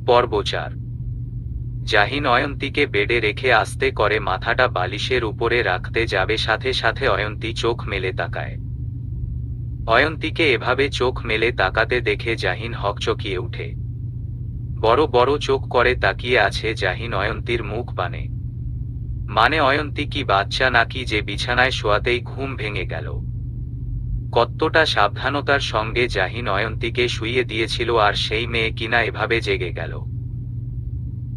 পর্ব 4। জাহিন অয়ন্তীকে বেডে রেখে আস্তে করে মাথাটা বালিশের উপরে রাখতে যাবে, সাথে সাথে অয়ন্তী চোখ মেলে তাকায়। অয়ন্তীকে এভাবে চোখ মেলে তাকাতে দেখে জাহিন হকচকিয়ে উঠে। বড় বড় চোখ করে তাকিয়ে আছে জাহিন অয়ন্তীর মুখ পানে। মানে অয়ন্তী কি বাচ্চা নাকি যে বিছানায় শোয়াতেই ঘুম ভেঙে গেল? কতটা সাবধানতার সঙ্গে জাহিন অয়ন্তীকে শুইয়ে দিয়েছিল, আর সেই মেয়ে কিনা এভাবে জেগে গেল।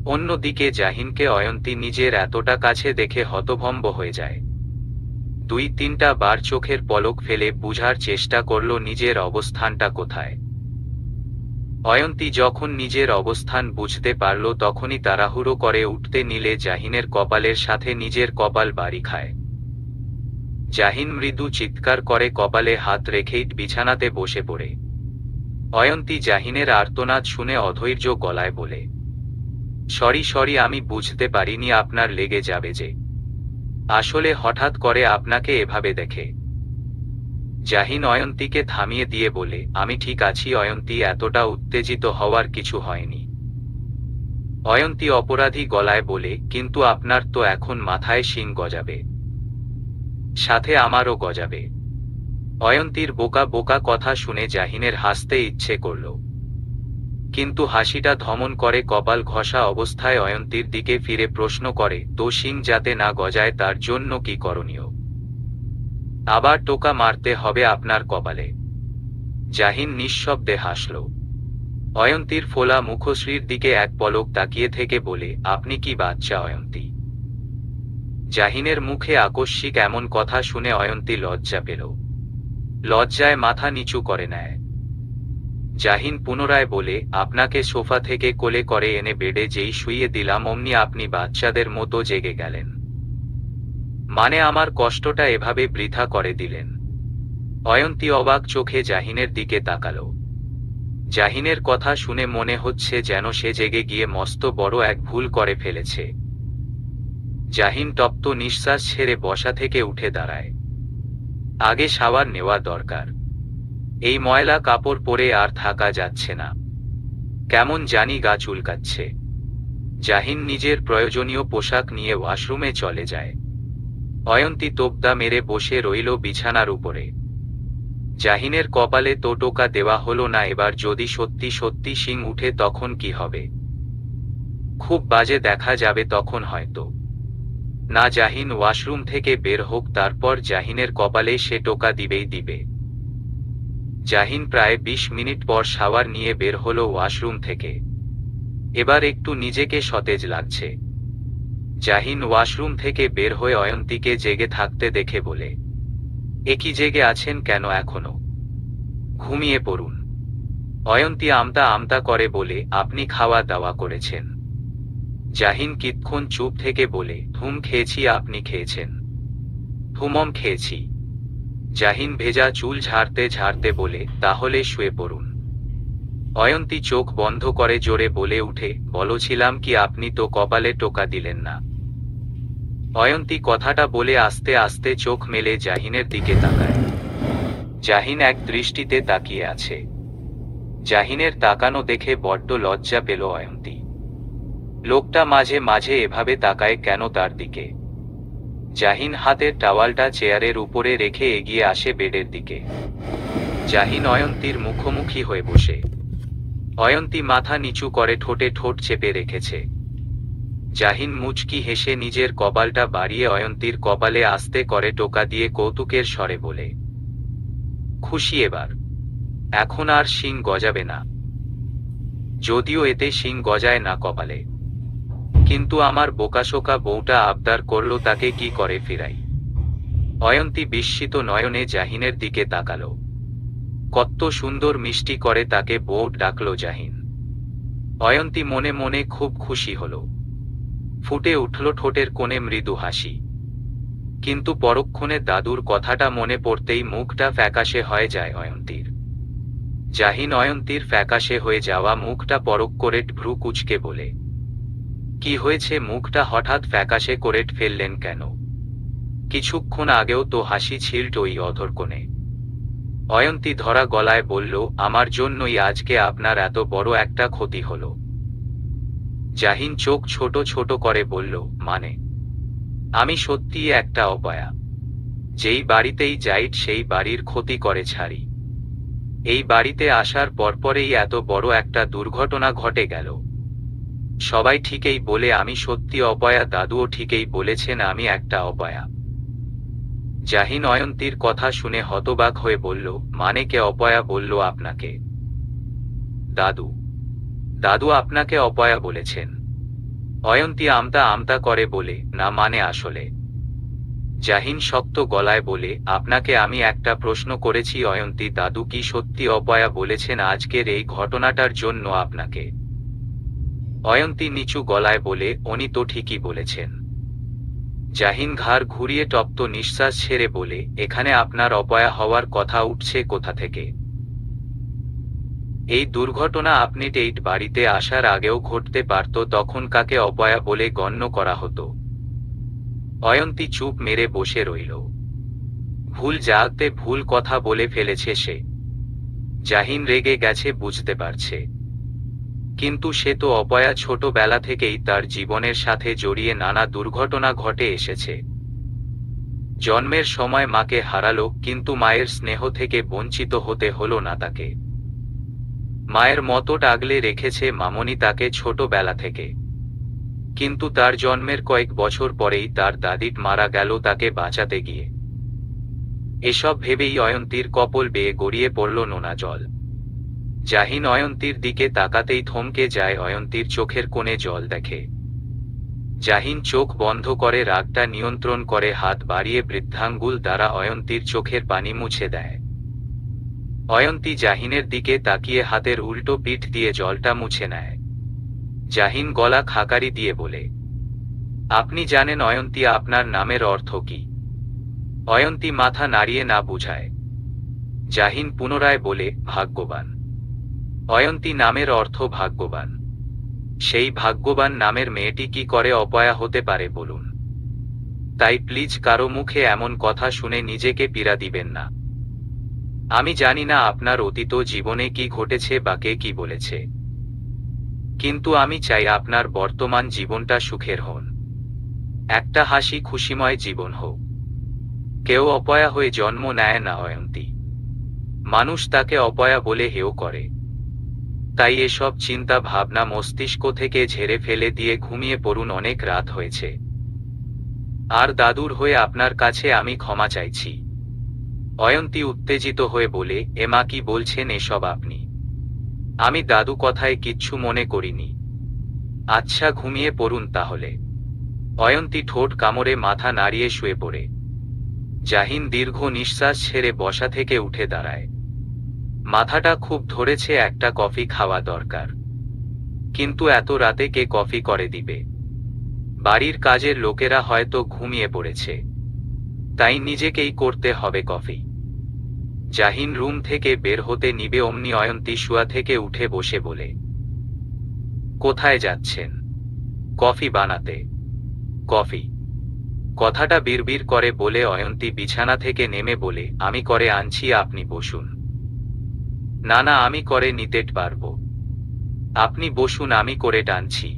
অন্যদিকে জাহিনকে অয়ন্তী নিজের এতটা কাছে দেখে হতভম্ব হয়ে যায়। 2-3টা বার চোখের পলক ফেলে বুঝার চেষ্টা করল নিজের অবস্থানটা কোথায়। অয়ন্তী যখন নিজের অবস্থান বুঝতে পারল তখনই তাড়াহুড়ো করে উঠতে নিলে জাহিনের কপালের সাথে নিজের কপাল বাড়ি খায়। জাহিন মৃদু চিৎকার করে কপালে হাত রেখেই বিছানাতে বসে পড়ে। অয়ন্তী জাহিনের আর্তনাদ শুনে অধৈর্য গলায় বলে, সরি, আমি বুঝতে পারিনি আপনার লেগে যাবে যে। আসলে হঠাৎ করে আপনাকে এভাবে দেখে। জাহিন অয়ন্তীকে থামিয়ে দিয়ে বলে, আমি ঠিক আছি অয়ন্তী, এতটা উত্তেজিত হওয়ার কিছু হয়নি। অয়ন্তী অপরাধী গলায় বলে, কিন্তু আপনার তো এখন মাথায় শিং গজাবে, সাথে আমারও গজাবে। অয়ন্তীর বোকা বোকা কথা শুনে জাহিনের হাসতে ইচ্ছে করল, কিন্তু হাসিটা ধমন করে কপাল ঘষা অবস্থায় অয়ন্তীর দিকে ফিরে প্রশ্ন করে, তো শিং যাতে না গজায় তার জন্য কি করণীয়? আবার টোকা মারতে হবে আপনার কপালে। জাহিন নিঃশব্দে হাসল। অয়ন্তীর ফোলা মুখশ্রীর দিকে এক পলক তাকিয়ে থেকে বলে, আপনি কি বাচ্চা অয়ন্তী? জাহিনের মুখে আকস্মিক এমন কথা শুনে অয়ন্তী লজ্জা পেল। লজ্জায় মাথা নিচু করে নেয়। জাহিন পুনরায় বলে, আপনাকে সোফা থেকে কোলে করে এনে বেডে যেই শুইয়ে দিলাম অমনি আপনি বাচ্চাদের মতো জেগে গেলেন। মানে আমার কষ্টটা এভাবে বৃথা করে দিলেন? অয়ন্তী অবাক চোখে জাহিনের দিকে তাকালো। জাহিনের কথা শুনে মনে হচ্ছে যেন সে জেগে গিয়ে মস্ত বড় এক ভুল করে ফেলেছে। জাহিন তপ্ত নিঃশ্বাস ছেড়ে বসা থেকে উঠে দাঁড়ায়। আগে শাওয়ার নেওয়া দরকার। এই ময়লা কাপড় পরে আর থাকা যাচ্ছে না। কেমন জানি গা চুলকাচ্ছে। জাহিন নিজের প্রয়োজনীয় পোশাক নিয়ে ওয়াশরুমে চলে যায়। অয়ন্তী তোবদা মেরে বসে রইল বিছানার উপরে। জাহিনের কপালে তো টোকা দেওয়া হলো না, এবার যদি সত্যি সত্যি শিং উঠে তখন কি হবে? খুব বাজে দেখা যাবে তখন হয়তো। না, জাহিন ওয়াশরুম থেকে বের হোক, তারপর জাহিনের কপালে সে টোকা দিবেই দিবে। জাহিন প্রায় 20 মিনিট পর শাওয়ার নিয়ে বের হলো ওয়াশরুম থেকে। এবার একটু নিজেকে সতেজ লাগছে। জাহিন ওয়াশরুম থেকে বের হয়ে অয়ন্তীকে জেগে থাকতে দেখে বলে, একই জেগে আছেন কেন এখনো? ঘুমিয়ে পড়ুন। অয়ন্তী আমতা আমতা করে বলে, আপনি খাওয়া দাওয়া করেছেন? জাহিন কিতক্ষণ চুপ থেকে বলে, ঘুম খেয়েছি, আপনি খেয়েছেন? ঘুমম খেয়েছি। জাহিন ভেজা চুল ঝাড়তে ঝাড়তে বলে, তাহলে শুয়ে পড়ুন। অয়ন্তী চোখ বন্ধ করে জোরে বলে উঠে, বলছিলাম কি আপনি তো কপালে টোকা দিলেন না। অয়ন্তী কথাটা বলে আস্তে আস্তে চোখ মেলে জাহিনের দিকে তাকায়। জাহিন এক দৃষ্টিতে তাকিয়ে আছে। জাহিনের তাকানো দেখে বড্ড লজ্জা পেল অয়ন্তী। লোকটা মাঝে মাঝে এভাবে তাকায় কেন তার দিকে? জাহিন হাতের টাওয়ালটা চেয়ারের উপরে রেখে এগিয়ে আসে বেডের দিকে। জাহিন অয়ন্তীর মুখোমুখি হয়ে বসে। অয়ন্তী মাথা নিচু করে ঠোঁটে ঠোঁট চেপে রেখেছে। জাহিন মুচকি হেসে নিজের কপালটা বাড়িয়ে অয়ন্তীর কপালে আস্তে করে টোকা দিয়ে কৌতুকের স্বরে বলে, খুশি এবার? এখন আর শিং গজাবে না। যদিও এতে শিং গজায় না কপালে, কিন্তু আমার বোকাশোকা বউটা আবদার করল, তাকে কি করে ফিরাই? অয়ন্তী বিস্মিত নয়নে জাহিনের দিকে তাকালো। কত সুন্দর মিষ্টি করে তাকে বউ ডাকলো জাহিন। অয়ন্তী মনে মনে খুব খুশি হলো। ফুটে উঠল ঠোঁটের কোণে মৃদু হাসি। কিন্তু পরক্ষণে দাদুর কথাটা মনে পড়তেই মুখটা ফ্যাকাশে হয়ে যায় অয়ন্তীর। জাহিন অয়ন্তীর ফ্যাকাশে হয়ে যাওয়া মুখটা পরখ করে ভ্রু কুঁচকে বলে, কি হয়েছে? মুখটা হঠাৎ ফ্যাকাশে করে ফেললেন কেন? কিছুক্ষণ আগেও তো হাসি ছিল ওই অধর কোণে। অয়ন্তী ধরা গলায় বলল, আমার জন্যই আজকে আপনার এত বড় একটা ক্ষতি হলো। জাহিন চোখ ছোট ছোট করে বলল, মানে? আমি সত্যিই একটা অপয়া। যেই বাড়িতেই যাই সেই বাড়ির ক্ষতি করে ছাড়ি। এই বাড়িতে আসার পরপরেই এত বড় একটা দুর্ঘটনা ঘটে গেল। সবাই ঠিকই বলে আমি সত্যি অপয়া, দাদুও ঠিকই বলেছেন আমি একটা অপয়া। জাহিন অয়ন্তীর কথা শুনে হতবাক হয়ে বলল, মানে কে অপয়া বলল আপনাকে? দাদু। দাদু আপনাকে অপয়া বলেছেন? অয়ন্তী আমতা আমতা করে বলে, না মানে আসলে। জাহিন শক্ত গলায় বলে, আপনাকে আমি একটা প্রশ্ন করেছি অয়ন্তী, দাদু কি সত্যি অপয়া বলেছেন আজকের এই ঘটনাটার জন্য আপনাকে? অয়ন্তী নিচু গলায় বলে, উনি তো ঠিকই বলেছেন। জাহিন ঘাড় ঘুরিয়ে তপ্ত নিঃশ্বাস ছেড়ে বলে, এখানে আপনার অপয়া হওয়ার কথা উঠছে কোথা থেকে? এই দুর্ঘটনা আপনি এই বাড়িতে আসার আগেও ঘটতে পারত, তখন কাকে অপয়া বলে গণ্য করা হতো? অয়ন্তী চুপ মেরে বসে রইল। ভুল জাগতে ভুল কথা বলে ফেলেছে সে। জাহিন রেগে গেছে বুঝতে পারছে, কিন্তু সে তো অপয়া, ছোটবেলা থেকেই তার জীবনের সাথে জড়িয়ে নানা দুর্ঘটনা ঘটে এসেছে। জন্মের সময় মাকে হারালো, কিন্তু মায়ের স্নেহ থেকে বঞ্চিত হতে হলো না তাকে। মায়ের মতো আগলে রেখেছে মামনি তাকে ছোটবেলা থেকে, কিন্তু তার জন্মের কয়েক বছর পরেই তার দাদি মারা গেল তাকে বাঁচাতে গিয়ে। এসব ভেবেই অয়ন্তীর কপল বেয়ে গড়িয়ে পড়ল নোনা জল। জাহিন অয়ন্তীর দিকে তাকাতেই থমকে যায়, অয়ন্তীর চোখের কোণে জল দেখে। জাহিন চোখ বন্ধ করে রাগটা নিয়ন্ত্রণ করে হাত বাড়িয়ে বৃদ্ধাঙ্গুল দ্বারা অয়ন্তীর চোখের পানি মুছে দেয়। অয়ন্তী জাহিনের দিকে তাকিয়ে হাতের উল্টো পিঠ দিয়ে জলটা মুছে নেয়। জাহিন গলা খাকারি দিয়ে বলে, আপনি জানেন অয়ন্তী আপনার নামের অর্থ কি? অয়ন্তী মাথা নাড়িয়ে না বুঝায়। জাহিন পুনরায় বলে, ভাগ্যবান। অয়ন্তী নামের অর্থ ভাগ্যবান। সেই ভাগ্যবান নামের মেয়েটি কি করে অপয়া হতে পারে বলুন? তাই প্লিজ কারো মুখে এমন কথা শুনে নিজেকে পীড়া দিবেন না। আমি জানি না আপনার অতীত জীবনে কি ঘটেছে বা কে কি বলেছে, কিন্তু আমি চাই আপনার বর্তমান জীবনটা সুখের হন, একটা হাসি খুশিময় জীবন হোক। কেউ অপয়া হয়ে জন্ম নেয় না অয়ন্তী, মানুষ তাকে অপয়া বলে হেয় করে। তাই এসব চিন্তা ভাবনা মস্তিষ্ক থেকে ঝেড়ে ফেলে দিয়ে ঘুমিয়ে পড়ুন, অনেক রাত হয়েছে। আর দাদুর হয়ে আপনার কাছে আমি ক্ষমা চাইছি। অয়ন্তী উত্তেজিত হয়ে বলে, এমা কি বলছেন এসব আপনি? আমি দাদু কথায় কিচ্ছু মনে করিনি। আচ্ছা ঘুমিয়ে পড়ুন তাহলে। অয়ন্তী ঠোঁট কামড়ে মাথা নাড়িয়ে শুয়ে পড়ে। জাহিন দীর্ঘ নিঃশ্বাস ছেড়ে বসা থেকে উঠে দাঁড়ায়। মাথাটা খুব ধরেছে, একটা কফি খাওয়া দরকার। কিন্তু এত রাতে কে কফি করে দিবে? বাড়ির কাজের লোকেরা হয়তো ঘুমিয়ে পড়েছে, তাই নিজেকেই করতে হবে কফি। জাহিন রুম থেকে বের হতে নিবে অমনি অয়ন্তী শুয়া থেকে উঠে বসে বলে, কোথায় যাচ্ছেন? কফি বানাতে। কফি? কথাটা বিড়বিড় করে বলে অয়ন্তী বিছানা থেকে নেমে বলে, আমি করে আনছি, আপনি বসুন। না না, আমি করে নিতে পারবো, আপনি বসুন, আমি করে টানছি।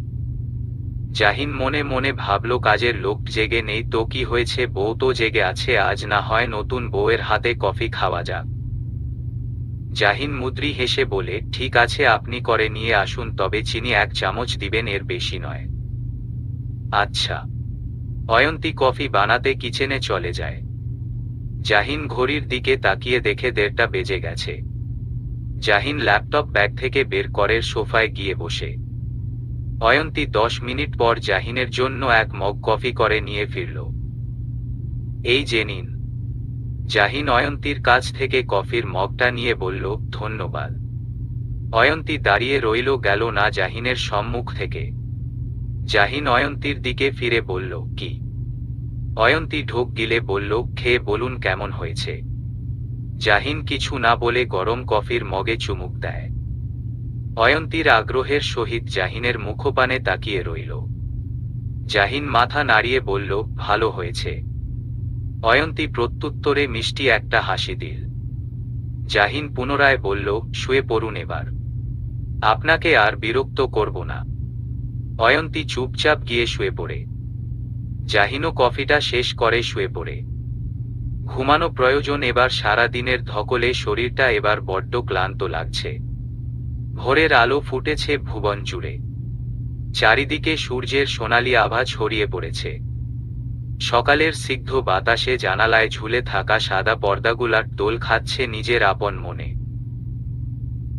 জাহিন মনে মনে ভাবল, কাজের লোক জেগে নেই তো কি হয়েছে, বউ তো জেগে আছে, আজ না হয় নতুন বউয়ের হাতে কফি খাওয়া যাক। জাহিন মুদ্রি হেসে বলে, ঠিক আছে, আপনি করে নিয়ে আসুন, তবে চিনি 1 চামচ দিবেন, এর বেশি নয়। আচ্ছা। অয়ন্তী কফি বানাতে কিচেনে চলে যায়। জাহিন ঘড়ির দিকে তাকিয়ে দেখে 1:30টা বেজে গেছে। জাহিন ল্যাপটপ ব্যাগ থেকে বের করে সোফায় গিয়ে বসে। অয়ন্তী 10 মিনিট পর জাহিনের জন্য 1 মগ কফি করে নিয়ে ফিরল। এই যে নিন। জাহিন অয়ন্তীর কাছ থেকে কফির মগটা নিয়ে বলল, ধন্যবাদ। অয়ন্তী দাঁড়িয়ে রইল, গেল না জাহিনের সম্মুখ থেকে। জাহিন অয়ন্তীর দিকে ফিরে বলল, কি? অয়ন্তী ঢোক গিলে বলল, খেয়ে বলুন কেমন হয়েছে। জাহিন কিছু না বলে গরম কফির মগে চুমুক দেয়। অয়ন্তীর আগ্রহের সহিত জাহিনের মুখপানে তাকিয়ে রইল। জাহিন মাথা নাড়িয়ে বলল, ভালো হয়েছে। অয়ন্তী প্রত্যুত্তরে মিষ্টি একটা হাসি দিল। জাহিন পুনরায় বলল, শুয়ে পড়ুন এবার, আপনাকে আর বিরক্ত করব না। অয়ন্তী চুপচাপ গিয়ে শুয়ে পড়ে। জাহিনও কফিটা শেষ করে শুয়ে পড়ে। ঘুমানো প্রয়োজন এবার, সারা দিনের ধকলে শরীরটা এবার বড্ড ক্লান্ত লাগছে। ভোরের আলো ফুটেছে ভুবন জুড়ে। চারিদিকে সূর্যের সোনালি আভা ছড়িয়ে পড়েছে। সকালের সিগ্ধ বাতাসে জানালায় ঝুলে থাকা সাদা পর্দাগুলার দোল খাচ্ছে নিজের আপন মনে।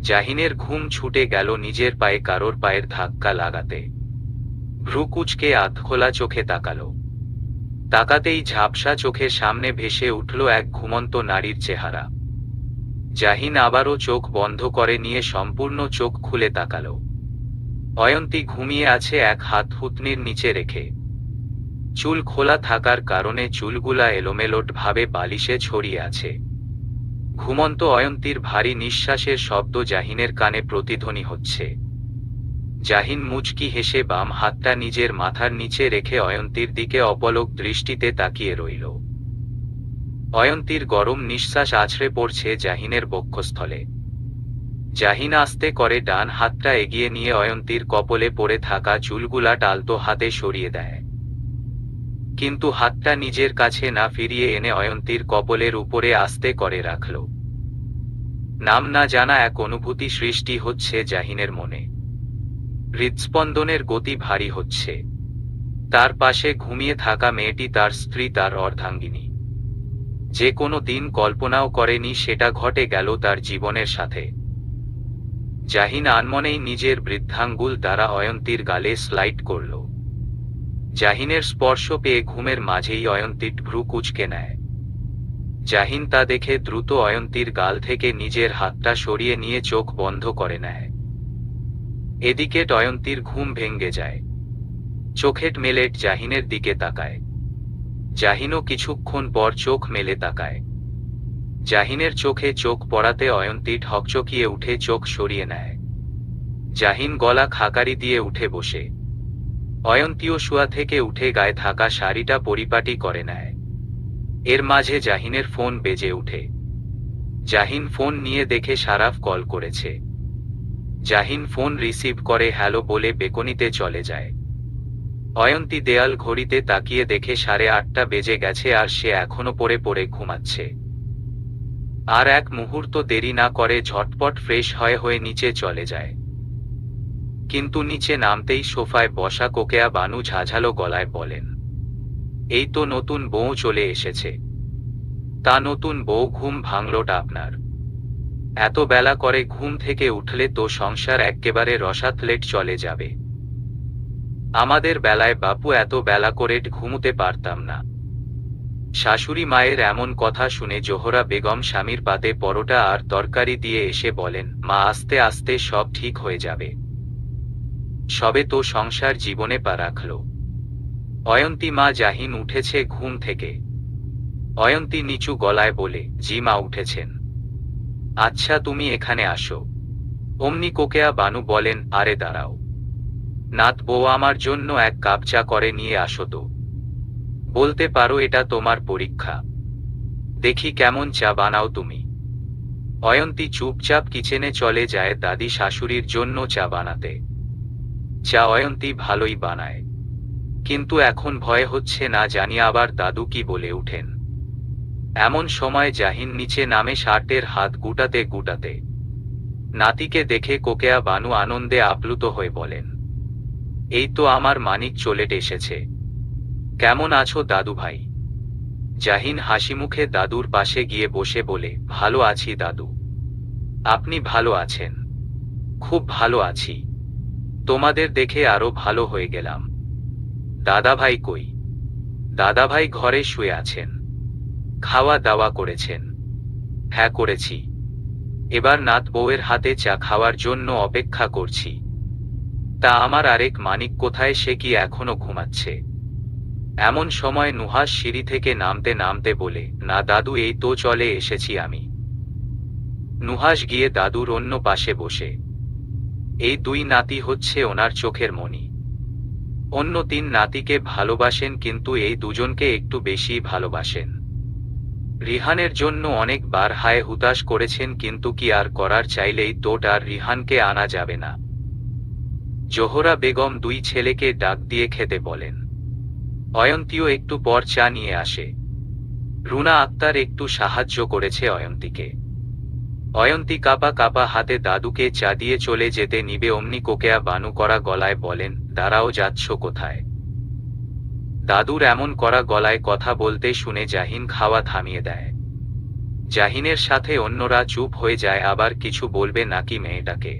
জাহিনের ঘুম ছুটে গেল নিজের পায়ে কারোর পায়ের ধাক্কা লাগাতে। ভ্রু কুঁচকে আধখোলা চোখে তাকালো। তাকাতেই ঝাপসা চোখের সামনে ভেসে উঠল এক ঘুমন্ত নারীর চেহারা। জাহিন আবারও চোখ বন্ধ করে নিয়ে সম্পূর্ণ চোখ খুলে তাকালো। অয়ন্তী ঘুমিয়ে আছে, এক হাত হুতনির নিচে রেখে। চুল খোলা থাকার কারণে চুলগুলা এলোমেলোট ভাবে বালিশে ছড়িয়ে আছে। ঘুমন্ত অয়ন্তীর ভারী নিঃশ্বাসের শব্দ জাহিনের কানে প্রতিধ্বনি হচ্ছে। জাহিন মুচকি হেসে বাম হাতটা নিজের মাথার নিচে রেখে অয়ন্তীর দিকে অপলক দৃষ্টিতে তাকিয়ে রইল। অয়ন্তীর গরম নিঃশ্বাস আছড়ে পড়ছে জাহিনের বক্ষস্থলে। জাহিন আস্তে করে ডান হাতটা এগিয়ে নিয়ে অয়ন্তীর কপলে পড়ে থাকা চুলগুলা টালতো হাতে সরিয়ে দেয়। কিন্তু হাতটা নিজের কাছে না ফিরিয়ে এনে অয়ন্তীর কপলের উপরে আস্তে করে রাখল। নাম না জানা এক অনুভূতি সৃষ্টি হচ্ছে জাহিনের মনে। হৃদস্পন্দনের গতি ভারী হচ্ছে। তার পাশে ঘুমিয়ে থাকা মেয়েটি তার স্ত্রী, তার অর্ধাঙ্গিনী। যে কোনো দিন কল্পনাও করেনি সেটা ঘটে গেল তার জীবনের সাথে। জাহিন আনমনেই নিজের বৃদ্ধাঙ্গুল দ্বারা অয়ন্তীর গালে স্লাইড করল। জাহিনের স্পর্শ পেয়ে ঘুমের মাঝেই অয়ন্তীর ভ্রু কুঁচকে নেয়। জাহিন তা দেখে দ্রুত অয়ন্তীর গাল থেকে নিজের হাতটা সরিয়ে নিয়ে চোখ বন্ধ করে নেয়। এদিকে অয়ন্তীর ঘুম ভেঙে যায়। চোখেট মেলে জাহিনের দিকে তাকায়। জাহিনও কিছুক্ষণ পর চোখ মেলে তাকায়। জাহিনের চোখে চোখ পড়াতে অয়ন্তী হকচকিয়ে উঠে চোখ সরিয়ে নেয়। জাহিন গলা খাকারি দিয়ে উঠে বসে। অয়ন্তীও শোয়া থেকে উঠে গায়ে থাকা শাড়িটা পরিপাটি করে নেয়। এর মাঝে জাহিনের ফোন বেজে উঠে। জাহিন ফোন নিয়ে দেখে সারাফ কল করেছে। জাহিন ফোন রিসিভ করে হ্যালো বলে বেকনিতে চলে যায়। অয়ন্তী দেয়াল ঘড়িতে তাকিয়ে দেখে 8:30 বেজে গেছে আর সে এখনো পড়ে পড়ে ঘুমাচ্ছে। আর এক মুহূর্ত দেরি না করে ঝটপট ফ্রেশ হয়ে নিচে চলে যায়। কিন্তু নিচে নামতেই সোফায় বসা কোকেয়া বানু ঝাঝালো গলায় বলেন, এই তো নতুন বউ চলে এসেছে। তা নতুন বউ ঘুম ভাঙলটা আপনার? এত বেলা করে ঘুম থেকে উঠলে তো সংসার এক্কেবারে রসাতলেট চলে যাবে। আমাদের বেলায় বাপু এত বেলা করে ঘুমুতে পারতাম না। শাশুড়ি মায়ের এমন কথা শুনে জোহরা বেগম স্বামীর পাতে পরোটা আর তরকারি দিয়ে এসে বলেন, মা আস্তে আস্তে সব ঠিক হয়ে যাবে। সবে তো সংসার জীবনে পা রাখল। অয়ন্তী মা জাহিন উঠেছে ঘুম থেকে? অয়ন্তী নিচু গলায় বলে, জি মা উঠেছেন। আচ্ছা তুমি এখানে আসো। অমনি কোকেয়া বানু বলেন, আরে দাঁড়াও, নাত বউ আমার জন্য এক কাপ চা করে নিয়ে আসো তো। বলতে পারো এটা তোমার পরীক্ষা, দেখি কেমন চা বানাও তুমি। অয়ন্তী চুপচাপ কিচেনে চলে যায় দাদি শাশুড়ির জন্য চা বানাতে। চা অয়ন্তী ভালোই বানায়, কিন্তু এখন ভয় হচ্ছে না জানি আবার দাদু কি বলে উঠেন। এমন সময় জাহিন নিচে নামে শার্টের হাত গুটাতে গুটাতে। নাতিকে দেখে কোকেয়া বানু আনন্দে আপ্লুত হয়ে বলেন, এই তো আমার মানিক চলে এসেছে। কেমন আছো দাদু ভাই? জাহিন হাসিমুখে দাদুর পাশে গিয়ে বসে বলে, ভালো আছি দাদু। আপনি ভালো আছেন? খুব ভালো আছি, তোমাদের দেখে আরো ভালো হয়ে গেলাম। দাদাভাই কই? দাদাভাই ঘরে শুয়ে আছেন। খাওয়া দাওয়া করেছেন? হ্যাঁ করেছি। এবার নাত বউয়ের হাতে চা খাওয়ার জন্য অপেক্ষা করছি। তা আমার আরেক মানিক কোথায়? সে কি এখনো ঘুমাচ্ছে? এমন সময় নুহাস সিঁড়ি থেকে নামতে নামতে বলে, না দাদু এই তো চলে এসেছি আমি। নুহাস গিয়ে দাদুর অন্য পাশে বসে। এই দুই নাতি হচ্ছে ওনার চোখের মণি। অন্য 3 নাতিকে ভালোবাসেন, কিন্তু এই দুজনকে একটু বেশি ভালোবাসেন। রিহানের জন্য অনেকবার হায় হুতাশ করেছেন, কিন্তু কি আর করার, চাইলেই তো আর রিহানকে আনা যাবে না। জোহরা বেগম দুই ছেলেকে ডাক দিয়ে খেতে বলেন। অয়ন্তীও একটু পর চা নিয়ে আসে। রুনা আক্তার একটু সাহায্য করেছে অয়ন্তীকে। অয়ন্তী কাপা কাপা হাতে দাদুকে চা দিয়ে চলে যেতে নিবে অমনি কোকেয়া বানু করা গলায় বলেন, দাঁড়াও, যাচ্ছ কোথায়? দাদুর এমন করা গলায় কথা বলতে শুনে জাহিন খাওয়া থামিয়ে দেয়। জাহিনের সাথে অন্যরা চুপ হয়ে যায়, আবার কিছু বলবে নাকি মেয়েটাকে।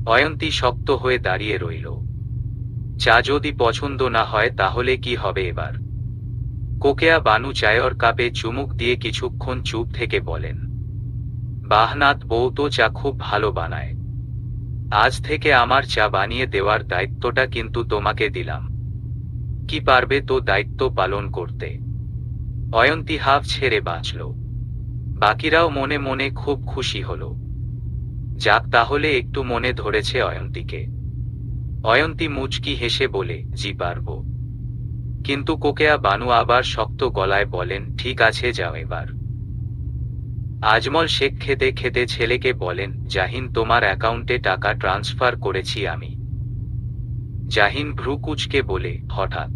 অয়ন্তী শক্ত হয়ে দাঁড়িয়ে রইল। চা যদি পছন্দ না হয় তাহলে কি হবে এবার? কোকেয়া বানু চায়ের কাপে চুমুক দিয়ে কিছুক্ষণ চুপ থেকে বলেন, বাহনাথ বউ তো চা খুব ভালো বানায়। আজ থেকে আমার চা বানিয়ে দেওয়ার দায়িত্বটা কিন্তু তোমাকে দিলাম। কি পারবে তো দায়িত্ব পালন করতে? অয়ন্তী হাফ ছেড়ে বাঁচল। বাকিরাও মনে মনে খুব খুশি হল। যাক, তাহলে একটু মনে ধরেছে অয়ন্তীকে। অয়ন্তী মুচকি হেসে বলে, জি পারব। কিন্তু কোকেয়া বানু আবার শক্ত গলায় বলেন, ঠিক আছে, যাও এবার। আজমল শেখ খেতে খেতে ছেলেকে বলেন, জাহিন, তোমার অ্যাকাউন্টে টাকা ট্রান্সফার করেছি আমি। জাহিন ভ্রু কুঁচকে বলে, হঠাৎ?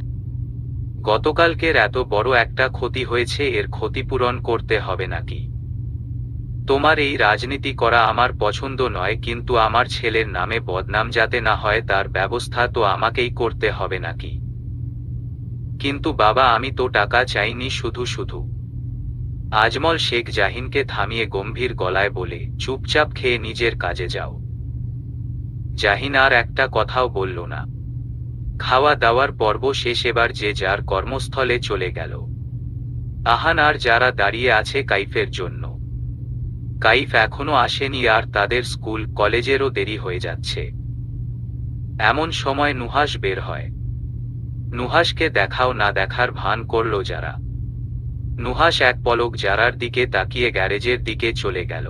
গতকালকের এত বড় একটা ক্ষতি হয়েছে, এর ক্ষতিপূরণ করতে হবে নাকি? তোমার এই রাজনীতি করা আমার পছন্দ নয়, কিন্তু আমার ছেলের নামে বদনাম যাতে না হয় তার ব্যবস্থা তো আমাকেই করতে হবে নাকি? কিন্তু বাবা, আমি তো টাকা চাইনি, শুধু শুধু। আজমল শেখ জাহিনকে থামিয়ে গম্ভীর গলায় বলে, চুপচাপ খেয়ে নিজের কাজে যাও। জাহিন আর একটা কথাও বলল না। খাওয়া দাওয়ার পর্ব শেষ, এবার যে যার কর্মস্থলে চলে গেল। আহান আর যারা দাঁড়িয়ে আছে কাইফের জন্য। কাইফ এখনো আসেনি, আর তাদের স্কুল কলেজেরও দেরি হয়ে যাচ্ছে। এমন সময় নুহাস বের হয়। নুহাসকে দেখাও না দেখার ভান করল যারা। নুহাস এক পলক যারার দিকে তাকিয়ে গ্যারেজের দিকে চলে গেল।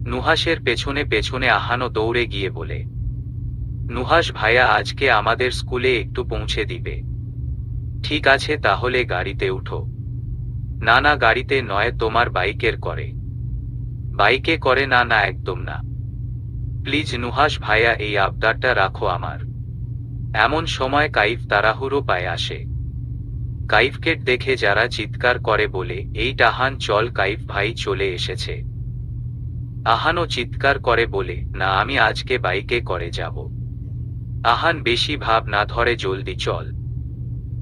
নুহাসের পেছনে পেছনে আহানও দৌড়ে গিয়ে বলে, নুহাস ভাইয়া, আজকে আমাদের স্কুলে একটু পৌঁছে দিবে? ঠিক আছে, তাহলে গাড়িতে উঠো। না না, গাড়িতে নয়, তোমার বাইকের করে। বাইকে করে? না না, একদম না। প্লিজ নুহাস ভাইয়া, এই আবদারটা রাখো আমার। এমন সময় কাইফ তাড়াহুড়ো পায়ে আসে। কাইফকে দেখে যারা চিৎকার করে বলে, এই আহান, চল, কাইফ ভাই চলে এসেছে। আহানও চিৎকার করে বলে, না, আমি আজকে বাইকে করে যাব। আহান বেশি ভাব না ধরে, জলদি চল।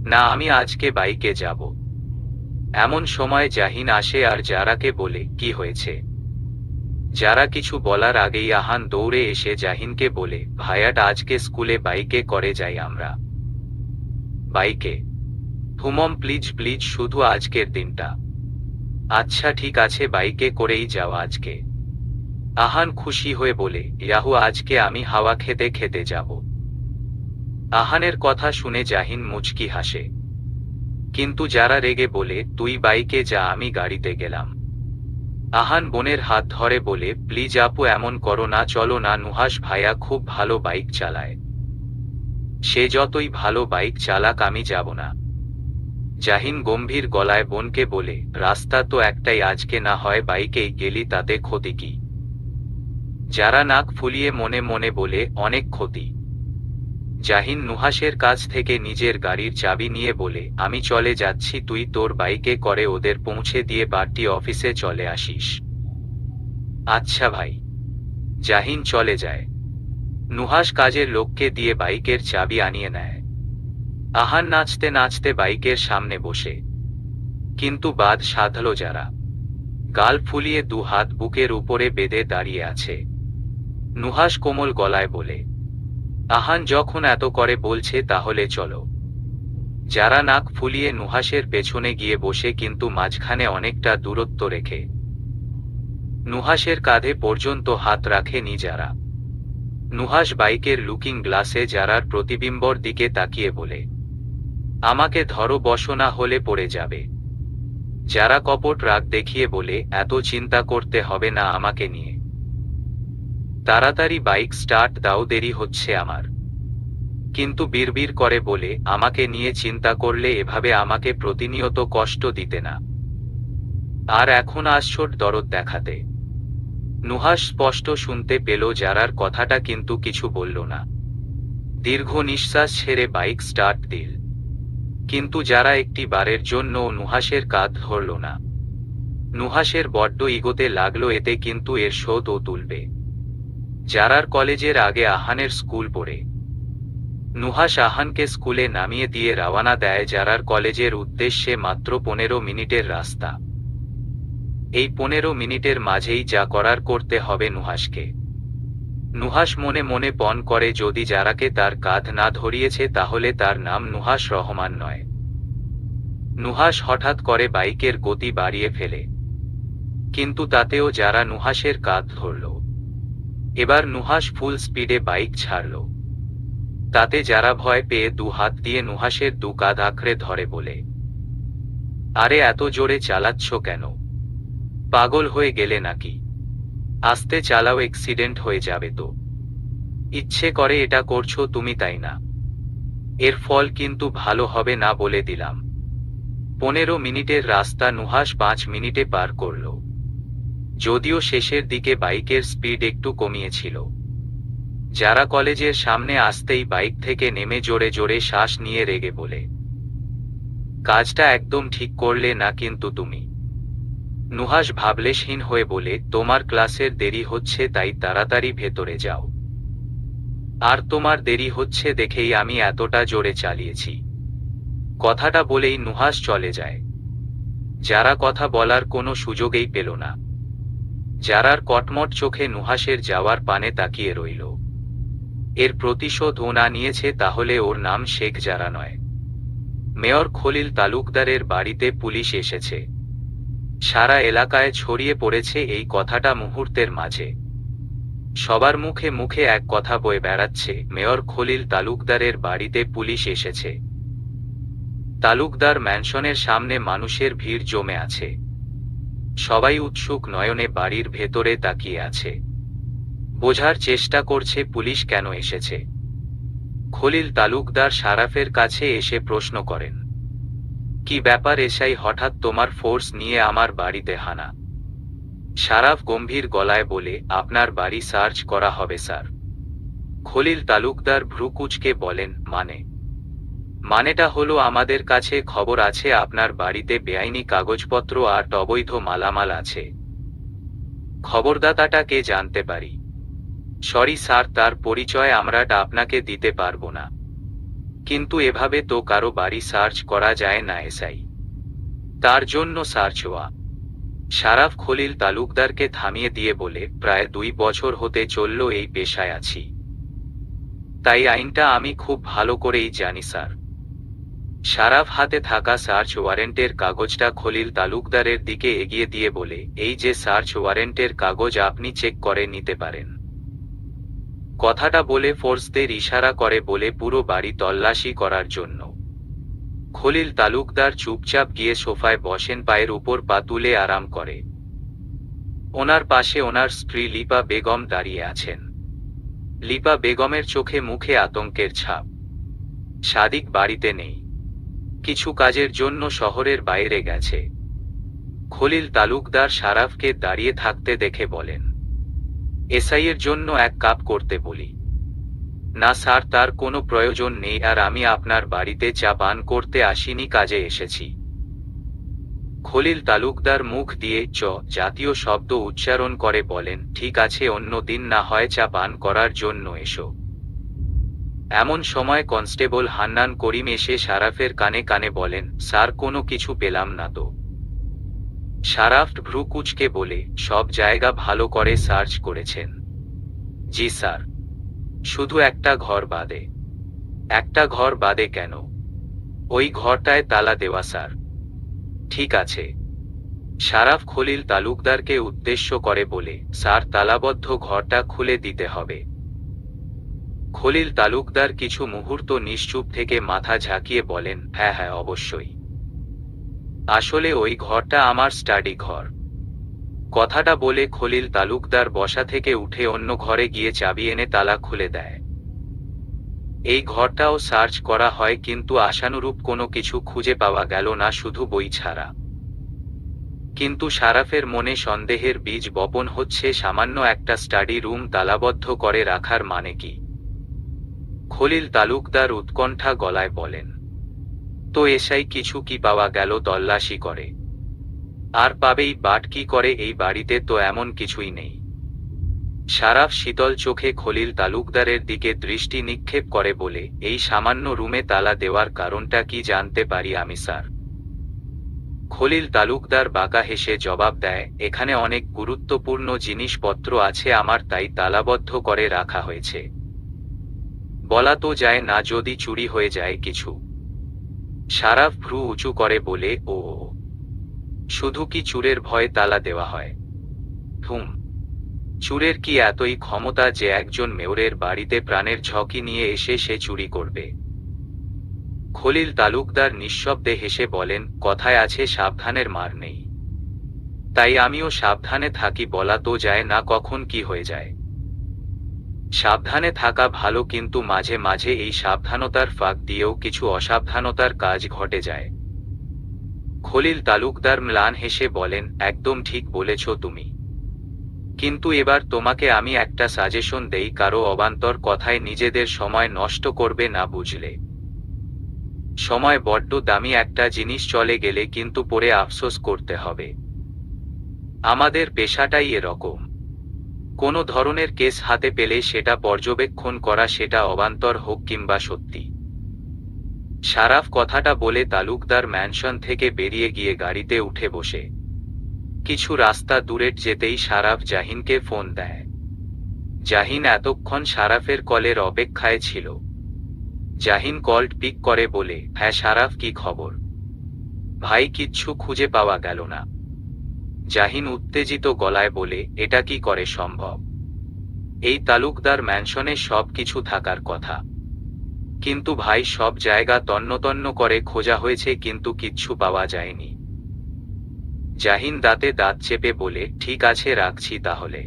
না, আমি আজকে বাইকে যাব। এমন সময় জাহিন আসে আর যারাকে বলে, কি হয়েছে? যারা কিছু বলার আগেই আহান দৌড়ে এসে জাহিনকে বলে, ভাইয়াটা, আজকে স্কুলে বাইকে করে যাই আমরা। বাইকে? হুমম, প্লিজ প্লিজ, শুধু আজকের দিনটা। আচ্ছা ঠিক আছে, বাইকে করেই যাও আজকে। আহান খুশি হয়ে বলে, ইয়াহু, আজকে আমি হাওয়া খেতে খেতে যাব। আহানের কথা শুনে জাহিন মুচকি হাসে। কিন্তু যারা রেগে বলে, তুই বাইকে যা, আমি গাড়িতে গেলাম। আহান বোনের হাত ধরে বলে, প্লিজ আপু, এমন করো না, চলো না, নুহাস ভাইয়া খুব ভালো বাইক চালায়। সে যতই ভালো বাইক চালাক, আমি যাব না। জাহিন গম্ভীর গলায় বোনকে বলে, রাস্তা তো একটাই, আজকে না হয় বাইকেই গেলি, তাতে ক্ষতি কি? যারা নাক ফুলিয়ে মনে মনে বলে, অনেক ক্ষতি। জাহিন নুহাসের কাছ থেকে নিজের গাড়ির চাবি নিয়ে বলে, আমি চলে যাচ্ছি, তুই তোর বাইকে করে ওদের পৌঁছে দিয়ে বাড়তি অফিসে চলে আসিস। আচ্ছা ভাই। জাহিন চলে যায়। নুহাস কাজের লোককে দিয়ে বাইকের চাবি আনিয়ে নেয়। আহান নাচতে নাচতে বাইকের সামনে বসে। কিন্তু বাদ সাধল যারা। গাল ফুলিয়ে দু হাত বুকের উপরে বেঁধে দাঁড়িয়ে আছে। নুহাস কোমল গলায় বলে, আহান যখন এত করে বলছে তাহলে চলো। যারা নাক ফুলিয়ে নুহাসের পেছনে গিয়ে বসে, কিন্তু মাঝখানে অনেকটা দূরত্ব রেখে। নুহাসের কাঁধে পর্যন্ত হাত রাখেনি যারা। নুহাস বাইকের লুকিং গ্লাসে যারার প্রতিবিম্বর দিকে তাকিয়ে বলে, আমাকে ধরো, বসো, না হলে পড়ে যাবে। যারা কপট রাগ দেখিয়ে বলে, এত চিন্তা করতে হবে না আমাকে নিয়ে। তাড়াতাড়ি বাইক স্টার্ট দাও, দেরি হচ্ছে আমার। কিন্তু বিড়বিড় করে বলে, আমাকে নিয়ে চিন্তা করলে এভাবে আমাকে প্রতিনিয়ত কষ্ট দিতে না। আর এখন আসছোট দরদ দেখাতে। নুহাস স্পষ্ট শুনতে পেল যারার কথাটা, কিন্তু কিছু বলল না। দীর্ঘ নিঃশ্বাস ছেড়ে বাইক স্টার্ট দিল। কিন্তু যারা একটি বারের জন্য নুহাসের কাঁধ ধরল না। নুহাসের বড্ড ইগোতে লাগলো এতে, কিন্তু এর শোধ ও তুলবে। যারার কলেজের আগে আহানের স্কুল পড়ে। নুহাস আহানকে স্কুলে নামিয়ে দিয়ে রওনা দেয় যারার কলেজের উদ্দেশ্যে। মাত্র 15 মিনিটের রাস্তা। এই 15 মিনিটের মাঝেই যা করার করতে হবে নুহাসকে। নুহাস মনে মনে পণ করে যদি যারাকে তার কাঁধ না ধরিয়েছে তাহলে তার নাম নুহাস রহমান নয়। নুহাস হঠাৎ করে বাইকের গতি বাড়িয়ে ফেলে, কিন্তু তাতেও যারা নুহাসের কাঁধ ধরল। এবার নুহাস ফুল স্পিডে বাইক ছাড়ল। তাতে যারা ভয় পেয়ে 2 হাত দিয়ে নুহাসের 2 কাঁধ আঁকড়ে ধরে বলে, আরে এত জোরে চালাচ্ছ কেন? পাগল হয়ে গেলে নাকি? আস্তে চালাও, অ্যাক্সিডেন্ট হয়ে যাবে তো। ইচ্ছে করে এটা করছো তুমি, তাই না? এর ফল কিন্তু ভালো হবে না বলে দিলাম। 15 মিনিটের রাস্তা নুহাস 5 মিনিটে পার করল, যদিও শেষের দিকে বাইকের স্পিড একটু কমিয়েছিল। যারা কলেজের সামনে আসতেই বাইক থেকে নেমে জোরে জোরে শ্বাস নিয়ে রেগে বলে, কাজটা একদম ঠিক করলে না কিন্তু তুমি। নুহাস ভাবলেশহীন হয়ে বলে, তোমার ক্লাসের দেরি হচ্ছে তাই তাড়াতাড়ি ভেতরে যাও। আর তোমার দেরি হচ্ছে দেখেই আমি এতটা জোরে চালিয়েছি। কথাটা বলেই নুহাস চলে যায়। যারা কথা বলার কোনো সুযোগই পেল না। যারার কটমট চোখে নুহাসের যাওয়ার পানে তাকিয়ে রইল। এর প্রতিশোধ ও না নিয়েছে তাহলে ওর নাম শেখ যারা নয়। মেয়র খলিল তালুকদারের বাড়িতে পুলিশ এসেছে। সারা এলাকায় ছড়িয়ে পড়েছে এই কথাটা মুহূর্তের মাঝে। সবার মুখে মুখে এক কথা বয়ে বেড়াচ্ছে, মেয়র খলিল তালুকদারের বাড়িতে পুলিশ এসেছে। তালুকদার ম্যানশনের সামনে মানুষের ভিড় জমে আছে। সবাই উৎসুক নয়নে বাড়ির ভেতরে তাকিয়ে আছে। বোঝার চেষ্টা করছে পুলিশ কেন এসেছে। খলিল তালুকদার শারাফের কাছে এসে প্রশ্ন করেন, কি ব্যাপার এসআই, হঠাৎ তোমার ফোর্স নিয়ে আমার বাড়িতে হানা? শারাফ গম্ভীর গলায় বলে, আপনার বাড়ি সার্চ করা হবে স্যার। খলিল তালুকদার ভ্রু কুঁচকে বলেন, মানেটা হলো আমাদের কাছে খবর আছে আপনার বাড়িতে বেআইনি কাগজপত্র আর অবৈধ মালামাল আছে। খবরদাতাটা কে জানতে পারি? সরি স্যার, তার পরিচয় আমরা আপনাকে দিতে পারবো না। কিন্তু এভাবে তো কারো বাড়ি সার্চ করা যায় না এসআই, তার জন্য সার্চ হওয়া। শারাফ খলিল তালুকদারকে থামিয়ে দিয়ে বলে, প্রায় 2 বছর হতে চলল এই পেশায় আছি, তাই আইনটা আমি খুব ভালো করেই জানি স্যার। শারাফ হাতে থাকা সার্চ ওয়ারেন্টের কাগজটা খলিল তালুকদারের দিকে এগিয়ে দিয়ে বলে, এই যে সার্চ ওয়ারেন্টের কাগজ, আপনি চেক করে নিতে পারেন। কথাটা বলে ফোর্সদের ইশারা করে বলে পুরো বাড়ি তল্লাশি করার জন্য। খলিল তালুকদার চুপচাপ গিয়ে সোফায় বসেন, পায়ের উপর পা তুলে আরাম করে। ওনার পাশে ওনার স্ত্রী লিপা বেগম দাঁড়িয়ে আছেন। লিপা বেগমের চোখে মুখে আতঙ্কের ছাপ। সাদিক বাড়িতে নেই, কিছু কাজের জন্য শহরের বাইরে গেছে। খলিল তালুকদার শারাফকে দাঁড়িয়ে থাকতে দেখে বলেন, এসআইয়ের জন্য 1 কাপ করতে বলি। না স্যার, তার কোনো প্রয়োজন নেই, আর আমি আপনার বাড়িতে চা পান করতে আসিনি, কাজে এসেছি। খলিল তালুকদার মুখ দিয়ে চ জাতীয় শব্দ উচ্চারণ করে বলেন, ঠিক আছে, অন্য দিন না হয় চা পান করার জন্য এসো। এমন সময় কনস্টেবল হান্নান করিম এসে শারাফের কানে কানে বলেন, স্যার কোনো কিছু পেলাম না তো। শারাফ ভ্রু কুঁচকে বলে, সব জায়গা ভালো করে সার্চ করেছেন? জি স্যার, শুধু একটা ঘর বাদে। একটা ঘর বাদে কেন? ওই ঘরটায় তালা দেওয়া স্যার। ঠিক আছে। শারাফ খলিল তালুকদারকে উদ্দেশ্য করে বলে, স্যার তালাবদ্ধ ঘরটা খুলে দিতে হবে। খলিল তালুকদার কিছু মুহূর্ত নিশ্চুপ থেকে মাথা ঝাঁকিয়ে বলেন, হ্যাঁ হ্যাঁ অবশ্যই। আসলে ওই ঘরটা আমার স্টাডি ঘর। কথাটা বলে খলিল তালুকদার বসা থেকে উঠে অন্য ঘরে গিয়ে চাবি এনে তালা খুলে দেয়। এই ঘরটাও সার্চ করা হয়, কিন্তু আশানুরূপ কোনো কিছু খুঁজে পাওয়া গেল না, শুধু বই ছাড়া। কিন্তু শারাফের মনে সন্দেহের বীজ বপন হচ্ছে, সামান্য একটা স্টাডি রুম তালাবদ্ধ করে রাখার মানে কি? খলিল তালুকদার উৎকণ্ঠা গলায় বলেন, তো এসাই কিছু কি পাওয়া গেল তল্লাশি করে? আর পাবেই বাট কি করে, এই বাড়িতে তো এমন কিছুই নেই। সারাফ শীতল চোখে খলিল তালুকদারের দিকে দৃষ্টি নিক্ষেপ করে বলে, এই সামান্য রুমে তালা দেওয়ার কারণটা কি জানতে পারি আমি স্যার? খলিল তালুকদার বাঁকা হেসে জবাব দেয়, এখানে অনেক গুরুত্বপূর্ণ জিনিসপত্র আছে আমার, তাই তালাবদ্ধ করে রাখা হয়েছে। বলা তো যায় না যদি চুরি হয়ে যায় কিছু। সারাফ ভ্রু উঁচু করে বলে, ও শুধু কি চুরের ভয়ে তালা দেওয়া হয়? হুম, চুরের কি এতই ক্ষমতা যে একজন মেয়রের বাড়িতে প্রাণের ঝক্কি নিয়ে এসে সে চুরি করবে? খলিল তালুকদার নিঃশব্দে হেসে বলেন, কথায় আছে সাবধানের মার নেই। তাই আমিও সাবধানে থাকি, বলা তো যায় না কখন কি হয়ে যায়। সাবধানে থাকা ভালো, কিন্তু মাঝে মাঝে এই সাবধানতার ফাঁক দিয়েও কিছু অসাবধানতার কাজ ঘটে যায়। খলিল তালুকদার ম্লান হেসে বলেন, একদম ঠিক বলেছ তুমি। কিন্তু এবার তোমাকে আমি একটা সাজেশন দেই, কারো অবান্তর কথায় নিজেদের সময় নষ্ট করবে না, বুঝলে? সময় বড্ড দামি একটা জিনিস, চলে গেলে কিন্তু পরে আফসোস করতে হবে। আমাদের পেশাটাই এরকম। কোনো ধরনের কেস হাতে পেলে সেটা পর্যবেক্ষণ করা, সেটা অবান্তর হোক কিংবা সত্যি। সারাফ কথাটা বলে তালুকদার ম্যানশন থেকে বেরিয়ে গিয়ে গাড়িতে উঠে বসে। কিছু রাস্তা দূরে যেতেই সারাফ জাহিনকে ফোন দেয়। জাহিন এতক্ষণ সারাফের কলের অপেক্ষায় ছিল। জাহিন কল পিক করে বলে, হ্যাঁ সারাফ, কি খবর? ভাই, কিচ্ছু খুঁজে পাওয়া গেল না। জাহিন উত্তেজিত গলায় বলে, এটা কি করে সম্ভব? এই তালুকদার ম্যানশনে সব কিছু থাকার কথা। কিন্তু ভাই, সব জায়গা তন্ন করে খোঁজা হয়েছে কিন্তু কিচ্ছু পাওয়া যায়নি। জাহিন দাঁতে দাঁত চেপে বলে, ঠিক আছে, রাখছি তাহলে।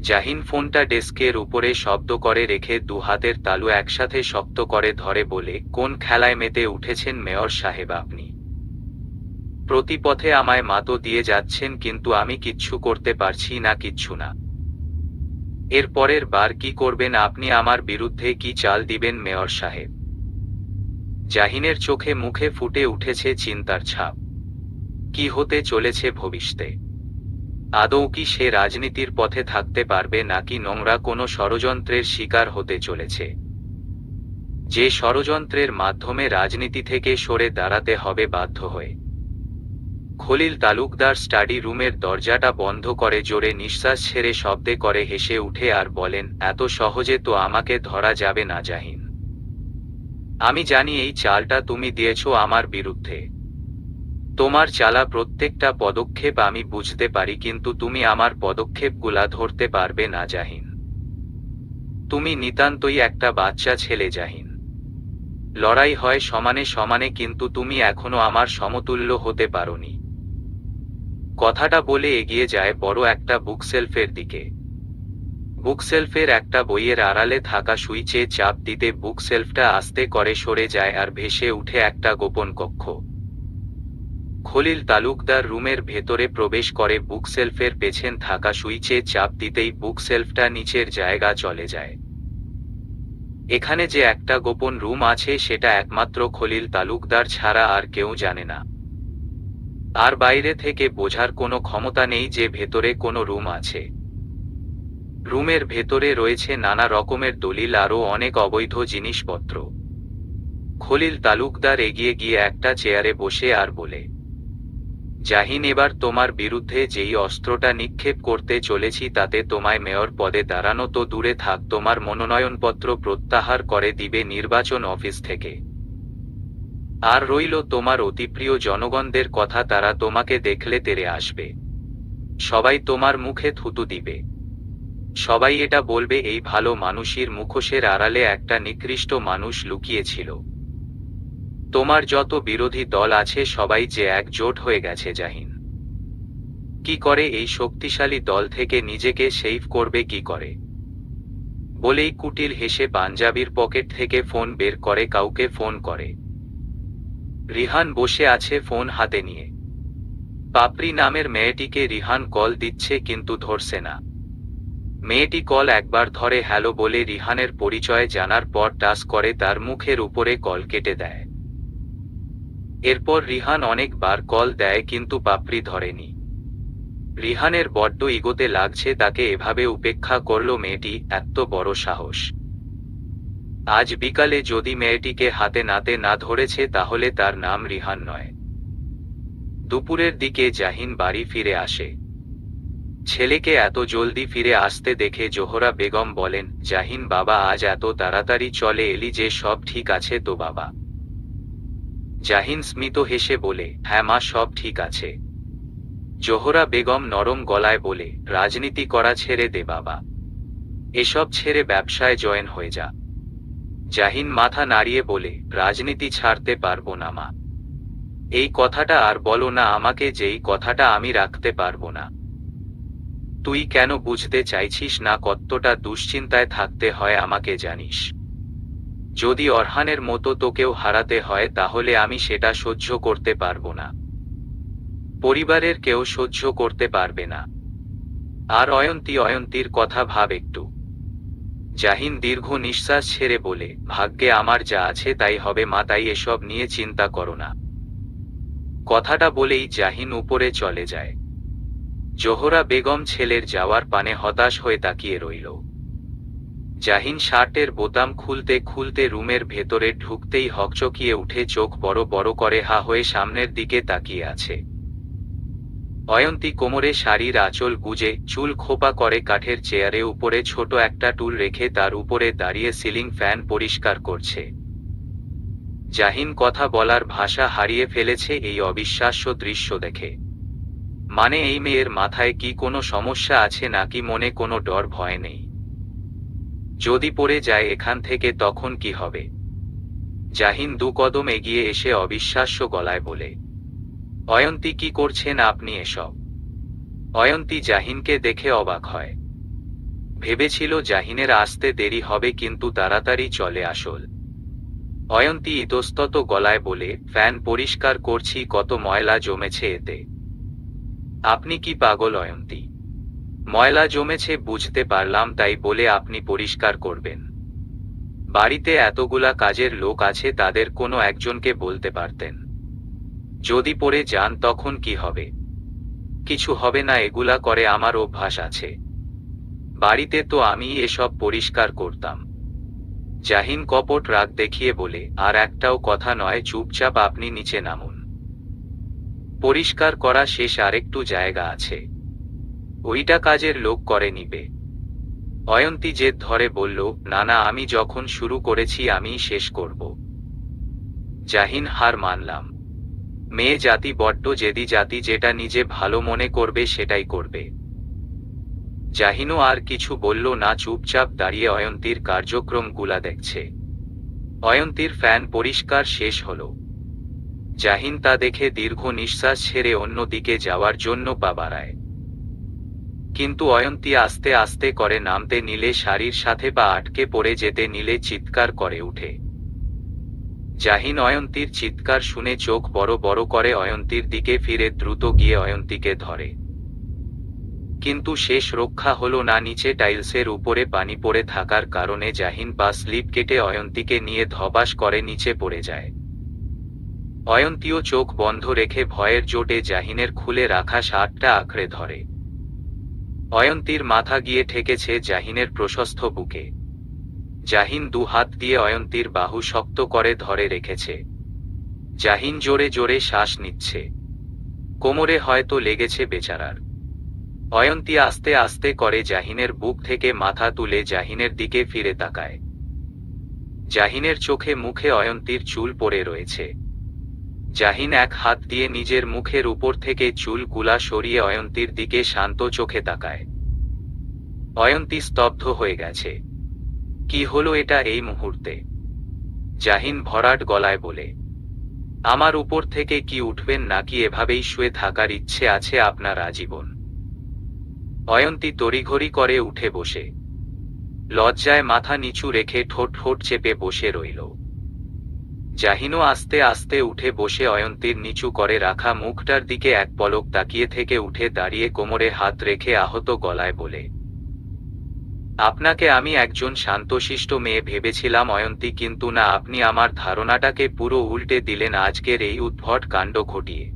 জাহিন ফোনটা ডেস্কের উপরে শব্দ করে রেখে দু হাতের তালু একসাথে শক্ত করে ধরে বলে, কোন খেলায় মেতে উঠেছেন মেয়র সাহেব আপনি? প্রতি পথে আমায় মাতো দিয়ে যাচ্ছেন, কিন্তু আমি কিচ্ছু করতে পারছি না, কিচ্ছু না। এর পরের বার কি করবেন আপনি? আমার বিরুদ্ধে কি চাল দিবেন মেয়র সাহেব? জাহিনের চোখে মুখে ফুটে উঠেছে চিন্তার ছাপ। কি হতে চলেছে ভবিষ্যতে? আদৌ কি সে রাজনীতির পথে থাকতে পারবে, নাকি নোংরা কোনো ষড়যন্ত্রের শিকার হতে চলেছে? যে ষড়যন্ত্রের মাধ্যমে রাজনীতি থেকে সরে দাঁড়াতে হবে বাধ্য হয়ে। খলিল তালুকদার স্টাডি রুমের দরজাটা বন্ধ করে জোরে নিঃশ্বাস ছেড়ে শব্দে করে হেসে উঠে আর বলেন, এত সহজে তো আমাকে ধরা যাবে না জাহিন। আমি জানি এই চালটা তুমি দিয়েছ আমার বিরুদ্ধে। তোমার চালা প্রত্যেকটা পদক্ষেপ আমি বুঝতে পারি, কিন্তু তুমি আমার পদক্ষেপগুলা ধরতে পারবে না জাহিন। তুমি নিতান্তই একটা বাচ্চা ছেলে জাহিন। লড়াই হয় সমানে সমানে, কিন্তু তুমি এখনো আমার সমতুল্য হতে পারোনি। কথাটা বলে এগিয়ে যায় বড় একটা বুকশেলফের দিকে। বুকশেলফের একটা বইয়ের আড়ালে থাকা সুইচে চাপ দিতে বুকশেলফটা আস্তে করে সরে যায় আর ভেসে উঠে একটা গোপন কক্ষ। খলিল তালুকদার রুমের ভেতরে প্রবেশ করে বুকশেলফের পেছন থাকা সুইচে চাপ দিতেই বুকশেলফটা নিচের জায়গা চলে যায়। এখানে যে একটা গোপন রুম আছে সেটা একমাত্র খলিল তালুকদার ছাড়া আর কেউ জানে না। আর বাইরে থেকে বোঝার কোনো ক্ষমতা নেই যে ভেতরে কোনো রুম আছে। রুমের ভেতরে রয়েছে নানা রকমের দলিল, আরও অনেক অবৈধ জিনিসপত্র। খলিল তালুকদার এগিয়ে গিয়ে একটা চেয়ারে বসে আর বলে, জাহিন, এবার তোমার বিরুদ্ধে যেই অস্ত্রটা নিক্ষেপ করতে চলেছি তাতে তোমায় মেয়র পদে দাঁড়ানো তো দূরে থাক, তোমার মনোনয়নপত্র প্রত্যাহার করে দিবে নির্বাচন অফিস থেকে। আর রইল তোমার অতিপ্রিয় জনগণদের কথা, তারা তোমাকে দেখলে তেড়ে আসবে। সবাই তোমার মুখে থুতু দিবে। সবাই এটা বলবে এই ভালো মানুষের মুখোশের আড়ালে একটা নিকৃষ্ট মানুষ লুকিয়েছিল। তোমার যত বিরোধী দল আছে সবাই যে একজোট হয়ে গেছে জাহিন। কি করে এই শক্তিশালী দল থেকে নিজেকে সেভ করবে কি করে? বলেই কুটিল হেসে পাঞ্জাবির পকেট থেকে ফোন বের করে কাউকে ফোন করে। রিহান বসে আছে ফোন হাতে নিয়ে। পাপড়ি নামের মেয়েটিকে রিহান কল দিচ্ছে কিন্তু ধরছে না। মেয়েটি কল একবার ধরে হ্যালো বলে রিহানের পরিচয় জানার পর টাচ করে তার মুখের উপরে কল কেটে দেয়। এরপর রিহান অনেকবার কল দেয় কিন্তু পাপড়ি ধরেনি। রিহানের বড্ড ইগোতে লাগছে তাকে এভাবে উপেক্ষা করলো মেয়েটি, এত বড় সাহস। আজ বিকালে যদি মেয়েটিকে হাতে নাতে না ধরেছে তাহলে তার নাম রিহান নয়। দুপুরের দিকে জাহিন বাড়ি ফিরে আসে। ছেলেকে এত জলদি ফিরে আসতে দেখে জোহরা বেগম বলেন, জাহিন বাবা আজ এত তাড়াতাড়ি চলে এলি যে, সব ঠিক আছে তো বাবা? জাহিন স্মিত হেসে বলে, হ্যাঁ মা, সব ঠিক আছে। জোহরা বেগম নরম গলায় বলে, রাজনীতি করা ছেড়ে দে বাবা, এসব ছেড়ে ব্যবসায় জয়েন হয়ে যা। জাহিন মাথা নাড়িয়ে বলে, রাজনীতি ছাড়তে পারবো না মা। এই কথাটা আর বলো না আমাকে, যেই কথাটা আমি রাখতে পারবো না। তুই কেন বুঝতে চাইছিস না কতটা দুশ্চিন্তায় থাকতে হয় আমাকে জানিস? যদি অরহানের মতো তোকেও হারাতে হয় তাহলে আমি সেটা সহ্য করতে পারবো না, পরিবারের কেউ সহ্য করতে পারবে না। আর অয়ন্তীর কথা ভাব একটু। জাহিন দীর্ঘ নিঃশ্বাস ছেড়ে বলে, ভাগ্যে আমার যা আছে তাই হবে মা, তাই এসব নিয়ে চিন্তা করো না। কথাটা বলেই জাহিন উপরে চলে যায়। জোহরা বেগম ছেলের যাওয়ার পানে হতাশ হয়ে তাকিয়ে রইল। জাহিন শার্টের বোতাম খুলতে খুলতে রুমের ভেতরে ঢুকতেই হকচকিয়ে উঠে চোখ বড় বড় করে হা হয়ে সামনের দিকে তাকিয়ে আছে। অয়ন্তী কোমরে শাড়ির আঁচল গুজে, চুল খোপা করে কাঠের চেয়ারে উপরে ছোট একটা টুল রেখে তার উপরে দাঁড়িয়ে সিলিং ফ্যান পরিষ্কার করছে। জাহিন কথা বলার ভাষা হারিয়ে ফেলেছে এই অবিশ্বাস্য দৃশ্য দেখে। মানে এই মেয়ের মাথায় কি কোনো সমস্যা আছে নাকি মনে কোনো ডর ভয় নেই? যদি পড়ে যায় এখান থেকে তখন কি হবে? জাহিন দু কদম এগিয়ে এসে অবিশ্বাস্য গলায় বলে, অয়ন্তী কি করছেন আপনি এসব? অয়ন্তী জাহিনকে দেখে অবাক হয়। ভেবেছিল জাহিনের আসতে দেরি হবে কিন্তু তাড়াতাড়ি চলে আসল। অয়ন্তী ইতস্তত গলায় বলে, ফ্যান পরিষ্কার করছি, কত ময়লা জমেছে এতে। আপনি কি পাগল অয়ন্তী? ময়লা জমেছে বুঝতে পারলাম, তাই বলে আপনি পরিষ্কার করবেন? বাড়িতে এতগুলা কাজের লোক আছে, তাদের কোনো একজনকে বলতে পারতেন। যদি পড়ে যান তখন কি হবে? কিছু হবে না, এগুলা করে আমার অভ্যাস আছে। বাড়িতে তো আমি এসব পরিষ্কার করতাম। জাহিন কপট রাগ দেখিয়ে বলে, আর একটাও কথা নয়, চুপচাপ আপনি নিচে নামুন। পরিষ্কার করা শেষ, আরেকটু জায়গা আছে, ওইটা কাজের লোক করে নিবে। অয়ন্তী জেদ ধরে বলল, না না, আমি যখন শুরু করেছি আমিই শেষ করব। জাহিন হার মানলাম। মেয়ে জাতি বড্ড জেদি জাতি, যেটা নিজে ভালো মনে করবে সেটাই করবে। জাহিনও আর কিছু বলল না, চুপচাপ দাঁড়িয়ে অয়ন্তীর কার্যক্রমগুলা দেখছে। অয়ন্তীর ফ্যান পরিষ্কার শেষ হলো। জাহিন তা দেখে দীর্ঘ নিঃশ্বাস ছেড়ে অন্য দিকে যাওয়ার জন্য পা বাড়ায়। কিন্তু অয়ন্তী আস্তে আস্তে করে নামতে নিলে, শাড়ির সাথে পা আটকে পড়ে যেতে নিলে চিৎকার করে উঠে। জাহিন অয়ন্তীর চিৎকার শুনে চোখ বড় বড় করে অয়ন্তীর দিকে ফিরে দ্রুত গিয়ে অয়ন্তীকে ধরে। কিন্তু শেষ রক্ষা হলো না, নিচে টাইলসের উপরে পানি পড়ে থাকার কারণে জাহিন পা স্লিপ কেটে অয়ন্তীকে নিয়ে ধপাস করে নিচে পড়ে যায়। অয়ন্তীও চোখ বন্ধ রেখে ভয়ের চোটে জাহিনের খুলে রাখা শার্টটা আঁকড়ে ধরে। অয়ন্তীর মাথা গিয়ে ঠেকেছে জাহিনের প্রশস্ত বুকে। জাহিন দু হাত দিয়ে অয়ন্তীর বাহু শক্ত করে ধরে রেখেছে। জাহিন জোরে জোরে শ্বাস নিচ্ছে, কোমরে হয়তো লেগেছে বেচারার। অয়ন্তী আস্তে আস্তে করে জাহিনের বুক থেকে মাথা তুলে জাহিনের দিকে ফিরে তাকায়। জাহিনের চোখে মুখে অয়ন্তীর চুল পড়ে রয়েছে। জাহিন এক হাত দিয়ে নিজের মুখের উপর থেকে চুলগুলা সরিয়ে অয়ন্তীর দিকে শান্ত চোখে তাকায়। অয়ন্তী স্তব্ধ হয়ে গেছে। কি হলো এটা এই মুহূর্তে? জাহিন ভরাট গলায় বলে, আমার উপর থেকে কি উঠবেন নাকি এভাবেই শুয়ে থাকার ইচ্ছে আছে আপনার আজীবন? অয়ন্তী তড়িঘড়ি করে উঠে বসে লজ্জায় মাথা নিচু রেখে ঠোঁট ঠোঁট চেপে বসে রইল। জাহিনও আস্তে আস্তে উঠে বসে অয়ন্তীর নিচু করে রাখা মুখটার দিকে এক পলক তাকিয়ে থেকে উঠে দাঁড়িয়ে কোমরে হাত রেখে আহত গলায় বলে, আপনাকে আমি একজন শান্তশিষ্ট মেয়ে ভেবেছিলাম অয়ন্তী, কিন্তু না, আপনি আমার ধারণাটাকে পুরো উল্টে দিলেন আজকের এই উদ্ভট কাণ্ড ঘটিয়ে।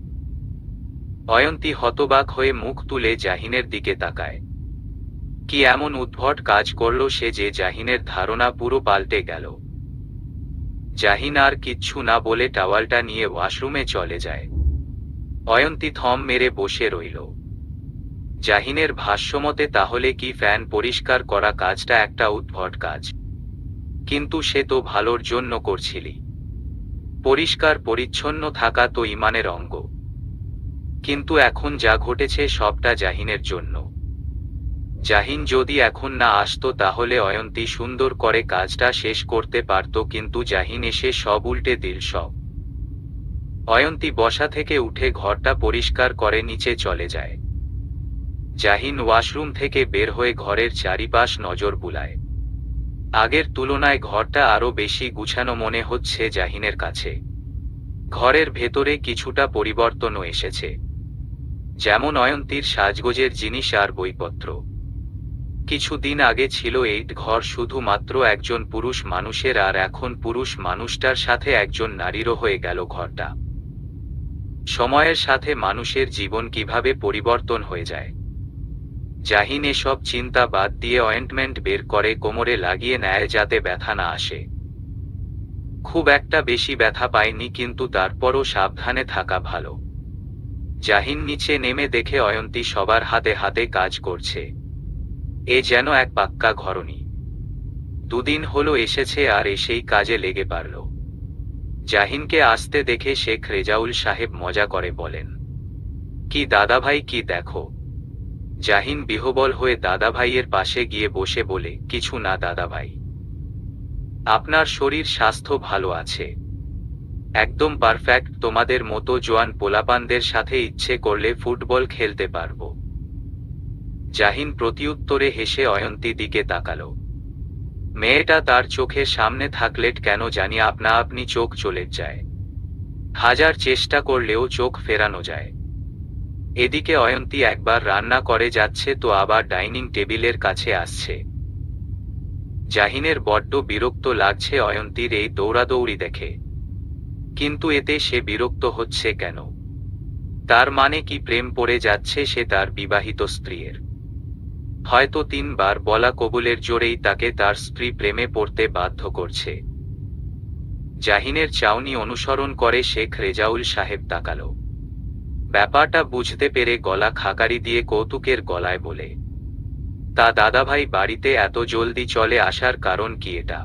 অয়ন্তী হতবাক হয়ে মুখ তুলে জাহিনের দিকে তাকায়। কি এমন উদ্ভট কাজ করল সে যে জাহিনের ধারণা পুরো পাল্টে গেল? জাহিন আর কিচ্ছু না বলে টাওয়ালটা নিয়ে ওয়াশরুমে চলে যায়। অয়ন্তী থম মেরে বসে রইল। জাহিনের ভাষ্যমতে তাহলে কি ফ্যান পরিষ্কার করা কাজটা একটা উদ্ভট কাজ? কিন্তু সে তো ভালোর জন্য করছিলি। পরিষ্কার পরিচ্ছন্ন থাকা তো ঈমানের অঙ্গ। কিন্তু এখন যা ঘটেছে সবটা জাহিনের জন্য। জাহিন যদি এখন না আসতো তাহলে অয়ন্তী সুন্দর করে কাজটা শেষ করতে পারত, কিন্তু জাহিন এসে সব উল্টে দিল সব। অয়ন্তী বসা থেকে উঠে ঘরটা পরিষ্কার করে নিচে চলে যায়। জাহিন ওয়াশরুম থেকে বের হয়ে ঘরের চারিপাশ নজর বুলায়। আগের তুলনায় ঘরটা আরো বেশি গুছানো মনে হচ্ছে জাহিনের কাছে। ঘরের ভেতরে কিছুটা পরিবর্তনও এসেছে, যেমন অয়ন্তীর সাজগোজের জিনিস আর বইপত্র। কিছুদিন আগে ছিল এই ঘর শুধুমাত্র একজন পুরুষ মানুষের, আর এখন পুরুষ মানুষটার সাথে একজন নারীরও হয়ে গেল ঘরটা। সময়ের সাথে মানুষের জীবন কিভাবে পরিবর্তন হয়ে যায়। জাহিন এসব চিন্তা বাদ দিয়ে অয়েন্টমেন্ট বের করে কোমরে লাগিয়ে নেয় যাতে ব্যথা না আসে। খুব একটা বেশি ব্যথা পায়নি, কিন্তু তারপরও সাবধানে থাকা ভালো। জাহিন নিচে নেমে দেখে অয়ন্তী সবার হাতে হাতে কাজ করছে। এ যেন এক পাক্কা ঘরণী। দুদিন হলো এসেছে আর এসেই কাজে লেগে পারল। জাহিনকে আসতে দেখে শেখ রেজাউল সাহেব মজা করে বলেন, কি দাদাভাই, কি দেখো? জাহিন বিহ্বল হয়ে দাদাভাইয়ের পাশে গিয়ে বসে বলে, কিছু না দাদাভাই। আপনার শরীর স্বাস্থ্য ভালো আছে? একদম পারফেক্ট, তোমাদের মতো জোয়ান পোলাপানদের সাথে ইচ্ছে করলে ফুটবল খেলতে পারবো। জাহিন প্রতিউত্তরে হেসে অয়ন্তী দিকে তাকালো। মেয়েটা তার চোখের সামনে থাকলে কেন জানি আপনা আপনি চোখ চলে যায়। হাজার চেষ্টা করলেও চোখ ফেরানো যায়। এদিকে অয়ন্তী একবার রান্না করে যাচ্ছে তো আবার ডাইনিং টেবিলের কাছে আসছে। জাহিনের বড্ড বিরক্ত লাগছে অয়ন্তীর এই দৌড়াদৌড়ি দেখে। কিন্তু এতে সে বিরক্ত হচ্ছে কেন? তার মানে কি প্রেম পড়ে যাচ্ছে সে তার বিবাহিত স্ত্রীর? হয়তো 3 বার বলা কবুলের জোরেই তাকে তার স্ত্রী প্রেমে পড়তে বাধ্য করছে। জাহিনের চাউনি অনুসরণ করে শেখ রেজাউল সাহেব তাকালো। ব্যাপারটা বুঝতে পেরে গলা খাকারি দিয়ে কৌতুকের গলায় বলে, তা দাদাভাই, বাড়িতে এত জলদি চলে আসার কারণ কি এটা?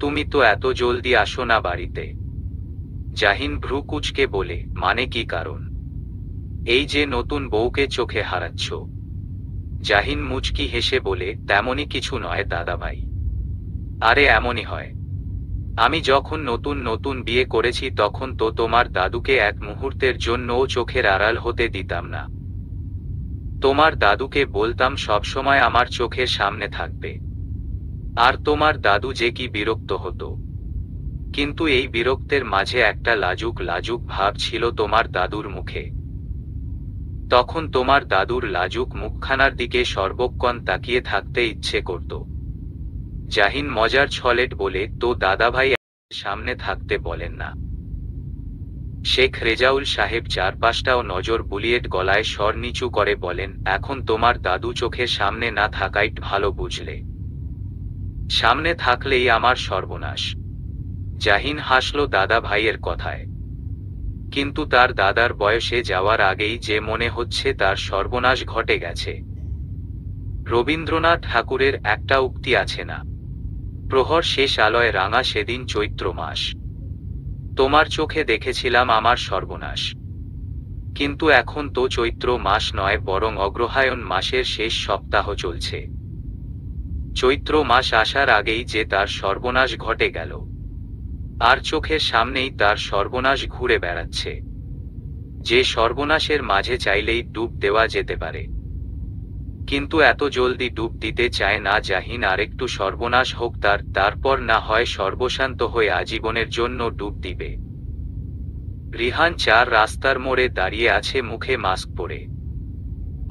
তুমি তো এত জলদি আসো না বাড়িতে। জাহিন ভ্রু কুঁচকে বলে, মানে কি কারণ? এই যে নতুন বউকে চোখে হারাচ্ছ। জাহিন মুচকি হেসে বলে, তেমনই কিছু নয় দাদাভাই। আরে এমনই হয়। আমি যখন নতুন নতুন বিয়ে করেছি তখন তো তোমার দাদুকে এক মুহূর্তের জন্যও চোখের আড়াল হতে দিতাম না। তোমার দাদুকে বলতাম সবসময় আমার চোখের সামনে থাকবে। আর তোমার দাদু যে কি বিরক্ত হতো। কিন্তু এই বিরক্তের মাঝে একটা লাজুক লাজুক ভাব ছিল তোমার দাদুর মুখে। তখন তোমার দাদুর লাজুক মুখখানার দিকে সর্বক্ষণ তাকিয়ে থাকতে ইচ্ছে করত। জাহিন মজার ছলেট বলে, তো দাদাভাই সামনে থাকতে বলেন না? শেখ রেজাউল সাহেব চারপাশটাও নজর বুলিয়ে গলায় স্বর নিচু করে বলেন, এখন তোমার দাদু চোখের সামনে না থাকাই ভালো, বুঝলে? সামনে থাকলেই আমার সর্বনাশ। জাহিন হাসল দাদা ভাইয়ের কথায়। কিন্তু তার দাদার বয়সে যাওয়ার আগেই যে মনে হচ্ছে তার সর্বনাশ ঘটে গেছে। রবীন্দ্রনাথ ঠাকুরের একটা উক্তি আছে না, প্রহর শেষ আলোয় রাঙা সেদিন চৈত্র মাস। তোমার চোখে দেখেছিলাম আমার সর্বনাশ। কিন্তু এখন তো চৈত্র মাস নয়, বরং অগ্রহায়ণ মাসের শেষ সপ্তাহ চলছে। চৈত্র মাস আসার আগেই যে তার সর্বনাশ ঘটে গেল, আর চোখের সামনেই তার সর্বনাশ ঘুরে বেড়াচ্ছে। যে সর্বনাশের মাঝে চাইলেই ডুব দেওয়া যেতে পারে, কিন্তু এত জলদি ডুব দিতে চায় না জাহিন। আরেকটু সর্বনাশ হোক তার, তারপর না হয় সর্বশান্ত হয়ে আজীবনের জন্য ডুব দিবে। রিহান 4 রাস্তার মোড়ে দাঁড়িয়ে আছে মুখে মাস্ক পরে।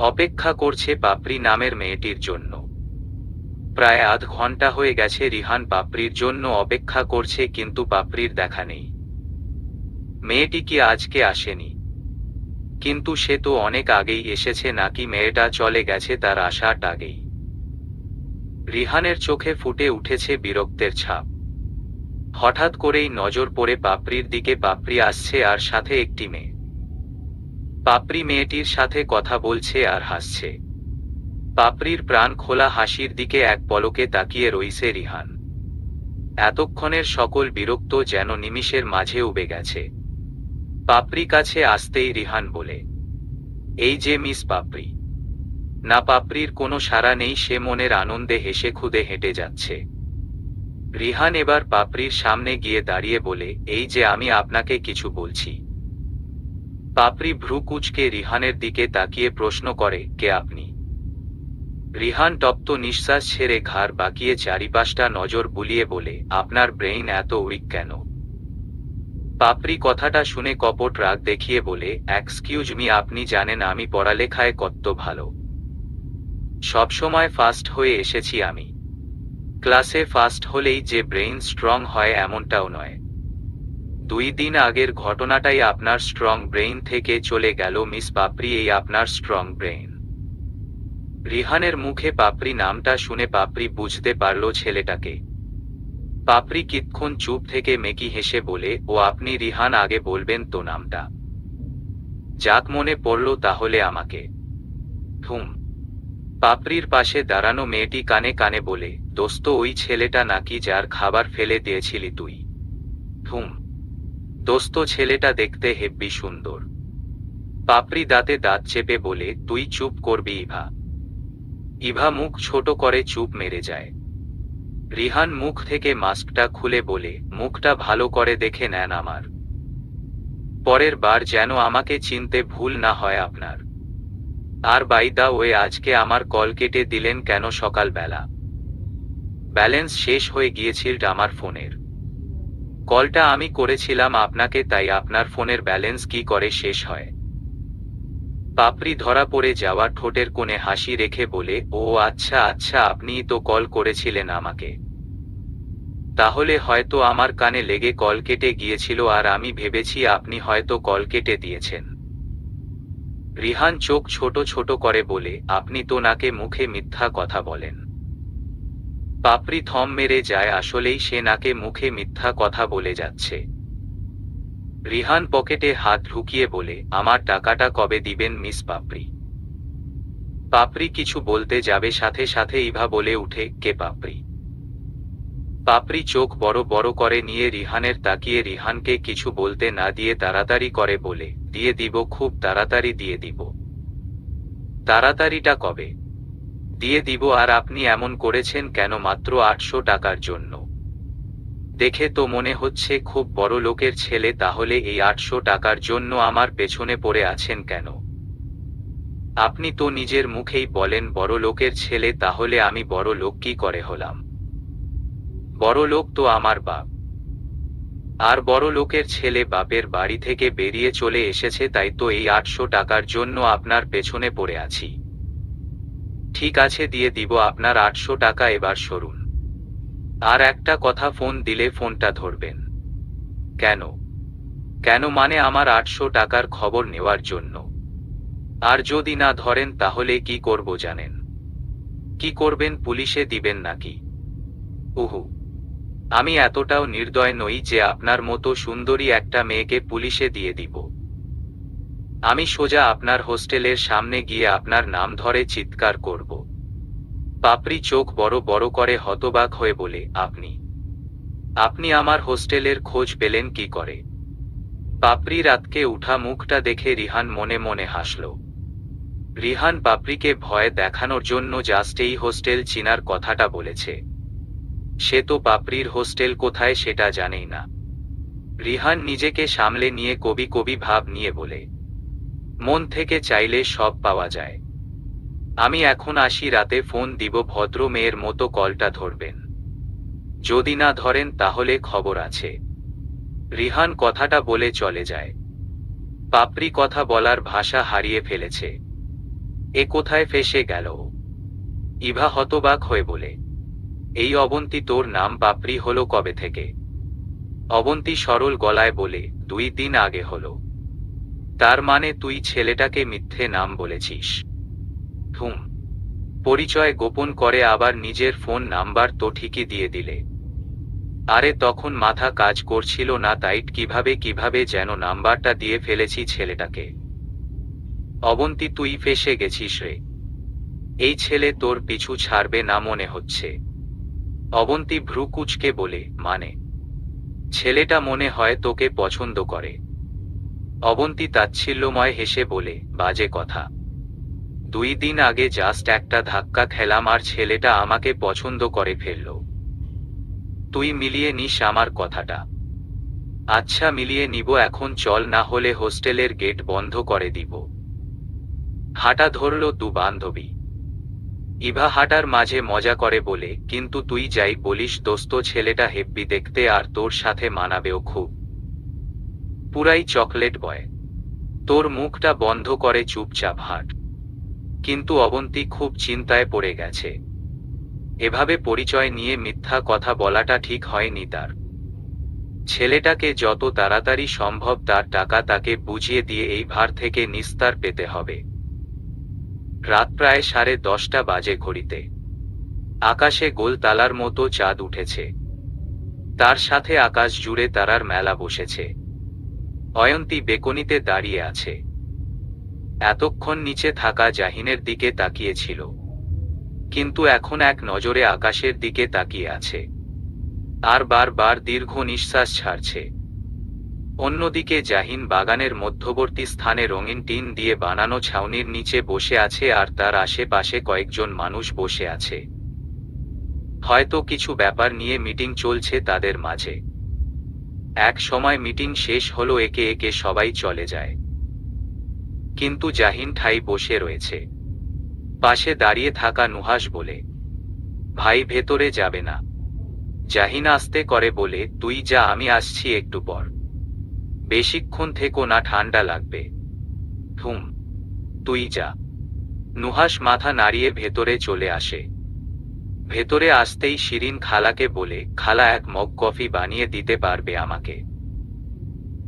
অপেক্ষা করছে পাপড়ি নামের মেয়েটির জন্য। প্রায় আধ ঘন্টা হয়ে গেছে রিহান পাপড়ির জন্য অপেক্ষা করছে, কিন্তু পাপড়ির দেখা নেই। মেয়েটি কি আজকে আসেনি? কিন্তু সে তো অনেক আগেই এসেছে, নাকি মেয়েটা চলে গেছে তার আসার আগেই? রিহানের চোখে ফুটে উঠেছে বিরক্তের ছাপ। হঠাৎ করেই নজর পড়ে পাপড়ির দিকে। পাপড়ি আসছে আর সাথে একটি মেয়ে। পাপড়ি মেয়েটির সাথে কথা বলছে আর হাসছে। পাপড়ির প্রাণ খোলা হাসির দিকে এক পলকে তাকিয়ে রইছে রিহান। এতক্ষণের সকল বিরক্ত যেন নিমিষের মাঝে উবে গেছে। পাপড়ি কাছে আসতেই রিহান বলে, এই যে মিস পাপড়ি। না, পাপড়ির কোনো সাড়া নেই, সে মনের আনন্দে হেসে খুদে হেঁটে যাচ্ছে। রিহান এবার পাপড়ির সামনে গিয়ে দাঁড়িয়ে বলে, এই যে আমি আপনাকে কিছু বলছি। পাপড়ি ভ্রু কুঁচকে রিহানের দিকে তাকিয়ে প্রশ্ন করে, কে আপনি? রিহান তপ্ত নিঃশ্বাস ছেড়ে ঘাড় বাঁকিয়ে চারিপাশটা নজর বুলিয়ে বলে, আপনার ব্রেইন এত উইক কেন? পাপড়ি কথাটা শুনে কপট রাগ দেখিয়ে বলে, এক্সকিউজ মি, আপনি জানেন আমি পড়ালেখায় কত ভালো। সবসময় ফার্স্ট হয়ে এসেছি আমি। ক্লাসে ফার্স্ট হলেই যে ব্রেইন স্ট্রং হয় এমনটাও নয়। 2 দিন আগের ঘটনাটাই আপনার স্ট্রং ব্রেইন থেকে চলে গেল মিস পাপড়ি, এই আপনার স্ট্রং ব্রেইন। রিহানের মুখে পাপড়ি নামটা শুনে পাপড়ি বুঝতে পারল ছেলেটাকে। পাপড়ি কিতক্ষণ চুপ থেকে মেকি হেসে বলে, ও আপনি রিহান, আগে বলবেন তো নামটা। যাক, মনে পড়ল তাহলে আমাকে। হুম। পাপড়ির পাশে দাঁড়ানো মেয়েটি কানে কানে বলে, দোস্ত ওই ছেলেটা নাকি যার খাবার ফেলে দিয়েছিলি তুই? হুম। দোস্ত ছেলেটা দেখতে হেব্বি সুন্দর। পাপড়ি দাঁতে দাঁত চেপে বলে, তুই চুপ করবি ইভা? ইভা মুখ ছোট করে চুপ মেরে যায়। রিহান মুখ থেকে মাস্কটা খুলে বলে, মুখটা ভালো করে দেখে নেন আমার। পরের বার যেন আমাকে চিনতে ভুল না হয় আপনার। আর বাই দা ওয়ে, আজকে আমার কল কেটে দিলেন কেন সকালবেলা? ব্যালেন্স শেষ হয়ে গিয়েছিল আমার ফোনের। কলটা আমি করেছিলাম আপনাকে, তাই আপনার ফোনের ব্যালেন্স কি করে শেষ হয়? পাপড়ি ধরা পড়ে যাওয়া ঠোঁটের কোণে হাসি রেখে বলে, ও আচ্ছা আচ্ছা, আপনিই তো কল করেছিলেন আমাকে। তাহলে হয়তো আমার কানে লেগে কল কেটে গিয়েছিল আর আমি ভেবেছি আপনি হয়তো কল কেটে দিয়েছেন। রিহান চোখ ছোট ছোট করে বলে, আপনি তো নাকে মুখে মিথ্যা কথা বলেন। পাপড়ি থম মেরে যায়, আসলেই সে নাকে মুখে মিথ্যা কথা বলে যাচ্ছে। রিহান পকেটে হাত ঢুকিয়ে বলে, আমার টাকাটা কবে দিবেন মিস পাপড়ি? পাপড়ি কিছু বলতে যাবে, সাথে সাথে ইভা বলে উঠে, কে পাপড়ি? পাপড়ি চোখ বড় বড় করে নিয়ে রিহানের তাকিয়ে রিহানকে কিছু বলতে না দিয়ে তাড়াতাড়ি করে বলে, দিয়ে দিব, খুব তাড়াতাড়ি দিয়ে দিব। তাড়াতাড়িটা কবে? দিয়ে দিব। আর আপনি এমন করেছেন কেন মাত্র 800 টাকার জন্য? দেখে তো মনে হচ্ছে খুব বড় লোকের ছেলে, তাহলে এই 800 টাকার জন্য আমার পেছনে পড়ে আছেন কেন? আপনি তো নিজের মুখেই বলেন বড় লোকের ছেলে, তাহলে আমি বড় লোক কি করে হলাম? বড় লোক তো আমার বাপ। আর বড় লোকের ছেলে বাপের বাড়ি থেকে বেরিয়ে চলে এসেছে, তাই তো এই 800 টাকার জন্য আপনার পেছনে পড়ে আছি। ঠিক আছে, দিয়ে দিব আপনার 800 টাকা, এবার সরুন। আর একটা কথা, ফোন দিলে ফোনটা ধরবেন। কেন? কেন মানে আমার 800 টাকার খবর নেওয়ার জন্য। আর যদি না ধরেন তাহলে কি করব জানেন? কি করবেন? পুলিশে দিবেন নাকি? উহু, আমি এতটাও নির্দয় নই যে আপনার মতো সুন্দরী একটা মেয়েকে পুলিশে দিয়ে দিব। আমি সোজা আপনার হোস্টেলের সামনে গিয়ে আপনার নাম ধরে চিৎকার করব। পাপড়ি চোখ বড় বড় করে হতবাক হয়ে বলে, আপনি আমার হোস্টেলের খোঁজ পেলেন কি করে? পাপড়ি রাতকে উঠা মুখটা দেখে রিহান মনে মনে হাসল। রিহান পাপড়িকে ভয় দেখানোর জন্য জাস্ট এই হোস্টেল চিনার কথাটা বলেছে। সে তো পাপড়ির হোস্টেল কোথায় সেটা জানেই না। রিহান নিজেকে সামলে নিয়ে কবি কবি ভাব নিয়ে বলে, মন থেকে চাইলে সব পাওয়া যায়। আমি এখন আসি, রাতে ফোন দিব, ভদ্র মেয়ের মতো কলটা ধরবেন। যদি না ধরেন তাহলে খবর আছে। রিহান কথাটা বলে চলে যায়। পাপড়ি কথা বলার ভাষা হারিয়ে ফেলেছে। এ কোথায় ফেসে গেল? ইভা হতবাক হয়ে বলে, এই অবন্তী তোর নাম পাপড়ি হলো কবে থেকে? অবন্তী সরল গলায় বলে, 2 দিন আগে হলো। তার মানে তুই ছেলেটাকে মিথ্যে নাম বলেছিস? হুম। পরিচয় গোপন করে আবার নিজের ফোন নাম্বার তো ঠিকই দিয়ে দিলে। আরে তখন মাথা কাজ করছিল না, তাই কিভাবে যেন নাম্বারটা দিয়ে ফেলেছি ছেলেটাকে। অবন্তী তুই ফেঁসে গেছিস রে। এই ছেলে তোর পিছু ছাড়বে না মনে হচ্ছে। অবন্তী ভ্রু কুঁচকে বলে, মানে? ছেলেটা মনে হয় তোকে পছন্দ করে। অবন্তী তাচ্ছিল্যময় হেসে বলে, বাজে কথা। 2 দিন আগে জাস্ট একটা ধাক্কা খেলাম আর ছেলেটা আমাকে পছন্দ করে ফেলল। তুই মিলিয়ে নিস আমার কথাটা। আচ্ছা মিলিয়ে নিব, এখন চল, না হলে হোস্টেলের গেট বন্ধ করে দিব। হাঁটা ধরল 2 বান্ধবী। ইভা হাঁটার মাঝে মজা করে বলে, কিন্তু তুই যাই বলিস দোস্ত, ছেলেটা হেব্বি দেখতে আর তোর সাথে মানাবেও খুব। পুরাই চকলেট বয়। তোর মুখটা বন্ধ করে চুপচাপ হাঁট। কিন্তু অবন্তী খুব চিন্তায় পড়ে গেছে। এভাবে পরিচয় নিয়ে মিথ্যা কথা বলাটা ঠিক হয়নি তার। ছেলেটাকে যত তাড়াতাড়ি সম্ভব তার টাকা তাকে বুঝিয়ে দিয়ে এই ভার থেকে নিস্তার পেতে হবে। রাত প্রায় 10:30 বাজে ঘড়িতে। আকাশে গোল তালার মতো চাঁদ উঠেছে। তার সাথে আকাশ জুড়ে তারার মেলা বসেছে। অয়ন্তী বেকনিতে দাঁড়িয়ে আছে। এতক্ষণ নিচে থাকা জাহিনের দিকে তাকিয়েছিল, কিন্তু এখন এক নজরে আকাশের দিকে তাকিয়ে আছে আর বারবার দীর্ঘ নিঃশ্বাস ছাড়ছে। অন্যদিকে জাহিন বাগানের মধ্যবর্তী স্থানে রঙিন টিন দিয়ে বানানো ছাউনির নিচে বসে আছে আর তার আশেপাশে কয়েকজন মানুষ বসে আছে। হয়তো কিছু ব্যাপার নিয়ে মিটিং চলছে তাদের মাঝে। এক সময় মিটিং শেষ হলো, একে একে সবাই চলে যায়, কিন্তু জাহিন ঠাই বসে রয়েছে। পাশে দাঁড়িয়ে থাকা নুহাস বলে, ভাই ভেতরে যাবে না? জাহিন আস্তে করে বলে, তুই যা, আমি আসছি একটু পর। বেশিক্ষণ থেকো না, ঠান্ডা লাগবে। হুম, তুই যা। নুহাস মাথা নাড়িয়ে ভেতরে চলে আসে। ভেতরে আসতেই শিরিন খালাকে বলে, খালা এক মগ কফি বানিয়ে দিতে পারবে আমাকে?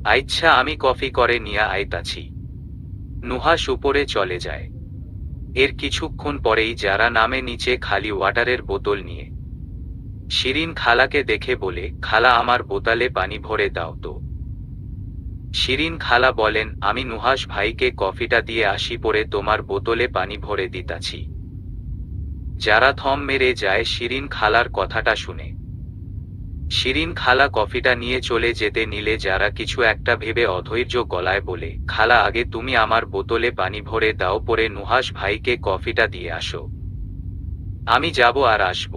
আচ্ছা, আমি কফি করে নিয়ে আইতাছি। নুহাস উপরে চলে যায়। এর কিছুক্ষণ পরেই যারা নামে নিচে খালি ওয়াটারের বোতল নিয়ে। শিরিন খালাকে দেখে বলে, খালা আমার বোতলে পানি ভরে দাও তো। শিরিন খালা বলেন, আমি নুহাস ভাইকে কফিটা দিয়ে আসি, পরে তোমার বোতলে পানি ভরে দিতাছি। যারা থম মেরে যায় শিরিন খালার কথাটা শুনে। শিরিন খালা কফিটা নিয়ে চলে যেতে নিলে যারা কিছু একটা ভেবে অধৈর্য গলায় বলে, খালা আগে তুমি আমার বোতলে পানি ভরে দাও, পরে নুহাস ভাইকে কফিটা দিয়ে আসো। আমি যাব আর আসব।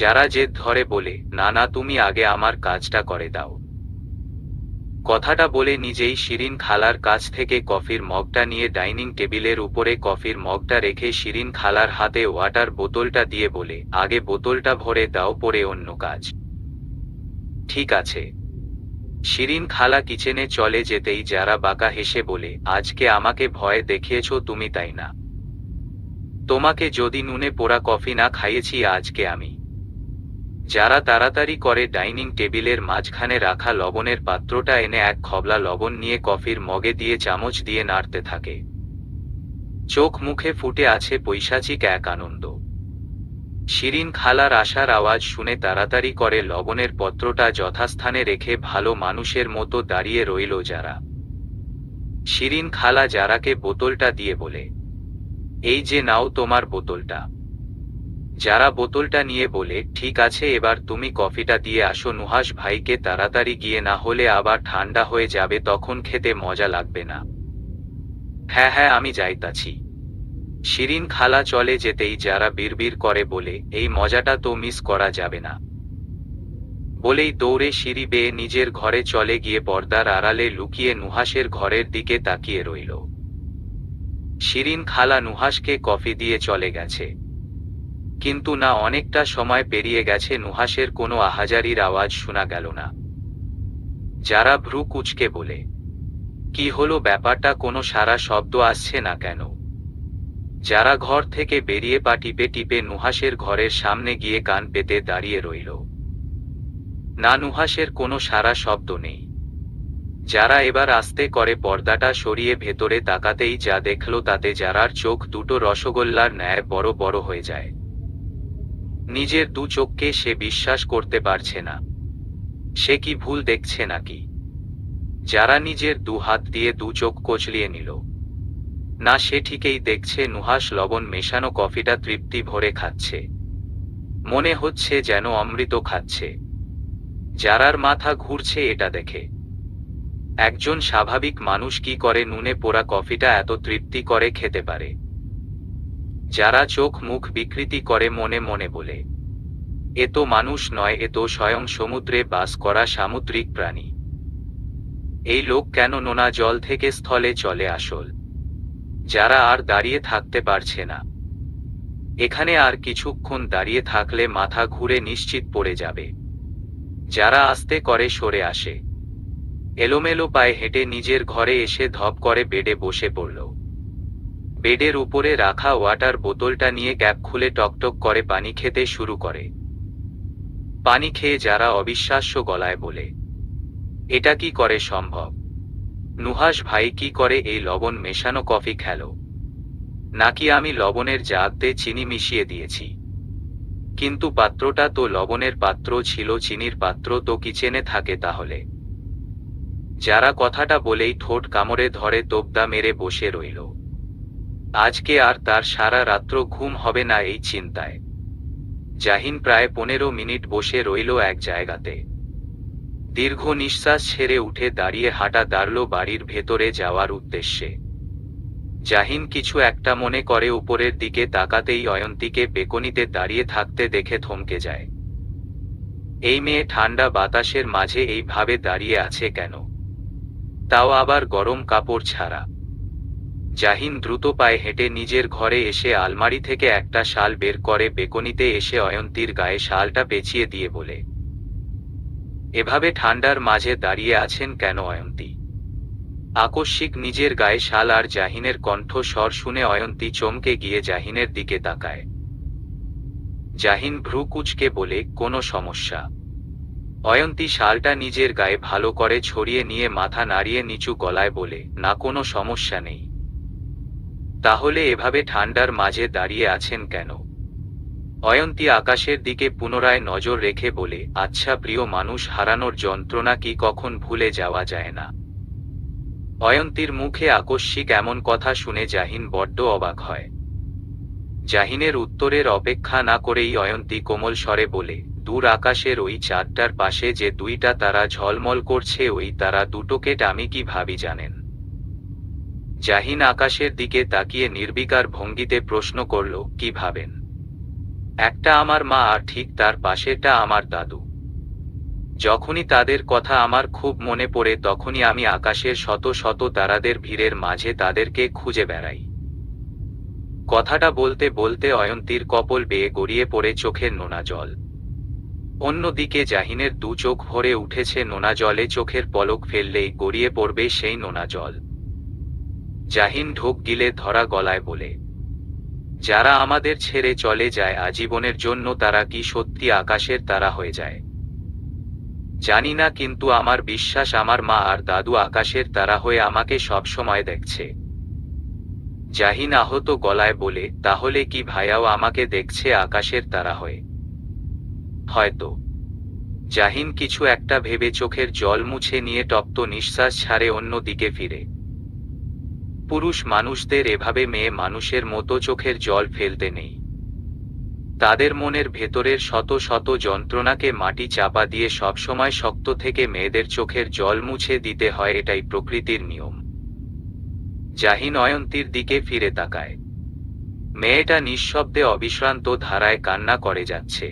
যারা জেদ ধরে বলে, না না, তুমি আগে আমার কাজটা করে দাও। কথাটা বলে নিজেই শিরিন খালার কাছ থেকে কফির মগটা নিয়ে ডাইনিং টেবিলের উপরে কফির মগটা রেখে শিরিন খালার হাতে ওয়াটার বোতলটা দিয়ে বলে, আগে বোতলটা ভরে দাও, পরে অন্য কাজ। ঠিক আছে। শিরিন খালা কিচেনে চলে যেতেই যারা বাঁকা হেসে বলে, আজকে আমাকে ভয় দেখিয়েছ তুমি, তাই না? তোমাকে যদি নুনে পোড়া কফি না খাইয়েছি আজকে আমি। যারা তাড়াতাড়ি করে ডাইনিং টেবিলের মাঝখানে রাখা লবণের পাত্রটা এনে এক খবলা লবণ নিয়ে কফির মগে দিয়ে চামচ দিয়ে নাড়তে থাকে। চোখ মুখে ফুটে আছে পৈশাচিক এক আনন্দ। শিরিন খালার আসার আওয়াজ শুনে তাড়াতাড়ি করে লবণের পত্রটা যথাস্থানে রেখে ভালো মানুষের মতো দাঁড়িয়ে রইল যারা। শিরিন খালা যারাকে বোতলটা দিয়ে বলে, এই যে নাও তোমার বোতলটা। যারা বোতলটা নিয়ে বলে, ঠিক আছে, এবার তুমি কফিটা দিয়ে আসো নুহাস ভাইকে তাড়াতাড়ি গিয়ে, না হলে আবার ঠান্ডা হয়ে যাবে, তখন খেতে মজা লাগবে না। হ্যাঁ হ্যাঁ, আমি যাইতাছি। শিরিন খালা চলে যেতেই যারা বিড়বিড় করে বলে, এই মজাটা তো মিস করা যাবে না। বলেই দৌড়ে সিঁড়ি বেয়ে নিজের ঘরে চলে গিয়ে পর্দার আড়ালে লুকিয়ে নুহাসের ঘরের দিকে তাকিয়ে রইল। শিরিন খালা নুহাসকে কফি দিয়ে চলে গেছে, কিন্তু না অনেকটা সময় পেরিয়ে গেছে, নুহাসের কোনো আহাজারির আওয়াজ শোনা গেল না। যারা ভ্রু কুঁচকে বলে, কি হলো ব্যাপারটা, কোনো সারা শব্দ আসছে না কেন? যারা ঘর থেকে বেরিয়ে পা টিপে টিপে নুহাসের ঘরের সামনে গিয়ে কান পেতে দাঁড়িয়ে রইল। না, নুহাসের কোনো সারা শব্দ নেই। যারা এবার আস্তে করে পর্দাটা সরিয়ে ভেতরে তাকাতেই যা দেখল তাতে যারার চোখ দুটো রসগোল্লার ন্যায় বড় বড় হয়ে যায়। নিজের দু চোখকে সে বিশ্বাস করতে পারছে না। সে কি ভুল দেখছে নাকি? যারা নিজের দু হাত দিয়ে দু চোখ কচলিয়ে নিল। না, সে ঠিকই দেখছে নুহাস লবণ মেশানো কফিটা তৃপ্তি ভরে খাচ্ছে। মনে হচ্ছে যেন অমৃত খাচ্ছে। যারার মাথা ঘুরছে এটা দেখে। একজন স্বাভাবিক মানুষ কি করে নুনে পোড়া কফিটা এত তৃপ্তি করে খেতে পারে? যারা চোখ মুখ বিকৃতি করে মনে মনে বলে, এ তো মানুষ নয়, এ তো স্বয়ং সমুদ্রে বাস করা সামুদ্রিক প্রাণী। এই লোক কেন নোনা জল থেকে স্থলে চলে আসল? যারা আর দাঁড়িয়ে থাকতে পারছে না। এখানে আর কিছুক্ষণ দাঁড়িয়ে থাকলে মাথা ঘুরে নিশ্চিত পড়ে যাবে। যারা আস্তে করে সরে আসে। এলোমেলো পায়ে হেঁটে নিজের ঘরে এসে ধপ করে বেডে বসে পড়ল। বেডের উপরে রাখা ওয়াটার বোতলটা নিয়ে ক্যাপ খুলে টকটক করে পানি খেতে শুরু করে। পানি খেয়ে যারা অবিশ্বাস্য গলায় বলে, এটা কি করে সম্ভব? নুহাস ভাই কি করে এই লবণ মেশানো কফি খেলো? নাকি আমি লবণের জাগতে চিনি মিশিয়ে দিয়েছি? কিন্তু পাত্রটা তো লবণের পাত্র ছিল, চিনির পাত্র তো কিচেনে থাকে তাহলে। যারা কথাটা বলেই ঠোঁট কামড়ে ধরে তোবদা মেরে বসে রইল। আজকে আর তার সারা রাত্র ঘুম হবে না এই চিন্তায়। জাহিন প্রায় 15 মিনিট বসে রইল এক জায়গাতে। দীর্ঘ নিঃশ্বাস ছেড়ে উঠে দাঁড়িয়ে হাঁটা দাঁড়ল বাড়ির ভেতরে যাওয়ার উদ্দেশ্যে। জাহিন কিছু একটা মনে করে উপরের দিকে তাকাতেই অয়ন্তীকে বেকনিতে দাঁড়িয়ে থাকতে দেখে থমকে যায়। এই মেয়ে ঠান্ডা বাতাসের মাঝে এইভাবে দাঁড়িয়ে আছে কেন? তাও আবার গরম কাপড় ছাড়া। জাহিন দ্রুত পায়ে হেঁটে নিজের ঘরে এসে আলমারি থেকে একটা শাল বের করে বেকনিতে এসে অয়ন্তীর গায়ে শালটা পেঁচিয়ে দিয়ে বলে, এভাবে ঠান্ডার মাঝে দাঁড়িয়ে আছেন কেন অয়ন্তী? আকস্মিক নিজের গায়ে শাল আর জাহিনের কণ্ঠ স্বর শুনে অয়ন্তী চমকে গিয়ে জাহিনের দিকে তাকায়। জাহিন ভ্রু কুঁচকে বলে, কোনো সমস্যা? অয়ন্তী শালটা নিজের গায়ে ভালো করে ছড়িয়ে নিয়ে মাথা নাড়িয়ে নিচু গলায় বলে, না, কোনো সমস্যা নেই। তাহলে এভাবে ঠান্ডার মাঝে দাঁড়িয়ে আছেন কেন? অয়ন্তী আকাশের দিকে পুনরায় নজর রেখে বলে, আচ্ছা, প্রিয় মানুষ হারানোর যন্ত্রণা কি কখন ভুলে যাওয়া যায় না? অয়ন্তীর মুখে আকস্মিক এমন কথা শুনে জাহিন বড্ড অবাক হয়। জাহিনের উত্তরের অপেক্ষা না করেই অয়ন্তী কোমল স্বরে বলে, দূর আকাশের ওই চাঁদটার পাশে যে দুইটা তারা ঝলমল করছে, ওই তারা দুটোকে আমি কি ভাবি জানেন? জাহিন আকাশের দিকে তাকিয়ে নির্বিকার ভঙ্গিতে প্রশ্ন করল, কি ভাবেন? একটা আমার মা আর ঠিক তার পাশেটা আমার দাদু। যখনই তাদের কথা আমার খুব মনে পড়ে তখনই আমি আকাশের শত শত তারাদের ভিড়ের মাঝে তাদেরকে খুঁজে বেড়াই। কথাটা বলতে বলতে অয়ন্তীর কপল বেয়ে গড়িয়ে পড়ে চোখের নোনা জল। অন্যদিকে জাহিনের দু চোখ ভরে উঠেছে নোনা জলে, চোখের পলক ফেললেই গড়িয়ে পড়বে সেই নোনা জল। জাহিন ঢোক গিলে ধরা গলায় বলে, যারা আমাদের ছেড়ে চলে যায় আজীবনের জন্য, তারা কি সত্যি আকাশের তারা হয়ে যায়? জানি না, কিন্তু আমার বিশ্বাস আমার মা আর দাদু আকাশের তারা হয়ে আমাকে সবসময় দেখছে। জাহিন আহত গলায় বলে, তাহলে কি ভাইয়াও আমাকে দেখছে আকাশের তারা হয়ে? হয়তো। জাহিন কিছু একটা ভেবে চোখের জল মুছে নিয়ে তপ্ত নিঃশ্বাস ছাড়ে অন্য দিকে ফিরে। পুরুষ মানুষদের এভাবে মেয়ে মানুষের মতো চোখের জল ফেলতে নেই। তাদের মনের ভেতরের শত শত যন্ত্রণাকে মাটি চাপা দিয়ে সবসময় শক্ত থেকে মেয়েদের চোখের জল মুছে দিতে হয়, এটাই প্রকৃতির নিয়ম। জাহিন অয়ন্তীর দিকে ফিরে তাকায়। মেয়েটা নিঃশব্দে অবিশ্রান্ত ধারায় কান্না করে যাচ্ছে।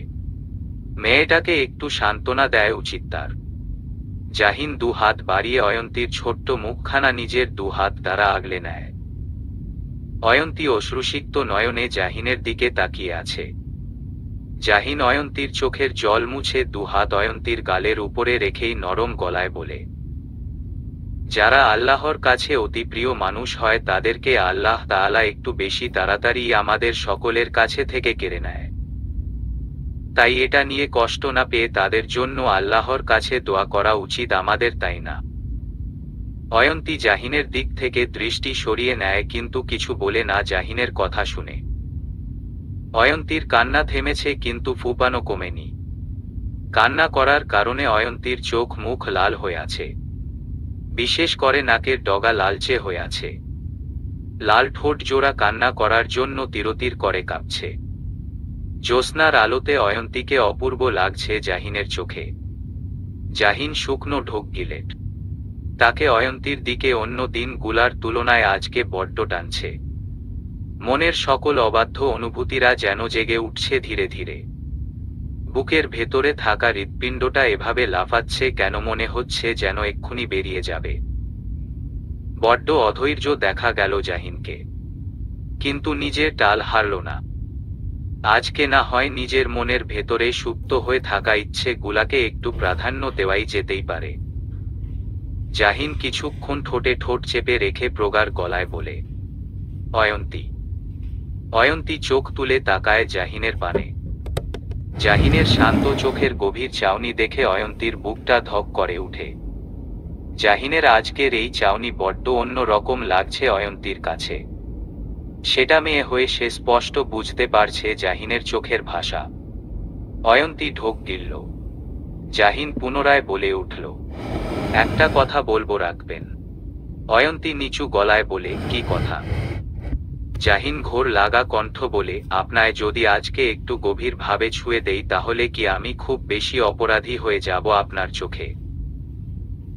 মেয়েটাকে একটু সান্ত্বনা দেয় উচিত তার। জাহিন দু হাত বাড়িয়ে অয়ন্তীর ছোট্ট মুখখানা নিজের দু হাত দ্বারা আগলে নেয়। অয়ন্তী অশ্রুসিক্ত নয়নে জাহিনের দিকে তাকিয়ে আছে। জাহিন অয়ন্তীর চোখের জল মুছে দু হাত অয়ন্তীর গালের উপরে রেখেই নরম গলায় বলে, যারা আল্লাহর কাছে অতি প্রিয় মানুষ হয় তাদেরকে আল্লাহ তাআলা একটু বেশি তাড়াতাড়ি আমাদের সকলের কাছে থেকে কেড়ে নেয়। তাই এটা নিয়ে কষ্ট না পেয়ে তাদের জন্য আল্লাহর কাছে দোয়া করা উচিত আমাদের, তাই না? অয়ন্তী জাহিনের দিক থেকে দৃষ্টি সরিয়ে নেয় কিন্তু কিছু বলে না জাহিনের কথা শুনে। অয়ন্তীর কান্না থেমেছে কিন্তু ফুপানো কমেনি। কান্না করার কারণে অয়ন্তীর চোখ মুখ লাল হয়ে আছে, বিশেষ করে নাকের ডগা লালচে হয়ে আছে। লাল ঠোঁট জোড়া কান্না করার জন্য তিরতির করে কাঁপছে। জ্যোৎস্নার আলোতে অয়ন্তীকে অপূর্ব লাগছে জাহিনের চোখে। জাহিন শুকনো ঢোক গিলে তাকে অয়ন্তীর দিকে অন্য দিনগুলার তুলনায় আজকে বড্ড টানছে। মনের সকল অবাধ্য অনুভূতিরা যেন জেগে উঠছে ধীরে ধীরে। বুকের ভেতরে থাকা হৃৎপিণ্ডটা এভাবে লাফাচ্ছে কেন, মনে হচ্ছে যেন এক্ষুনি বেরিয়ে যাবে। বড্ড অধৈর্য দেখা গেল জাহিনকে, কিন্তু নিজের টাল হারল না। আজকে না হয় নিজের মনের ভেতরে সুপ্ত হয়ে থাকা ইচ্ছেগুলাকে একটু প্রাধান্য দেওয়াই যেতেই পারে। জাহিন কিছুক্ষণ ঠোঁটে ঠোঁট চেপে রেখে প্রগাঢ় গলায় বলে, অয়ন্তী। অয়ন্তী চোখ তুলে তাকায় জাহিনের পানে। জাহিনের শান্ত চোখের গভীর চাউনি দেখে অয়ন্তীর বুকটা ধক করে উঠে। জাহিনের আজকের এই চাউনি বড্ড অন্য রকম লাগছে অয়ন্তীর কাছে। সেটা মেয়ে হয়ে সে স্পষ্ট বুঝতে পারছে জাহিনের চোখের ভাষা। অয়ন্তী ঢোক গিলল। জাহিন পুনরায় বলে উঠল, একটা কথা বলবো, রাখবেন? অয়ন্তী নিচু গলায় বলে, কি কথা? জাহিন ঘোর লাগা কণ্ঠ বলে, আপনায় যদি আজকে একটু গভীর ভাবে ছুঁয়ে দেই তাহলে কি আমি খুব বেশি অপরাধী হয়ে যাব আপনার চোখে?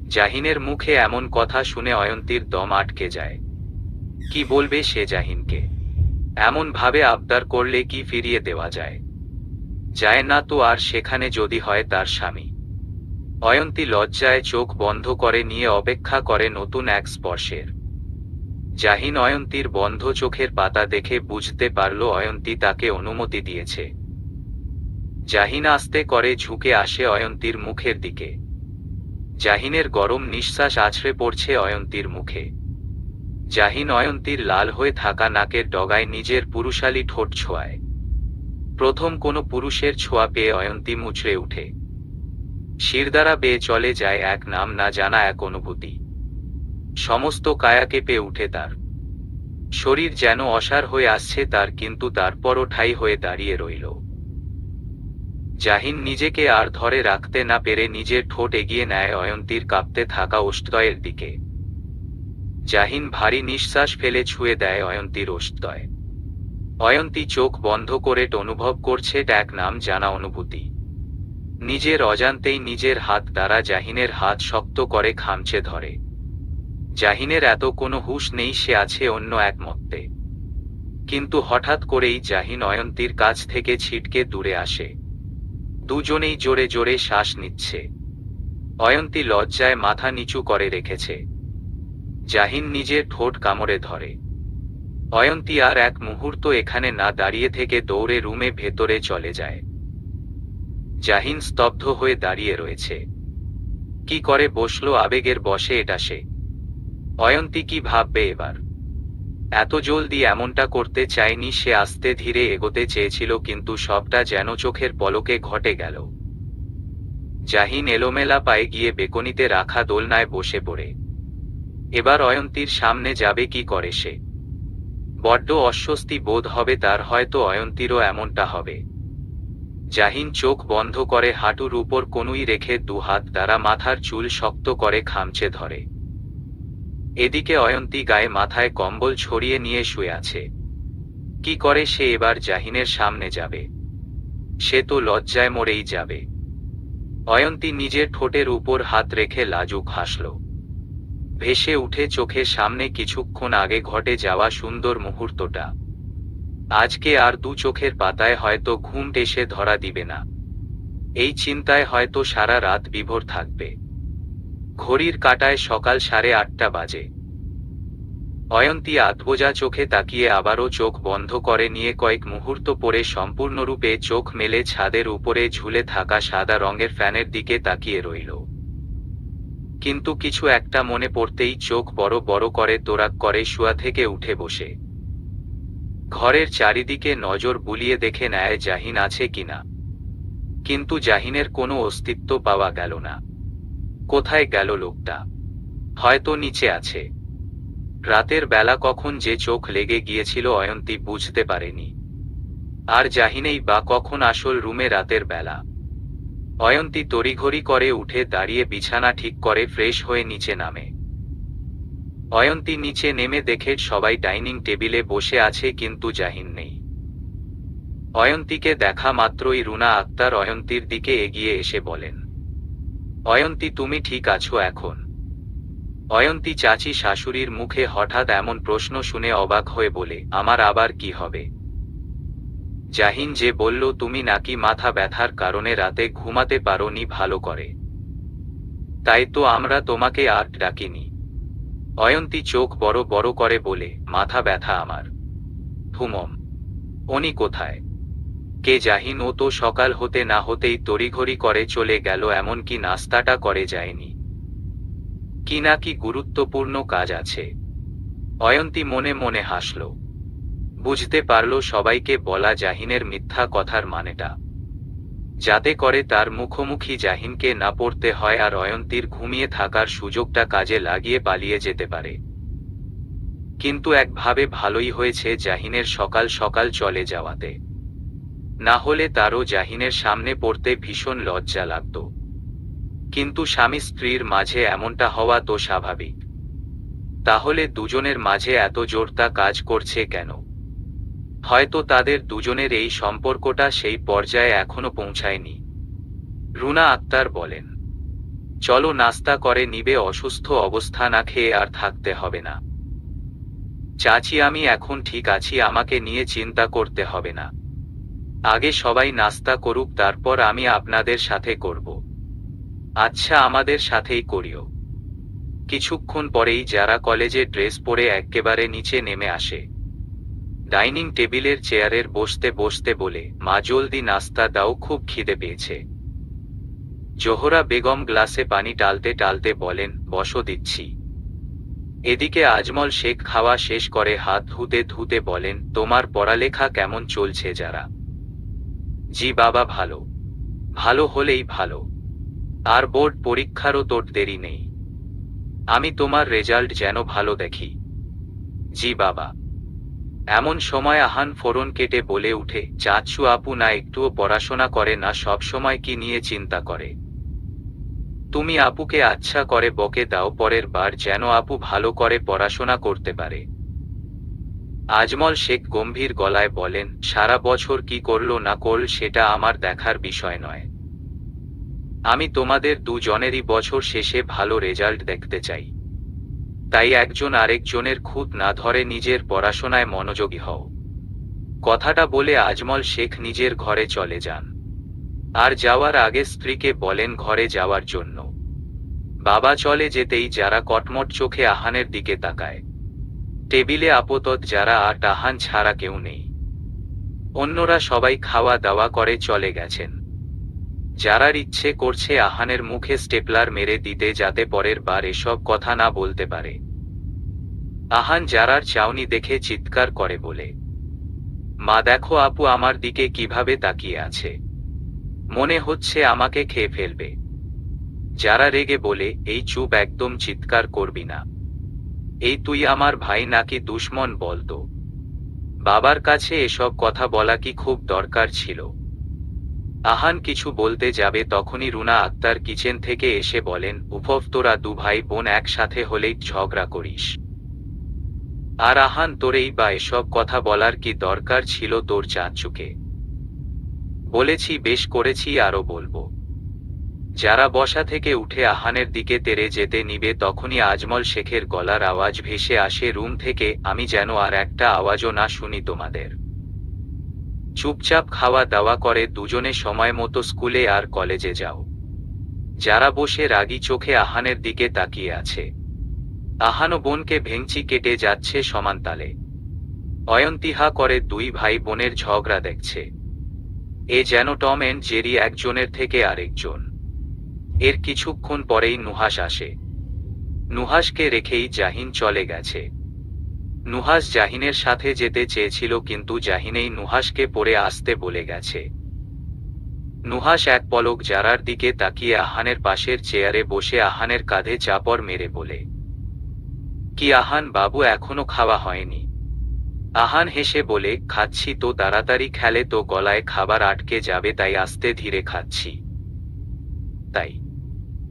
জাহিনের মুখে এমন কথা শুনে অয়ন্তীর দম আটকে যায়। কি বলবে সে জাহিনকে? এমন ভাবে আবদার করলে কি ফিরিয়ে দেওয়া যায়? যায় না তো আর, সেখানে যদি হয় তার স্বামী। অয়ন্তী লজ্জায় চোখ বন্ধ করে নিয়ে অপেক্ষা করে নতুন এক স্পর্শের। জাহিন অয়ন্তীর বন্ধ চোখের পাতা দেখে বুঝতে পারল অয়ন্তী তাকে অনুমতি দিয়েছে। জাহিন আস্তে করে ঝুঁকে আসে অয়ন্তীর মুখের দিকে। জাহিনের গরম নিঃশ্বাস আছড়ে পড়ছে অয়ন্তীর মুখে। জাহিন অয়ন্তীর লাল হয়ে থাকা নাকের ডগায় নিজের পুরুষালী ঠোঁট ছোঁয়ায়। প্রথম কোনো পুরুষের ছোঁয়া পেয়ে অয়ন্তী মুচড়ে উঠে। শিরদাঁড়া বেয়ে চলে যায় এক নাম না জানা এক অনুভূতি। সমস্ত কায়া কেঁপে উঠে তার। শরীর যেন অসাড় হয়ে আসছে তার, কিন্তু তারপরও ঠাই হয়ে দাঁড়িয়ে রইল। জাহিন নিজেকে আর ধরে রাখতে না পেরে নিজের ঠোঁট এগিয়ে নেয় অয়ন্তীর কাঁপতে থাকা ওষ্ঠদ্বয়ের দিকে। জাহিন ভারী নিঃশ্বাস ফেলে ছুঁয়ে দেয় অয়ন্তীর ওষ্ঠদ্বয়। অয়ন্তী চোখ বন্ধ করে অনুভব করছে এক নাম জানা অনুভূতি। নিজের অজান্তেই নিজের হাত দ্বারা জাহিনের হাত শক্ত করে খামচে ধরে। জাহিনের এত কোনো হুঁশ নেই, সে আছে অন্য এক মত্তে। কিন্তু হঠাৎ করেই জাহিন অয়ন্তীর কাছ থেকে ছিটকে দূরে আসে। দুজনেই জোরে জোরে শ্বাস নিচ্ছে। অয়ন্তী লজ্জায় মাথা নিচু করে রেখেছে। জাহিন নিজের ঠোঁট কামড়ে ধরে। অয়ন্তী আর এক মুহূর্ত এখানে না দাঁড়িয়ে থেকে দৌড়ে রুমে ভেতরে চলে যায়। জাহিন স্তব্ধ হয়ে দাঁড়িয়ে রয়েছে। কি করে বসলো আবেগের বশে এটা সে? অয়ন্তী কি ভাববে এবার? এত জলদি এমনটা করতে চায়নি সে, আস্তে ধীরে এগোতে চেয়েছিল, কিন্তু সবটা যেন চোখের পলকে ঘটে গেল। জাহিন এলোমেলা পায়ে গিয়ে বেকনিতে রাখা দোলনায় বসে পড়ে। এবার অয়ন্তীর সামনে যাবে কি করে সে? বড্ড অস্বস্তি বোধ হবে তার, হয়তো অয়ন্তীরও এমনটা হবে। জাহিন চোখ বন্ধ করে হাঁটুর উপর কনুই রেখে দুহাত দ্বারা মাথার চুল শক্ত করে খামচে ধরে। এদিকে অয়ন্তী গায়ে মাথায় কম্বল ছড়িয়ে নিয়ে শুয়ে আছে। কি করে সে এবার জাহিনের সামনে যাবে? সে তো লজ্জায় মরেই যাবে। অয়ন্তী নিজের ঠোঁটের উপর হাত রেখে লাজুক হাসল। ভেসে উঠে চোখের সামনে কিছুক্ষণ আগে ঘটে যাওয়া সুন্দর মুহূর্তটা। আজকে আর দু চোখের পাতায় হয়তো ঘুম এসে ধরা দিবে না। এই চিন্তায় হয়তো সারা রাত বিভোর থাকবে। ঘড়ির কাঁটায় সকাল 8:30 বাজে। অয়ন্তী আধবোজা চোখে তাকিয়ে আবারও চোখ বন্ধ করে নিয়ে কয়েক মুহূর্ত পরে সম্পূর্ণরূপে চোখ মেলে ছাদের উপরে ঝুলে থাকা সাদা রঙের ফ্যানের দিকে তাকিয়ে রইল। কিন্তু কিছু একটা মনে পড়তেই চোখ বড় বড় করে তোরাক করে শোয়া থেকে উঠে বসে ঘরের চারিদিকে নজর বুলিয়ে দেখে নেয় জাহিন আছে কিনা। কিন্তু জাহিনের কোনো অস্তিত্ব পাওয়া গেল না। কোথায় গেল লোকটা? হয়তো নিচে আছে। রাতের বেলা কখন যে চোখ লেগে গিয়েছিল অয়ন্তী বুঝতে পারেনি। আর জাহিনেই বা কখন আসল রুমে রাতের বেলা। অয়ন্তী তড়িঘড়ি করে উঠে দাঁড়িয়ে বিছানা ঠিক করে ফ্রেশ হয়ে নিচে নামে। অয়ন্তী নিচে নেমে দেখে সবাই ডাইনিং টেবিলে বসে আছে কিন্তু জাহিন নেই। অয়ন্তীকে দেখা মাত্রই রুনা আক্তার অয়ন্তীর দিকে এগিয়ে এসে বলেন, অয়ন্তী তুমি ঠিক আছো এখন? অয়ন্তী চাচি শাশুড়ির মুখে হঠাৎ এমন প্রশ্ন শুনে অবাক হয়ে বলে, আমার আবার কি হবে? জাহিন যে বলল তুমি নাকি মাথা ব্যথার কারণে রাতে ঘুমাতে পারোনি ভালো করে, তাই তো আমরা তোমাকে আর ডাকিনি। অয়ন্তী চোখ বড় বড় করে বলে, মাথা ব্যথা আমার? হুমম, উনি কোথায়? কে জাহিন? ও তো সকাল হতে না হতেই তড়িঘড়ি করে চলে গেল, এমনকি নাস্তাটা করে যায়নি। কি না কি গুরুত্বপূর্ণ কাজ আছে। অয়ন্তী মনে মনে হাসল। বুঝতে পারল সবাইকে বলা জাহিনের মিথ্যা কথার মানেটা, যাতে করে তার মুখোমুখি জাহিনকে না পড়তে হয় আর অয়ন্তীর ঘুমিয়ে থাকার সুযোগটা কাজে লাগিয়ে পালিয়ে যেতে পারে। কিন্তু একভাবে ভালোই হয়েছে জাহিনের সকাল সকাল চলে যাওয়াতে, না হলে তারও জাহিনের সামনে পড়তে ভীষণ লজ্জা লাগত। কিন্তু স্বামী স্ত্রীর মাঝে এমনটা হওয়া তো স্বাভাবিক। তাহলে দুজনের মাঝে এত জোরতা কাজ করছে কেন? হয়তো তাদের দুজনের এই সম্পর্কটা সেই পর্যায়ে এখনো পৌঁছায়নি। রুনা আক্তার বলেন, চলো নাস্তা করে নিবে, অসুস্থ অবস্থা না খেয়ে আর থাকতে হবে না। চাচি আমি এখন ঠিক আছি, আমাকে নিয়ে চিন্তা করতে হবে না। আগে সবাই নাস্তা করুক, তারপর আমি আপনাদের সাথে করব। আচ্ছা আমাদের সাথেই করিও। কিছুক্ষণ পরেই যারা কলেজে ড্রেস পরে একেবারে নিচে নেমে আসে। ডাইনিং টেবিলের চেয়ারের বসতে বসতে বলে, মা জলদি নাস্তা দাও, খুব খিদে পেয়েছে। জোহরা বেগম গ্লাসে পানি টালতে টালতে বলেন, বসো দিচ্ছি। এদিকে আজমল শেখ খাওয়া শেষ করে হাত ধুতে ধুতে বলেন, তোমার পড়ালেখা কেমন চলছে যারা? জি বাবা ভালো। ভালো হলেই ভালো। আর বোর্ড পরীক্ষারও তোর দেরি নেই। আমি তোমার রেজাল্ট যেন ভালো দেখি। জি বাবা। এমন সময় আহান ফোরন কেটে বলে উঠে, চাচু আপু না একটুও পড়াশোনা করে না, সব সময় কি নিয়ে চিন্তা করে? তুমি আপুকে আচ্ছা করে বকে দাও পরের বার যেন আপু ভালো করে পড়াশোনা করতে পারে। আজমল শেখ গম্ভীর গলায় বলেন, সারা বছর কি করলো না করল সেটা আমার দেখার বিষয় নয়। আমি তোমাদের দুজনেরই বছর শেষে ভালো রেজাল্ট দেখতে চাই। তাই একজন আরেকজনের খুঁত না ধরে নিজের পড়াশোনায় মনোযোগী হও। কথাটা বলে আজমল শেখ নিজের ঘরে চলে যান। আর যাওয়ার আগে স্ত্রীকে বলেন ঘরে যাওয়ার জন্য। বাবা চলে যেতেই যারা কটমট চোখে আহানের দিকে তাকায়। টেবিলে আপাতত যারা আর আহান ছাড়া কেউ নেই। অন্যরা সবাই খাওয়া দাওয়া করে চলে গেছেন। যারার ইচ্ছে করছে আহানের মুখে স্টেপলার মেরে দিতে যাতে পরের বার এসব কথা না বলতে পারে। আহান যারার চাউনি দেখে চিৎকার করে বলে, মা দেখো আপু আমার দিকে কিভাবে তাকিয়ে আছে, মনে হচ্ছে আমাকে খেয়ে ফেলবে। যারা রেগে বলে, এই চুপ, একদম চিৎকার করবি না। এই তুই আমার ভাই নাকি দুশ্মন বলতো? বাবার কাছে এসব কথা বলা কি খুব দরকার ছিল? আহান কিছু বলতে যাবে তখনই রুনা আক্তার কিচেন থেকে এসে বলেন, উফফ তোরা দু ভাই বোন একসাথে হলেই ঝগড়া করিস। আর আহান তোরেই বা এসব কথা বলার কি দরকার ছিল তোর চাচুকে? বলেছি বেশ করেছি, আরো বলবো। যারা বসা থেকে উঠে আহানের দিকে তেড়ে যেতে নিবে তখনই আজমল শেখের গলার আওয়াজ ভেসে আসে রুম থেকে, আমি যেন আর একটা আওয়াজও না শুনি তোমাদের। চুপচাপ খাওয়া দাওয়া করে দুজনে সময় মতো স্কুলে আর কলেজে যাও। যারা বসে রাগী চোখে আহানের দিকে তাকিয়ে আছে। আহানও বোনকে ভেঙচি কেটে যাচ্ছে সমান তালে। অয়ন্তিহা করে দুই ভাই বোনের ঝগড়া দেখছে। এ যেন টম এন্ড জেরি, একজনের থেকে আরেকজন। এর কিছুক্ষণ পরেই নুহাস আসে। নুহাসকে রেখেই জাহিন চলে গেছে। নুহাস জাহিনের সাথে যেতে চেয়েছিল, কিন্তু জাহিনেই নুহাসকে পড়ে আসতে বলে গেছে। নুহাস এক পলক জারার দিকে তাকিয়ে আহানের পাশের চেয়ারে বসে আহানের কাঁধে চাপড় মেরে বলে, কি আহান বাবু, এখনো খাওয়া হয়নি? আহান হেসে বলে, খাচ্ছি তো, তাড়াতাড়ি খেলে তো গলায় খাবার আটকে যাবে, তাই আস্তে ধীরে খাচ্ছি। তাই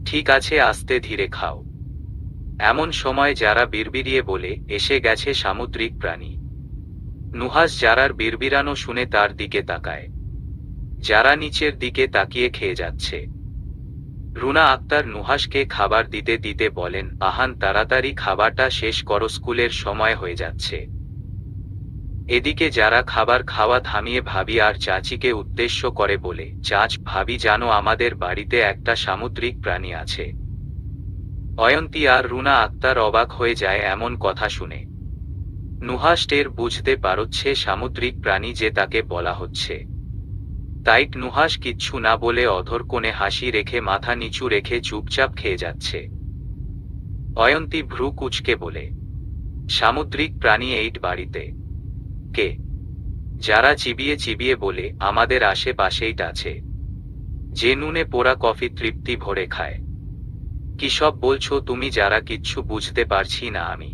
ঠিক আছে, আস্তে ধীরে খাও। এমন সময় যারা বিড়বিড়িয়ে বলে, এসে গেছে সামুদ্রিক প্রাণী। নুহাস যারার বিড়বিড়ানো শুনে তার দিকে তাকায়। যারা নিচের দিকে তাকিয়ে খেয়ে যাচ্ছে। রুনা আক্তার নুহাসকে খাবার দিতে দিতে বলেন, আহান তাড়াতাড়ি খাবারটা শেষ করো, স্কুলের সময় হয়ে যাচ্ছে। এদিকে যারা খাবার খাওয়া থামিয়ে ভাবি আর চাচিকে উদ্দেশ্য করে বলে, চাচ ভাবি জানো, আমাদের বাড়িতে একটা সামুদ্রিক প্রাণী আছে। অয়ন্তী আর রুনা আক্তার অবাক হয়ে যায় এমন কথা শুনে। নুহাস টের বুঝতে পারছে সামুদ্রিক প্রাণী যে তাকে বলা হচ্ছে। তাই নুহাস কিচ্ছু না বলে অধর কোণে হাসি রেখে মাথা নিচু রেখে চুপচাপ খেয়ে যাচ্ছে। অয়ন্তী ভ্রু কুঁচকে বলে, সামুদ্রিক প্রাণী এই বাড়িতে কে? যারা চিবিয়ে চিবিয়ে বলে, আমাদের আশেপাশেই আছে, যে নুনে পোড়া কফি তৃপ্তি ভরে খায়। কি সব বলছো তুমি? যারা কিচ্ছু বুঝতে পারছি না আমি।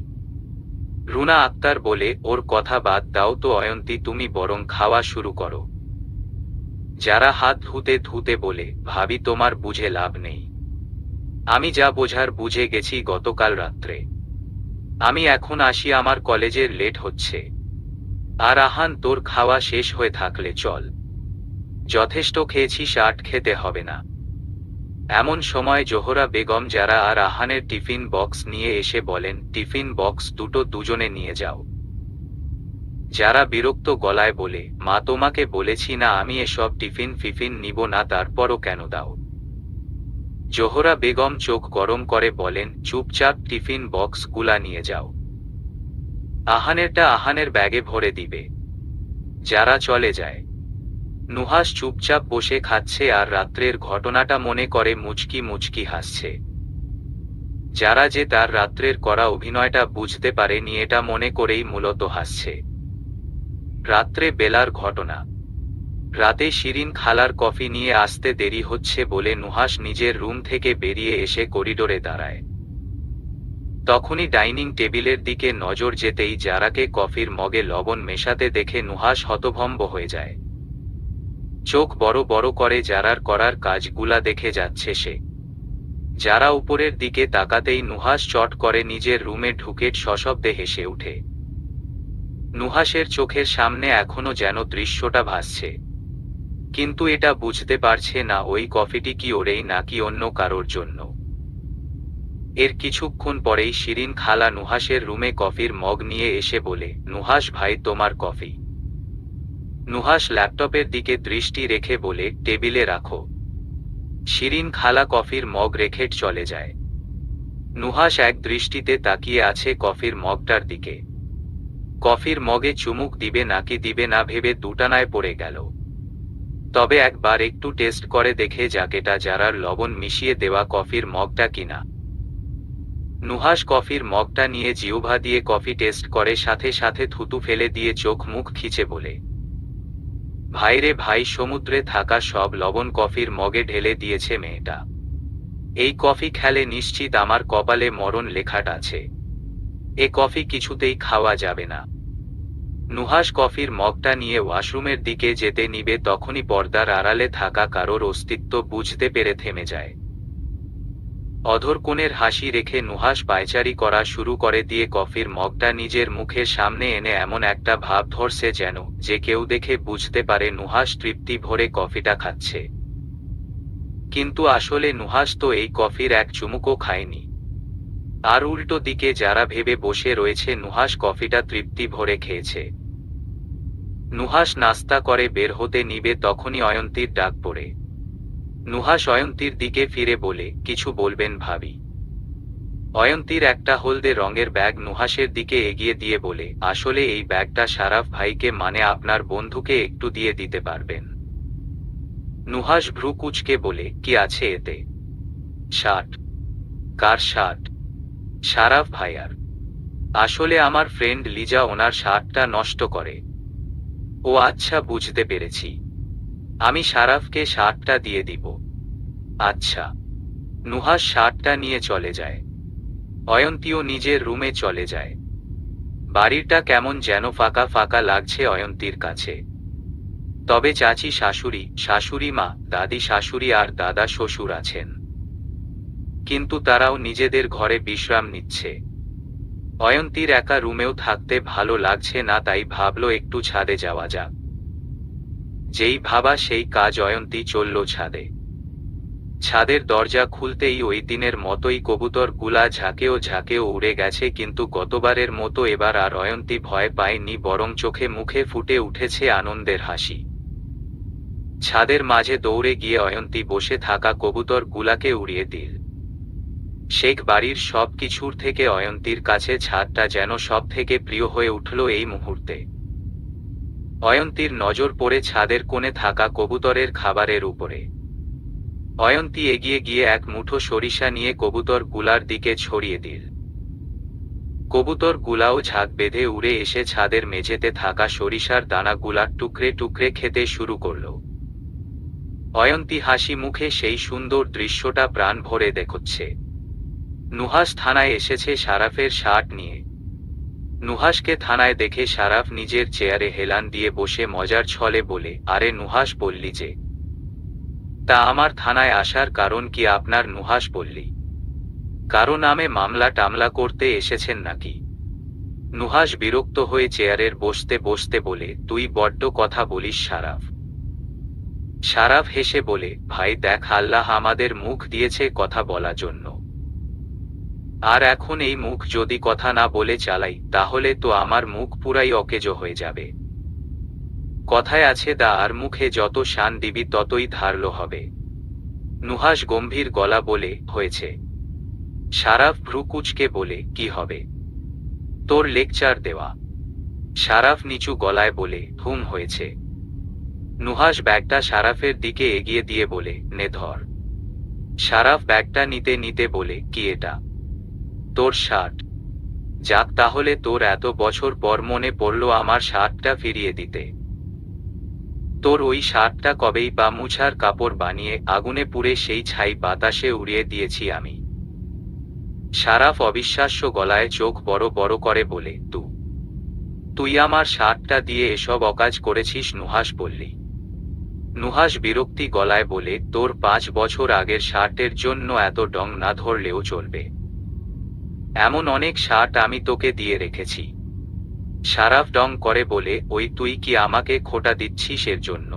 রুনা আক্তার বলে, ওর কথা বাদ দাও তো অয়ন্তী, তুমি বরং খাওয়া শুরু করো। যারা হাত ধুতে ধুতে বলে, ভাবি তোমার বুঝে লাভ নেই, আমি যা বোঝার বুঝে গেছি গতকাল রাত্রে। আমি এখন আসি, আমার কলেজের লেট হচ্ছে। আর আহান, তোর খাওয়া শেষ হয়ে থাকলে চল, যথেষ্ট খেয়েছিস, আর খেতে হবে না। এমন সময় জোহরা বেগম যারা আর আহানের টিফিন বক্স নিয়ে এসে বলেন, টিফিন বক্স দুটো দুজনে নিয়ে যাও। যারা বিরক্ত গলায় বলে, মা তোমাকে বলেছি না আমি এসব টিফিন ফিফিন নিব না, তারপরও কেন দাও? জোহরা বেগম চোখ গরম করে বলেন, চুপচাপ টিফিন বক্স গুলা নিয়ে যাও। আহানেরটা আহানের ব্যাগে ভরে দিবে। যারা চলে যায়। নুহাস চুপচাপ বসে খাচ্ছে আর রাত্রের ঘটনাটা মনে করে মুচকি মুচকি হাসছে। যারা যে তার রাত্রের করা অভিনয়টা বুঝতে পারেনি এটা মনে করেই মূলত হাসছে। রাত্রে বেলার ঘটনা। রাতে শিরিন খালার কফি নিয়ে আসতে দেরি হচ্ছে বলে নুহাস নিজের রুম থেকে বেরিয়ে এসে করিডোরে দাঁড়ায়। তখনই ডাইনিং টেবিলের দিকে নজর যেতেই যারাকে কফির মগে লবণ মেশাতে দেখে নুহাস হতভম্ব হয়ে যায়। চোখ বড় বড় করে যারার করার কাজগুলা দেখে যাচ্ছে সে। যারা উপরের দিকে তাকাতেই নুহাস চট করে নিজের রুমে ঢুকে সশব্দে হেসে উঠে। নুহাসের চোখের সামনে এখনো যেন দৃশ্যটা ভাসছে, কিন্তু এটা বুঝতে পারছে না ওই কফিটি কি ওরেই নাকি অন্য কারোর জন্য। এর কিছুক্ষণ পরেই শিরিন খালা নুহাসের রুমে কফির মগ নিয়ে এসে বলে, নুহাস ভাই তোমার কফি। নুহাস ল্যাপটপের দিকে দৃষ্টি রেখে বলে, টেবিলে রাখো। শিরিন খালা কফির মগ রেখে চলে যায়। নুহাস এক দৃষ্টিতে তাকিয়ে আছে কফির মগটার দিকে। কফির মগে চুমুক দিবে নাকি দিবে না ভেবে দুটানায় পড়ে গেল। তবে একবার একটু টেস্ট করে দেখে যাক এটা যারার লবণ মিশিয়ে দেওয়া কফির মগটা কিনা। নুহাস কফির মগটা নিয়ে জিহ্বা দিয়ে কফি টেস্ট করে সাথে সাথে থুতু ফেলে দিয়ে চোখ মুখ খিচে বলে, ভাইরে ভাই, সমুদ্রে থাকা সব লবণ কফির মগে ঢেলে দিয়েছে মেয়েটা। এই কফি খেলে নিশ্চিত আমার কপালে মরণ লেখাটা আছে। এ কফি কিছুতেই খাওয়া যাবে না। নুহাস কফির মগটা নিয়ে ওয়াশরুমের দিকে যেতে নিবে তখনই পর্দার আড়ালে থাকা কারোর অস্তিত্ব বুঝতে পেরে থেমে যায়। অধর কোণের হাসি রেখে নুহাস পায়চারি করা শুরু করে দিয়ে কফির মগটা নিজের মুখের সামনে এনে এমন একটা ভাব ধরছে যেন যে কেউ দেখে বুঝতে পারে নুহাস তৃপ্তি ভরে কফিটা খাচ্ছে। কিন্তু আসলে নুহাস তো এই কফির এক চুমুকও খায়নি। আর উল্টো দিকে যারা ভেবে বসে রয়েছে নুহাস কফিটা তৃপ্তি ভরে খেয়েছে। নুহাস নাস্তা করে বের হতে নিবে তখনই অয়ন্তীর ডাক পড়ে। নুহাস অয়ন্তীর দিকে ফিরে বলে, কিছু বলবেন ভাবি? অয়ন্তীর একটা হলদে রঙের ব্যাগ নুহাসের দিকে এগিয়ে দিয়ে বলে, আসলে এই ব্যাগটা শারাফ ভাইকে মানে আপনার বন্ধুকে একটু দিয়ে দিতে পারবেন? নুহাস ভ্রু কুঁচকে বলে, কি আছে এতে? শার্ট। কার শার্ট? সারাফ ভাইয়ার আসলে আমার ফ্রেন্ড লিজা ওনার শার্টটা নষ্ট করে। ও আচ্ছা, বুঝতে পেরেছি। আমি সারাফকে শার্টটা দিয়ে দিব। আচ্ছা। নুহাস শার্টটা নিয়ে চলে যায়। অয়ন্তীও নিজের রুমে চলে যায়। বাড়িটা কেমন যেন ফাঁকা ফাঁকা লাগছে অয়ন্তীর কাছে। তবে চাচি শাশুড়ি, শাশুড়ি মা, দাদি শাশুড়ি আর দাদা শ্বশুর আছেন, কিন্তু তারাও নিজেদের ঘরে বিশ্রাম নিচ্ছে। অয়ন্তীর একা রুমেও থাকতে ভালো লাগছে না, তাই ভাবল একটু ছাদে যাওয়া যাক। যেই ভাবা সেই কাজ, অয়ন্তী চলল ছাদে। ছাদের দরজা খুলতেই ওই দিনের মতোই কবুতর গুলা ঝাঁকেও ঝাঁকেও উড়ে গেছে, কিন্তু গতবারের মতো এবার আর অয়ন্তী ভয় পায়নি, বরং চোখে মুখে ফুটে উঠেছে আনন্দের হাসি। ছাদের মাঝে দৌড়ে গিয়ে অয়ন্তী বসে থাকা কবুতর গুলাকে উড়িয়ে দিল। শেখ বাড়ির সব কিছুর থেকে অয়ন্তীর কাছে ছাদটা যেন সব থেকে প্রিয় হয়ে উঠল এই মুহূর্তে। অয়ন্তীর নজর পড়ে ছাদের কোণে থাকা কবুতরের খাবারের উপরে। অয়ন্তী এগিয়ে গিয়ে এক মুঠো সরিষা নিয়ে কবুতর গুলার দিকে ছড়িয়ে দিল। কবুতর গুলাও ঝাঁক বেঁধে উড়ে এসে ছাদের মেঝেতে থাকা সরিষার দানাগুলা টুকরে টুকরে খেতে শুরু করল। অয়ন্তী হাসি মুখে সেই সুন্দর দৃশ্যটা প্রাণ ভরে দেখছে। নুহাস থানায় এসেছে সারাফের শার্ট নিয়ে। নুহাসকে থানায় দেখে সারাফ নিজের চেয়ারে হেলান দিয়ে বসে মজার ছলে বলে, আরে নুহাস বললি যে? তা আমার থানায় আসার কারণ কি আপনার নুহাস বললি? কারো নামে মামলা টামলা করতে এসেছেন নাকি? নুহাস বিরক্ত হয়ে চেয়ারের বসতে বসতে বলে, তুই বড্ড কথা বলিস সারাফ। সারাফ হেসে বলে, ভাই দেখ, আল্লাহ আমাদের মুখ দিয়েছে কথা বলার জন্য, আর এখন এই মুখ যদি কথা না বলে চালাই তাহলে তো আমার মুখ পুরাই অকেজো হয়ে যাবে। কথায় আছে, দা আর মুখে যত শান দিবি ততই ধারালো হবে। নুহাস গম্ভীর গলা বলে, হয়েছে। সারাফ ভ্রু কুঁচকে বলে, কি হবে? তোর লেকচার দেওয়া। সারাফ নিচু গলায় বলে, হুম হয়েছে। নুহাস ব্যাগটা সারাফের দিকে এগিয়ে দিয়ে বলে, নে ধর। সারাফ ব্যাগটা নিতে নিতে বলে, কি এটা? তোর শার্ট। যাক, তাহলে তোর এত বছর পর মনে পড়ল আমার শার্টটা ফিরিয়ে দিতে। তোর ওই শার্টটা কবেই বা মুছার কাপড় বানিয়ে আগুনে পুড়ে সেই ছাই বাতাসে উড়িয়ে দিয়েছি আমি। সারাফ অবিশ্বাস্য গলায় চোখ বড় বড় করে বলে, তুই আমার শার্টটা দিয়ে এসব অকাজ করেছিস? নুহাস বললি। নুহাস বিরক্তি গলায় বলে, তোর 5 বছর আগের শার্টের জন্য এত ডং না ধরলেও চলবে। এমন অনেক শার্ট আমি তোকে দিয়ে রেখেছি। সারাফ ডং করে বলে, ওই তুই কি আমাকে খোটা দিচ্ছিস এর জন্য?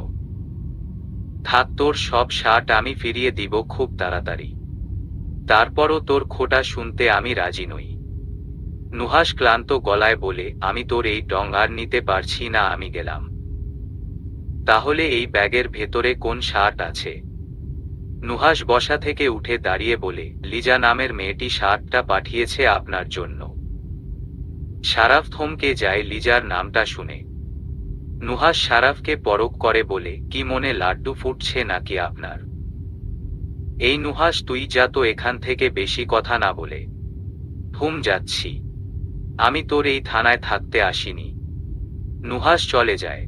থাক, তোর সব শার্ট আমি ফিরিয়ে দিব খুব তাড়াতাড়ি। তারপরও তোর খোটা শুনতে আমি রাজি নই। নুহাস ক্লান্ত গলায় বলে, আমি তোর এই ডং আর নিতে পারছি না, আমি গেলাম। তাহলে এই ব্যাগের ভেতরে কোন শার্ট আছে? নুহাস বসা থেকে উঠে দাঁড়িয়ে বলে, লিজা নামের মেয়েটি শার্টটা পাঠিয়েছে আপনার জন্য। সারাফ থমকে যায় লিজার নামটা শুনে। নুহাস সারাফকে পরখ করে বলে, কি মনে লাড্ডু ফুটছে নাকি আপনার? এই নুহাস, তুই যা তো এখান থেকে, বেশি কথা না বলে। যাচ্ছি। আমি তোর এই থানায় থাকতে আসিনি। নুহাস চলে যায়।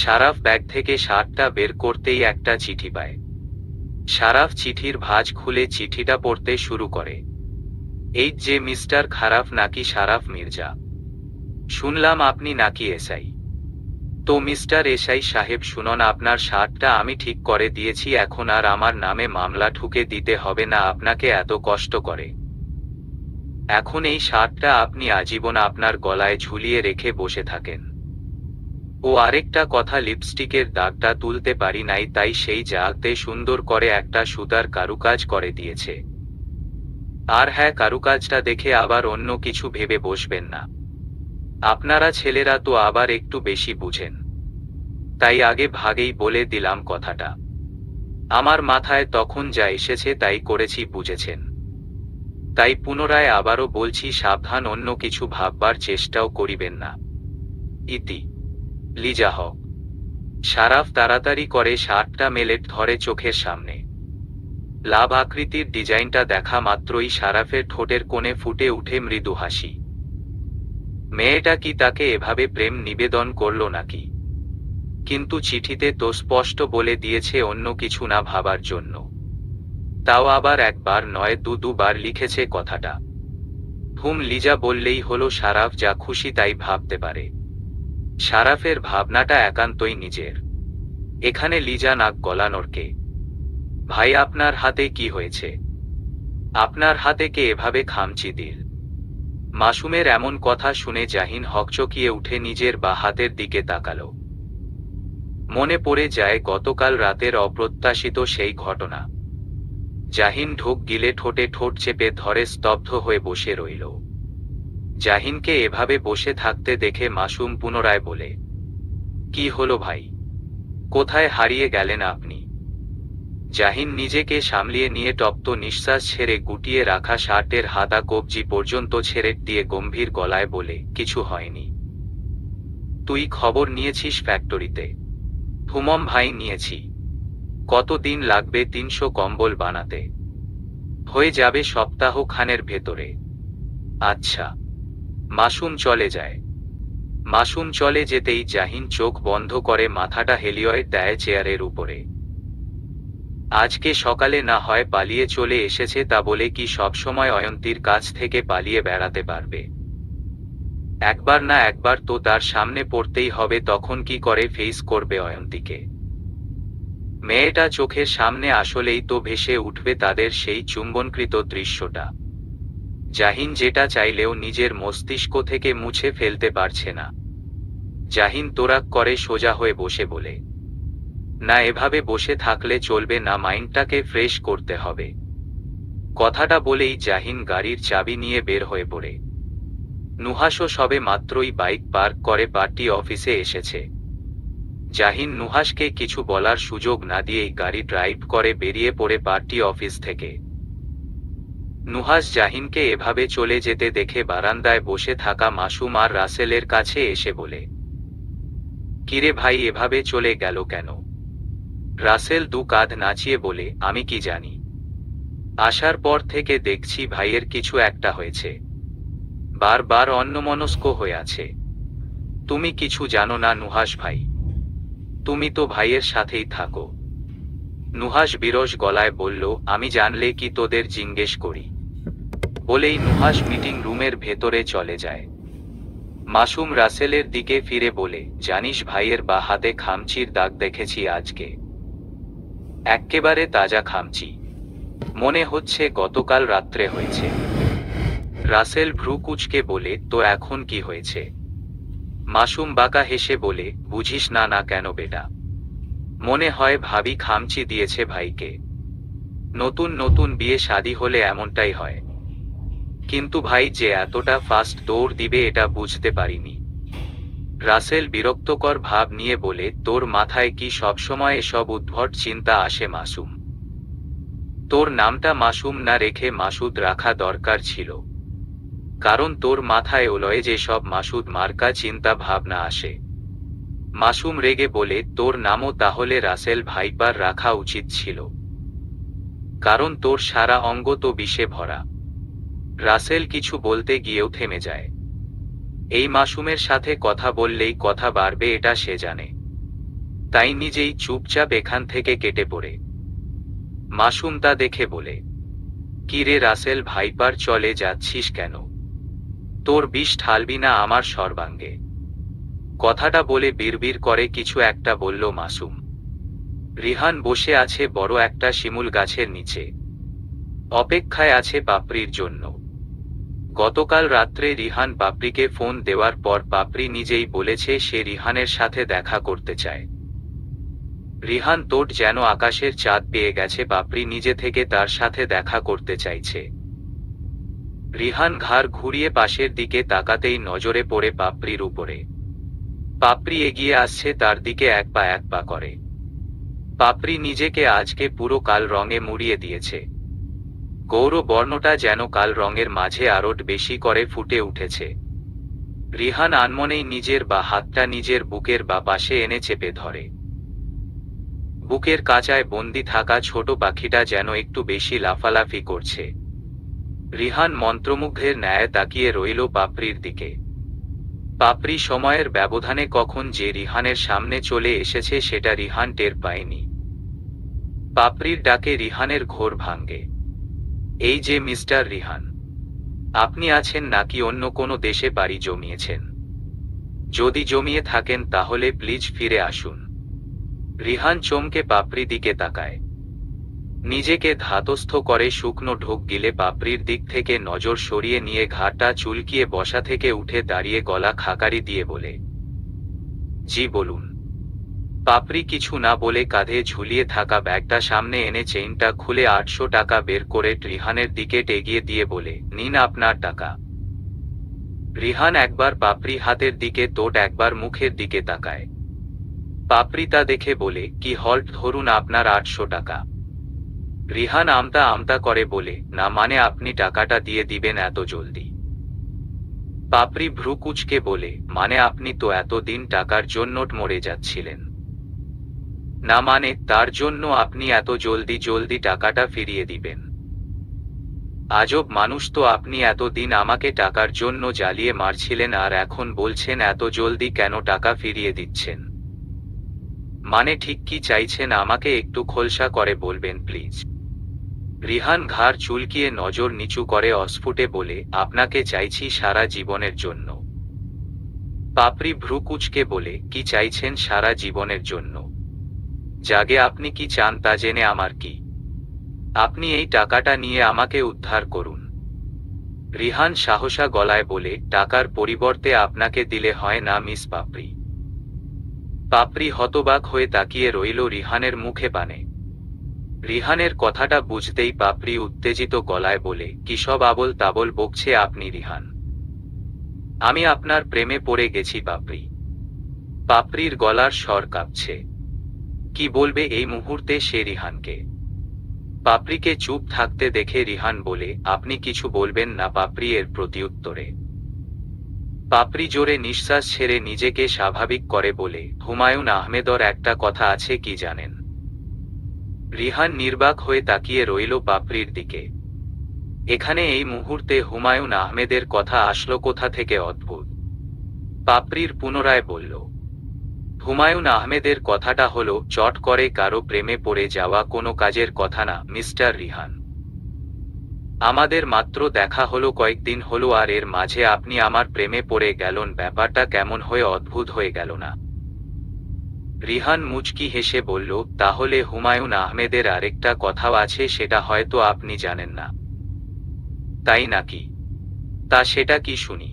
সারাফ ব্যাগ থেকে শার্টটা বের করতেই একটা চিঠি পায়। সারাফ চিঠির ভাঁজ খুলে চিঠিটা পড়তে শুরু করে। এই যে মিস্টার খারাফ নাকি সারাফ মির্জা? শুনলাম আপনি নাকি এসআই। তো মিস্টার এসআই সাহেব শুনুন, আপনার শার্টটা আমি ঠিক করে দিয়েছি, এখন আর আমার নামে মামলা ঠুকে দিতে হবে না আপনাকে এত কষ্ট করে। এখন এই শার্টটা আপনি আজীবন আপনার গলায় ঝুলিয়ে রেখে বসে থাকেন। ও আরেকটা কথা, লিপস্টিকের দাগটা তুলতে পারি নাই, তাই সেই জাগতে সুন্দর করে একটা সুতার কারুকাজ করে দিয়েছে। আর হ্যাঁ, কারুকাজটা দেখে আবার অন্য কিছু ভেবে বসবেন না। আপনারা ছেলেরা তো আবার একটু বেশি বুঝেন, তাই আগে ভাগেই বলে দিলাম কথাটা। আমার মাথায় তখন যা এসেছে তাই করেছি, বুঝেছেন? তাই পুনরায় আবারও বলছি, সাবধান, অন্য কিছু ভাববার চেষ্টাও করিবেন না। ইতি লিজা হক। সারাফ তাড়াতাড়ি করে শার্টটা মেলে ধরে চোখের সামনে। লাভ আকৃতির ডিজাইনটা দেখা মাত্রই সারাফের ঠোঁটের কোণে ফুটে উঠে মৃদু হাসি। মেয়েটা কি তাকে এভাবে প্রেম নিবেদন করল নাকি? কিন্তু চিঠিতে তো স্পষ্ট বলে দিয়েছে অন্য কিছু না ভাবার জন্য। তাও আবার একবার নয়, দুবার লিখেছে কথাটা। লিজা বললেই হলো সারাফ যা খুশি তাই ভাবতে পারে। সারাফের ভাবনাটা একান্তই নিজের। এখানে লিজা নাক গলানোর কে? ভাই আপনার হাতে কি হয়েছে? আপনার হাতে কে এভাবে খামচি দিল? মাসুমের এমন কথা শুনে জাহিন হকচকিয়ে উঠে নিজের বা হাতের দিকে তাকালো। মনে পড়ে যায় গতকাল রাতের অপ্রত্যাশিত সেই ঘটনা। জাহিন ঢোক গিলে ঠোঁটে ঠোঁট চেপে ধরে স্তব্ধ হয়ে বসে রইল। জাহিনকে এভাবে বসে থাকতে দেখে মাসুম পুনরায় বলে, কি হলো ভাই? কোথায় হারিয়ে গেলেন আপনি? জাহিন নিজেকে সামলিয়ে নিয়ে তপ্ত নিঃশ্বাস ছেড়ে গুটিয়ে রাখা শার্টের হাতা কবজি পর্যন্ত ছেড়ে দিয়ে গম্ভীর গলায় বলে, কিছু হয়নি। তুই খবর নিয়েছিস ফ্যাক্টরিতে? ভাই নিয়েছি। কতদিন লাগবে 300 কম্বল বানাতে? হয়ে যাবে সপ্তাহ খানের ভেতরে। আচ্ছা। মাসুম চলে যায়। মাসুম চলে যেতেই জাহিন চোখ বন্ধ করে মাথাটা হেলিয়ে দেয় চেয়ারের উপরে। আজকে সকালে না হয় পালিয়ে চলে এসেছে, তা বলে কি সবসময় অয়ন্তীর কাছ থেকে পালিয়ে বেড়াতে পারবে? একবার না একবার তো তার সামনে পড়তেই হবে, তখন কি করে ফেস করবে অয়ন্তীকে? মেয়েটা চোখের সামনে আসলেই তো ভেসে উঠবে তাদের সেই চুম্বনকৃত দৃশ্যটা। জাহিন যেটা চাইলেও নিজের মস্তিষ্ক থেকে মুছে ফেলতে পারছে না। জাহিন তোরাক করে সোজা হয়ে বসে বলে, না এভাবে বসে থাকলে চলবে না, মাইন্ডটাকে ফ্রেশ করতে হবে। কথাটা বলেই জাহিন গাড়ির চাবি নিয়ে বের হয়ে পড়ে। নুহাসও সবে মাত্রই বাইক পার্ক করে পার্টি অফিসে এসেছে। জাহিন নুহাসকে কিছু বলার সুযোগ না দিয়েই গাড়ি ড্রাইভ করে বেরিয়ে পড়ে পার্টি অফিস থেকে। নুহাস জাহিনকে এভাবে চলে যেতে দেখে বারান্দায় বসে থাকা মাসুম আর রাসেলের কাছে এসে বলে, কিরে ভাই এভাবে চলে গেল কেন? রাসেল দু কাঁধ নাচিয়ে বলে, আমি কি জানি। আসার পর থেকে দেখছি ভাইয়ের কিছু একটা হয়েছে। বারবার অন্যমনস্ক হয়ে আছে। তুমি কিছু জানো না নুহাস ভাই? তুমি তো ভাইয়ের সাথেই থাকো। নুহাস বিরস গলায় বলল, আমি জানলে কি তোদের জিজ্ঞেস করি? বলেই নুহাস মিটিং রুমের ভেতরে চলে যায়। মাসুম রাসেলের দিকে ফিরে বলে, জানিস ভাইয়ের বা হাতে খামচির দাগ দেখেছি আজকে। এক্কেবারে তাজা খামচি। মনে হচ্ছে গতকাল রাত্রে হয়েছে। রাসেল ভ্রু কুঁচকে বলে, তো এখন কি হয়েছে? মাসুম বাঁকা হেসে বলে, বুঝিস না না কেন বেটা? মনে হয় ভাবি খামচি দিয়েছে ভাইকে। নতুন নতুন বিয়ে শাদী হলে এমনটাই হয়। কিন্তু ভাই যে এতটা ফাস্ট দৌড় দিবে এটা বুঝতে পারিনি। রাসেল বিরক্তকর ভাব নিয়ে বলে, তোর মাথায় কি সবসময় এসব উদ্ভট চিন্তা আসে মাসুম? তোর নামটা মাসুম না রেখে মাসুদ রাখা দরকার ছিল। কারণ তোর মাথায় ওলয়ে যে সব মাসুদ মার্কা চিন্তা ভাবনা আসে। মাসুম রেগে বলে, তোর নামও তাহলে রাসেল ভাইপার রাখা উচিত ছিল। কারণ তোর সারা অঙ্গ তো বিষে ভরা। রাসেল কিছু বলতে গিয়েও থেমে যায়। এই মাসুমের সাথে কথা বললেই কথা বাড়বে এটা সে জানে। তাই নিজেই চুপচাপ এখান থেকে কেটে পড়ে। মাসুম তা দেখে বলে, কি রে রাসেল ভাইপার চলে যাচ্ছিস কেন? তোর বিষ ঢালবি না আমার সর্বাঙ্গে? কথাটা বলে বিড়বিড় করে কিছু একটা বলল মাসুম। রিহান বসে আছে বড় একটা শিমুল গাছের নিচে। অপেক্ষায় আছে পাপড়ির জন্য। গতকাল রাত্রে রিহান পাপড়িকে ফোন দেওয়ার পর পাপড়ি নিজেই বলেছে সে রিহানের সাথে দেখা করতে চায়। রিহান তোট যেন আকাশের চাঁদ পেয়ে গেছে, পাপড়ি নিজে থেকে তার সাথে দেখা করতে চাইছে। রিহান ঘাড় ঘুরিয়ে পাশের দিকে তাকাতেই নজরে পড়ে পাপড়ির উপরে। পাপড়ি এগিয়ে আসছে তার দিকে এক পা করে। পাপড়ি নিজেকে আজকে পুরো কাল রঙে মুড়িয়ে দিয়েছে। গৌর বর্ণটা যেন কাল রঙের মাঝে আরো বেশি করে ফুটে উঠেছে। রিহান আনমনেই নিজের বা হাতটা নিজের বুকের বা পাশে এনে চেপে ধরে। বুকের কাঁচায় বন্দি থাকা ছোট পাখিটা যেন একটু বেশি লাফালাফি করছে। রিহান মন্ত্রমুগ্ধের ন্যায় তাকিয়ে রইল পাপড়ির দিকে। পাপড়ি সময়ের ব্যবধানে কখন যে রিহানের সামনে চলে এসেছে সেটা রিহান টের পায়নি। পাপড়ির ডাকে রিহানের ঘোর ভাঙ্গে। এই যে মিস্টার রিহান, আপনি আছেন নাকি অন্য কোনো দেশে পাড়ি জমিয়েছেন? যদি জমিয়ে থাকেন তাহলে প্লিজ ফিরে আসুন। রিহান চমকে পাপড়ি দিকে তাকায়। নিজেকে ধাতস্থ করে শুকনো ঢোক গিলে পাপড়ির দিক থেকে নজর সরিয়ে নিয়ে ঘাড়টা চুলকিয়ে বসা থেকে উঠে দাঁড়িয়ে গলা খাকারি দিয়ে বলে, জি বলুন। পাপড়ি কিছু না বলে কাঁধে ঝুলিয়ে থাকা ব্যাগটা সামনে এনে চেইনটা খুলে 800 টাকা বের করে রিহানের দিকে এগিয়ে দিয়ে বলে, নিন আপনার টাকা। রিহান একবার পাপড়ি হাতের দিকে তোট একবার মুখের দিকে তাকায়। পাপড়ি তা দেখে বলে, কি হল্ট ধরুন আপনার 800 টাকা। রিহান আমতা আমতা করে বলে, না মানে আপনি টাকাটা দিয়ে দিবেন এত জলদি? পাপড়ি ভ্রু কুঁচকে বলে, মানে আপনি তো এতদিন টাকার জন্য মরে যাচ্ছিলেন, না মানে তার জন্য আপনি এত জলদি জলদি টাকাটা ফিরিয়ে দিবেন? আজব মানুষ তো আপনি, এতদিন আমাকে টাকার জন্য জ্বালিয়ে মারছিলেন আর এখন বলছেন এত জলদি কেন টাকা ফিরিয়ে দিচ্ছেন? মানে ঠিক কি চাইছেন আমাকে একটু খোলসা করে বলবেন প্লিজ? রিহান ঘাড় চুলকিয়ে নজর নিচু করে অস্ফুটে বলে, আপনাকে চাইছি সারা জীবনের জন্য। পাপড়ি ভ্রু কুঁচকে বলে, কি চাইছেন সারা জীবনের জন্য? জাগে আপনি কি চান তা জেনে আমার কি? আপনি এই টাকাটা নিয়ে আমাকে উদ্ধার করুন। রিহান সাহসা গলায় বলে, টাকার পরিবর্তে আপনাকে দিলে হয় না মিস পাপড়ি? পাপড়ি হতবাক হয়ে তাকিয়ে রইল রিহানের মুখে পানে। রিহানের কথাটা বুঝতেই পাপড়ি উত্তেজিত গলায় বলে, কি সব আবোল তাবোল বকছে আপনি রিহান? আমি আপনার প্রেমে পড়ে গেছি পাপড়ি। পাপড়ির গলার স্বর কাঁপছে। কি বলবে এই মুহূর্তে সে রিহানকে? পাপড়িকে চুপ থাকতে দেখে রিহান বলে, আপনি কিছু বলবেন না পাপড়ি এর প্রতিউত্তরে? পাপড়ি জোরে নিঃশ্বাস ছেড়ে নিজেকে স্বাভাবিক করে বলে, হুমায়ুন আহমেদর একটা কথা আছে কি জানেন? রিহান নির্বাক হয়ে তাকিয়ে রইল পাপড়ির দিকে। এখানে এই মুহূর্তে হুমায়ুন আহমেদের কথা আসলো কোথা থেকে? অদ্ভুত। পাপড়ির পুনরায় বলল, হুমায়ুন আহমেদের কথাটা হলো চট করে কারো প্রেমে পড়ে যাওয়া কোনো কাজের কথা না মিস্টার রিহান। আমাদের মাত্র দেখা হলো কয়েকদিন হলো আর এর মাঝে আপনি আমার প্রেমে পড়ে গেলেন, ব্যাপারটা কেমন হয়ে অদ্ভুত হয়ে গেল না? রিহান মুচকি হেসে বলল, তাহলে হুমায়ুন আহমেদের আরেকটা কথাও আছে, সেটা হয়তো আপনি জানেন না। তাই নাকি? তা সেটা কি শুনি।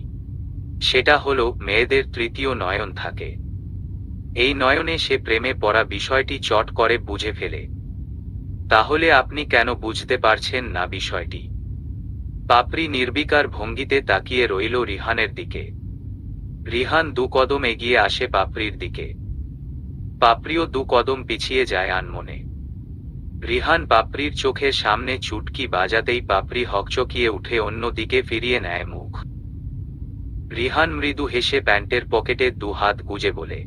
সেটা হলো মেয়েদের তৃতীয় নয়ন থাকে। এই নয়নে সে প্রেমে পড়া বিষয়টি চট করে বুঝে ফেলে। তাহলে আপনি কেন বুঝতে পারছেন না বিষয়টি? পাপড়ি নির্বিকার ভঙ্গিতে তাকিয়ে রইল রিহানের দিকে। রিহান 2 কদম এগিয়ে আসে পাপড়ির দিকে। পাপড়িও 2 কদম পিছিয়ে যায় আনমনে। রিহান পাপড়ির চোখের সামনে চুটকি বাজাতেই পাপড়ি হকচকিয়ে উঠে অন্য দিকে ফিরিয়ে নেয় মুখ। রিহান মৃদু হেসে প্যান্টের পকেটে 2 হাত গুজে বলে,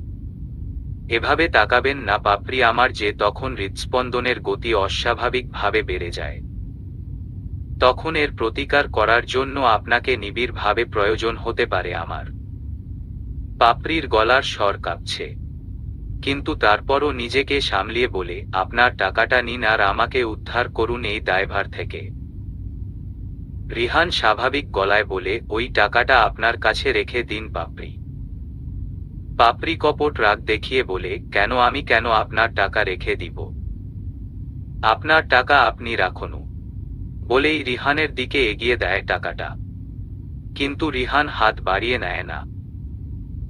এভাবে তাকাবেন না পাপড়ি, আমার যে তখন হৃৎস্পন্দনের গতি অস্বাভাবিকভাবে বেড়ে যায়। তখন এর প্রতিকার করার জন্য আপনাকে নিবিড়ভাবে প্রয়োজন হতে পারে আমার। পাপড়ির গলার স্বর কাঁপছে, কিন্তু তারপরও নিজেকে সামলিয়ে বলে, আপনার টাকাটা নিন আর আমাকে উদ্ধার করুন এই দায়ভার থেকে। রিহান স্বাভাবিক গলায় বলে, ওই টাকাটা আপনার কাছে রেখে দিন পাপড়ি। পাপড়ি কপট রাগ দেখিয়ে বলে, কেন আমি কেন আপনার টাকা রেখে দিব? আপনার টাকা আপনি রাখুন বলেই রিহানের দিকে এগিয়ে দেয় টাকাটা। কিন্তু রিহান হাত বাড়িয়ে নেয় না।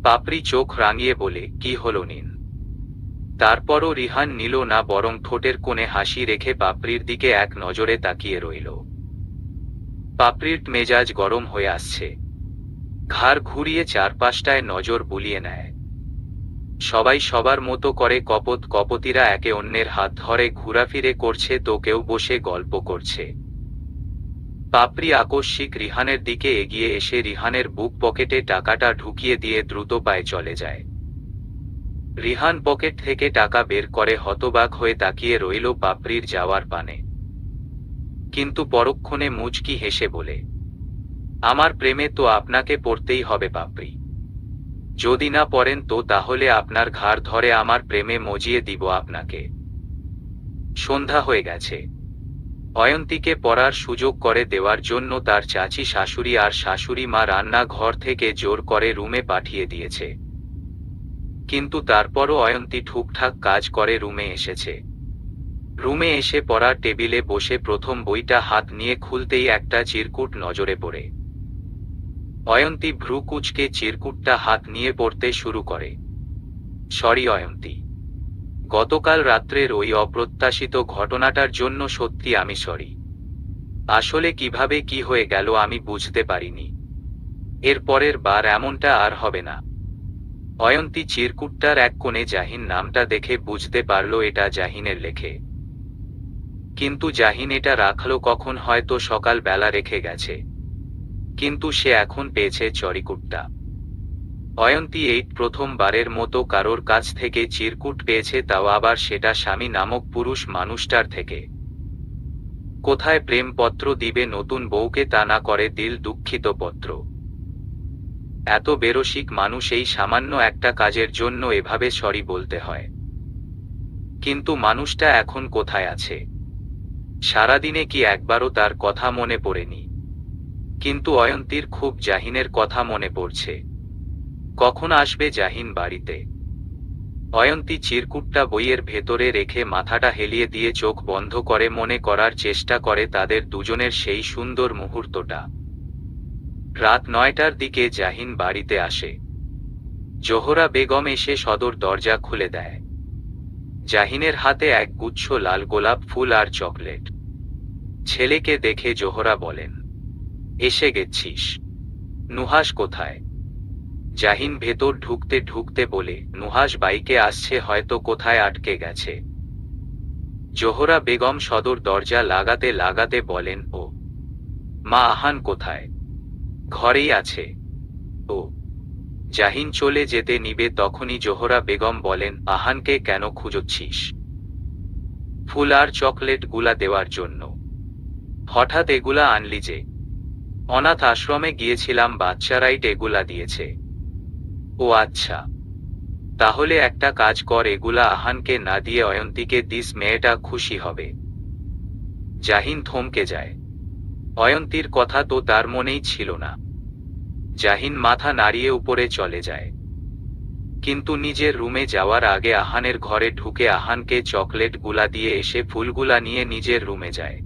পাপড়ি চোখ রাঙিয়ে বলে, কি হলো নিন। তারপরও রিহান নিল না, বরং ঠোঁটের কোণে হাসি রেখে পাপড়ির দিকে এক নজরে তাকিয়ে রইল। পাপড়ির মেজাজ গরম হয়ে আসছে। ঘাড় ঘুরিয়ে চারপাশটায় নজর বুলিয়ে নেয়। সবাই সবার মতো করে কপতিরা একে অন্যের হাত ধরে ঘোরাফিরে করছে, তো কেউ বসে গল্প করছে। পাপড়ি আকস্মিক রিহানের দিকে এগিয়ে এসে রিহানের বুক পকেটে টাকাটা ঢুকিয়ে দিয়ে দ্রুত পায়ে চলে যায়। রিহান পকেট থেকে টাকা বের করে হতবাক হয়ে তাকিয়ে রইল পাপড়ির যাওয়ার পানে। কিন্তু পরক্ষণে মুচকি হেসে বলে, আমার প্রেমে তো আপনাকে পড়তেই হবে পাপড়ি। যদি না পড়েন তো তাহলে আপনার ঘাড় ধরে আমার প্রেমে মজিয়ে দিব আপনাকে। সন্ধ্যা হয়ে গেছে। অয়ন্তীকে পড়ার সুযোগ করে দেওয়ার জন্য তার চাচি শাশুড়ি আর শাশুড়ি মা রান্না ঘর থেকে জোর করে রুমে পাঠিয়ে দিয়েছে। কিন্তু তারপরও অয়ন্তী ঠুকঠাক কাজ করে রুমে এসেছে। রুমে এসে পড়ার টেবিলে বসে প্রথম বইটা হাত নিয়ে খুলতেই একটা চিরকুট নজরে পড়ে। অয়ন্তী ভ্রু কুঁচকে চিরকুটটা হাত নিয়ে পড়তে শুরু করে। সরি অয়ন্তী, গতকাল রাত্রের ওই অপ্রত্যাশিত ঘটনাটার জন্য সত্যি আমি সরি। আসলে কিভাবে কি হয়ে গেল আমি বুঝতে পারিনি। এর পরের বার এমনটা আর হবে না। অয়ন্তী চিরকুটটার এক কোণে জাহিন নামটা দেখে বুঝতে পারল এটা জাহিনের লেখে। কিন্তু জাহিন এটা রাখলো কখন, হয়তো সকাল বেলা রেখে গেছে। কিন্তু সে এখন পেয়েছে চিরকুটটা। অয়ন্তী এই প্রথমবারের মতো কারোর কাছ থেকে চিরকুট পেয়েছে, তাও আবার সেটা স্বামী নামক পুরুষ মানুষটার থেকে। কোথায় প্রেমপত্র দিবে নতুন বউকে, তা না করে দিল দুঃখিত পত্র। এত বেরসিক মানুষ এই সামান্য একটা কাজের জন্য এভাবে সরি বলতে হয়। কিন্তু মানুষটা এখন কোথায় আছে? সারাদিনে কি একবারও তার কথা মনে পড়েনি? কিন্তু অয়ন্তীর খুব জাহিনের কথা মনে পড়ছে। কখন আসবে জাহিন বাড়িতে? অয়ন্তী চিরকুটটা বইয়ের ভেতরে রেখে মাথাটা হেলিয়ে দিয়ে চোখ বন্ধ করে মনে করার চেষ্টা করে তাদের দুজনের সেই সুন্দর মুহূর্তটা। রাত 9টার দিকে জাহিন বাড়িতে আসে। জোহরা বেগম এসে সদর দরজা খুলে দেয়। জাহিনের হাতে এক গুচ্ছ লাল গোলাপ ফুল আর চকলেট। ছেলেকে দেখে জোহরা বলেন, এসে গেছিস? নুহাস কোথায়? জাহিন ভেতর ঢুকতে ঢুকতে বলে, নুহাস বাইকে আসছে, হয়তো কোথায় আটকে গেছে। জোহরা বেগম সদর দরজা লাগাতে লাগাতে বলেন, ও মা, আহান কোথায়? ঘরেই আছে। ও। জাহিন চলে যেতে নিবে তখনই জোহরা বেগম বলেন, আহানকে কেন খুঁজছিস? ফুল আর চকলেট গুলা দেওয়ার জন্য। হঠাৎ এগুলা আনলি যে? অনাথ আশ্রমে গিয়েছিলাম, বাচ্চারাই এগুলা দিয়েছে। ও আচ্ছা, তাহলে একটা কাজ কর, এগুলা আহানকে না দিয়ে অয়ন্তীকে দিস, মেয়েটা খুশি হবে। জাহিন থমকে যায়। অয়ন্তীর কথা তো তার মনেই ছিল না। জাহিন মাথা নাড়িয়ে উপরে চলে যায়। কিন্তু নিজের রুমে যাওয়ার আগে আহানের ঘরে ঢুকে আহানকে চকলেট গুলা দিয়ে এসে ফুলগুলা নিয়ে নিজের রুমে যায়।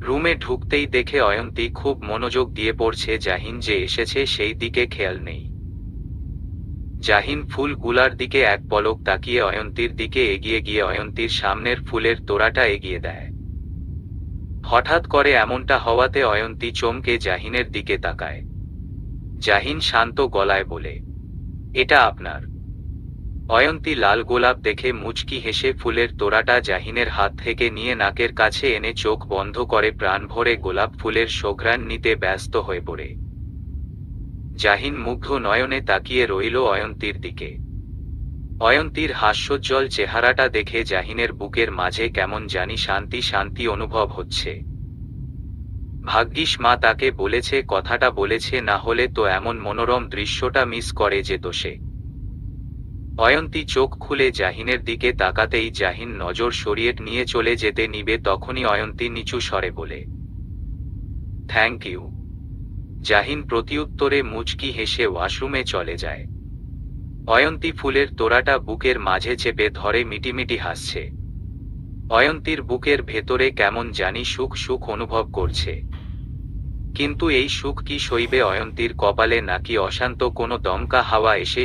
রুমে ঢুকতেই দেখে অয়ন্তী খুব মনোযোগ দিয়ে পড়ছে, জাহিন যে এসেছে সেই দিকে খেয়াল নেই। জাহিন ফুলগুলার দিকে এক পলক তাকিয়ে অয়ন্তীর দিকে এগিয়ে গিয়ে অয়ন্তীর সামনের ফুলের তোড়াটা এগিয়ে দেয়। হঠাৎ করে এমনটা হওয়াতে অয়ন্তী চমকে জাহিনের দিকে তাকায়। জাহিন শান্ত গলায় বলে, এটা আপনার? অয়ন্তী লাল গোলাপ দেখে মুচকি হেসে ফুলের তোড়াটা জাহিনের হাত থেকে নিয়ে নাকের কাছে এনে চোখ বন্ধ করে প্রাণ ভরে গোলাপ ফুলের সুঘ্রাণ নিতে ব্যস্ত হয়ে পড়ে। জাহিন মুগ্ধ নয়নে তাকিয়ে রইল অয়ন্তীর দিকে। অয়ন্তীর হাস্যোজ্জ্বল চেহারাটা দেখে জাহিনের বুকের মাঝে কেমন জানি শান্তি শান্তি অনুভব হচ্ছে। ভাগ্যিস মা তাকে বলেছে, কথাটা বলেছে, না হলে তো এমন মনোরম দৃশ্যটা মিস করে যেত সে। অয়ন্তী চোখ খুলে জাহিনের দিকে তাকাতেই জাহিন নজর সরিয়ে নিয়ে চলে যেতে নিবে তখনই অয়ন্তী নিচু স্বরে বলে, থ্যাংক ইউ। জাহিন প্রতিউত্তরে মুচকি হেসে ওয়াশরুমে চলে যায়। অয়ন্তী ফুলের তোড়াটা বুকের মাঝে চেপে ধরে মিটিমিটি হাসছে। অয়ন্তীর বুকের ভেতরে কেমন জানি সুখ সুখ অনুভব করছে। কিন্তু এই সুখ কি সইবে অয়ন্তীর কপালে, নাকি অশান্ত কোনো দমকা হাওয়া এসে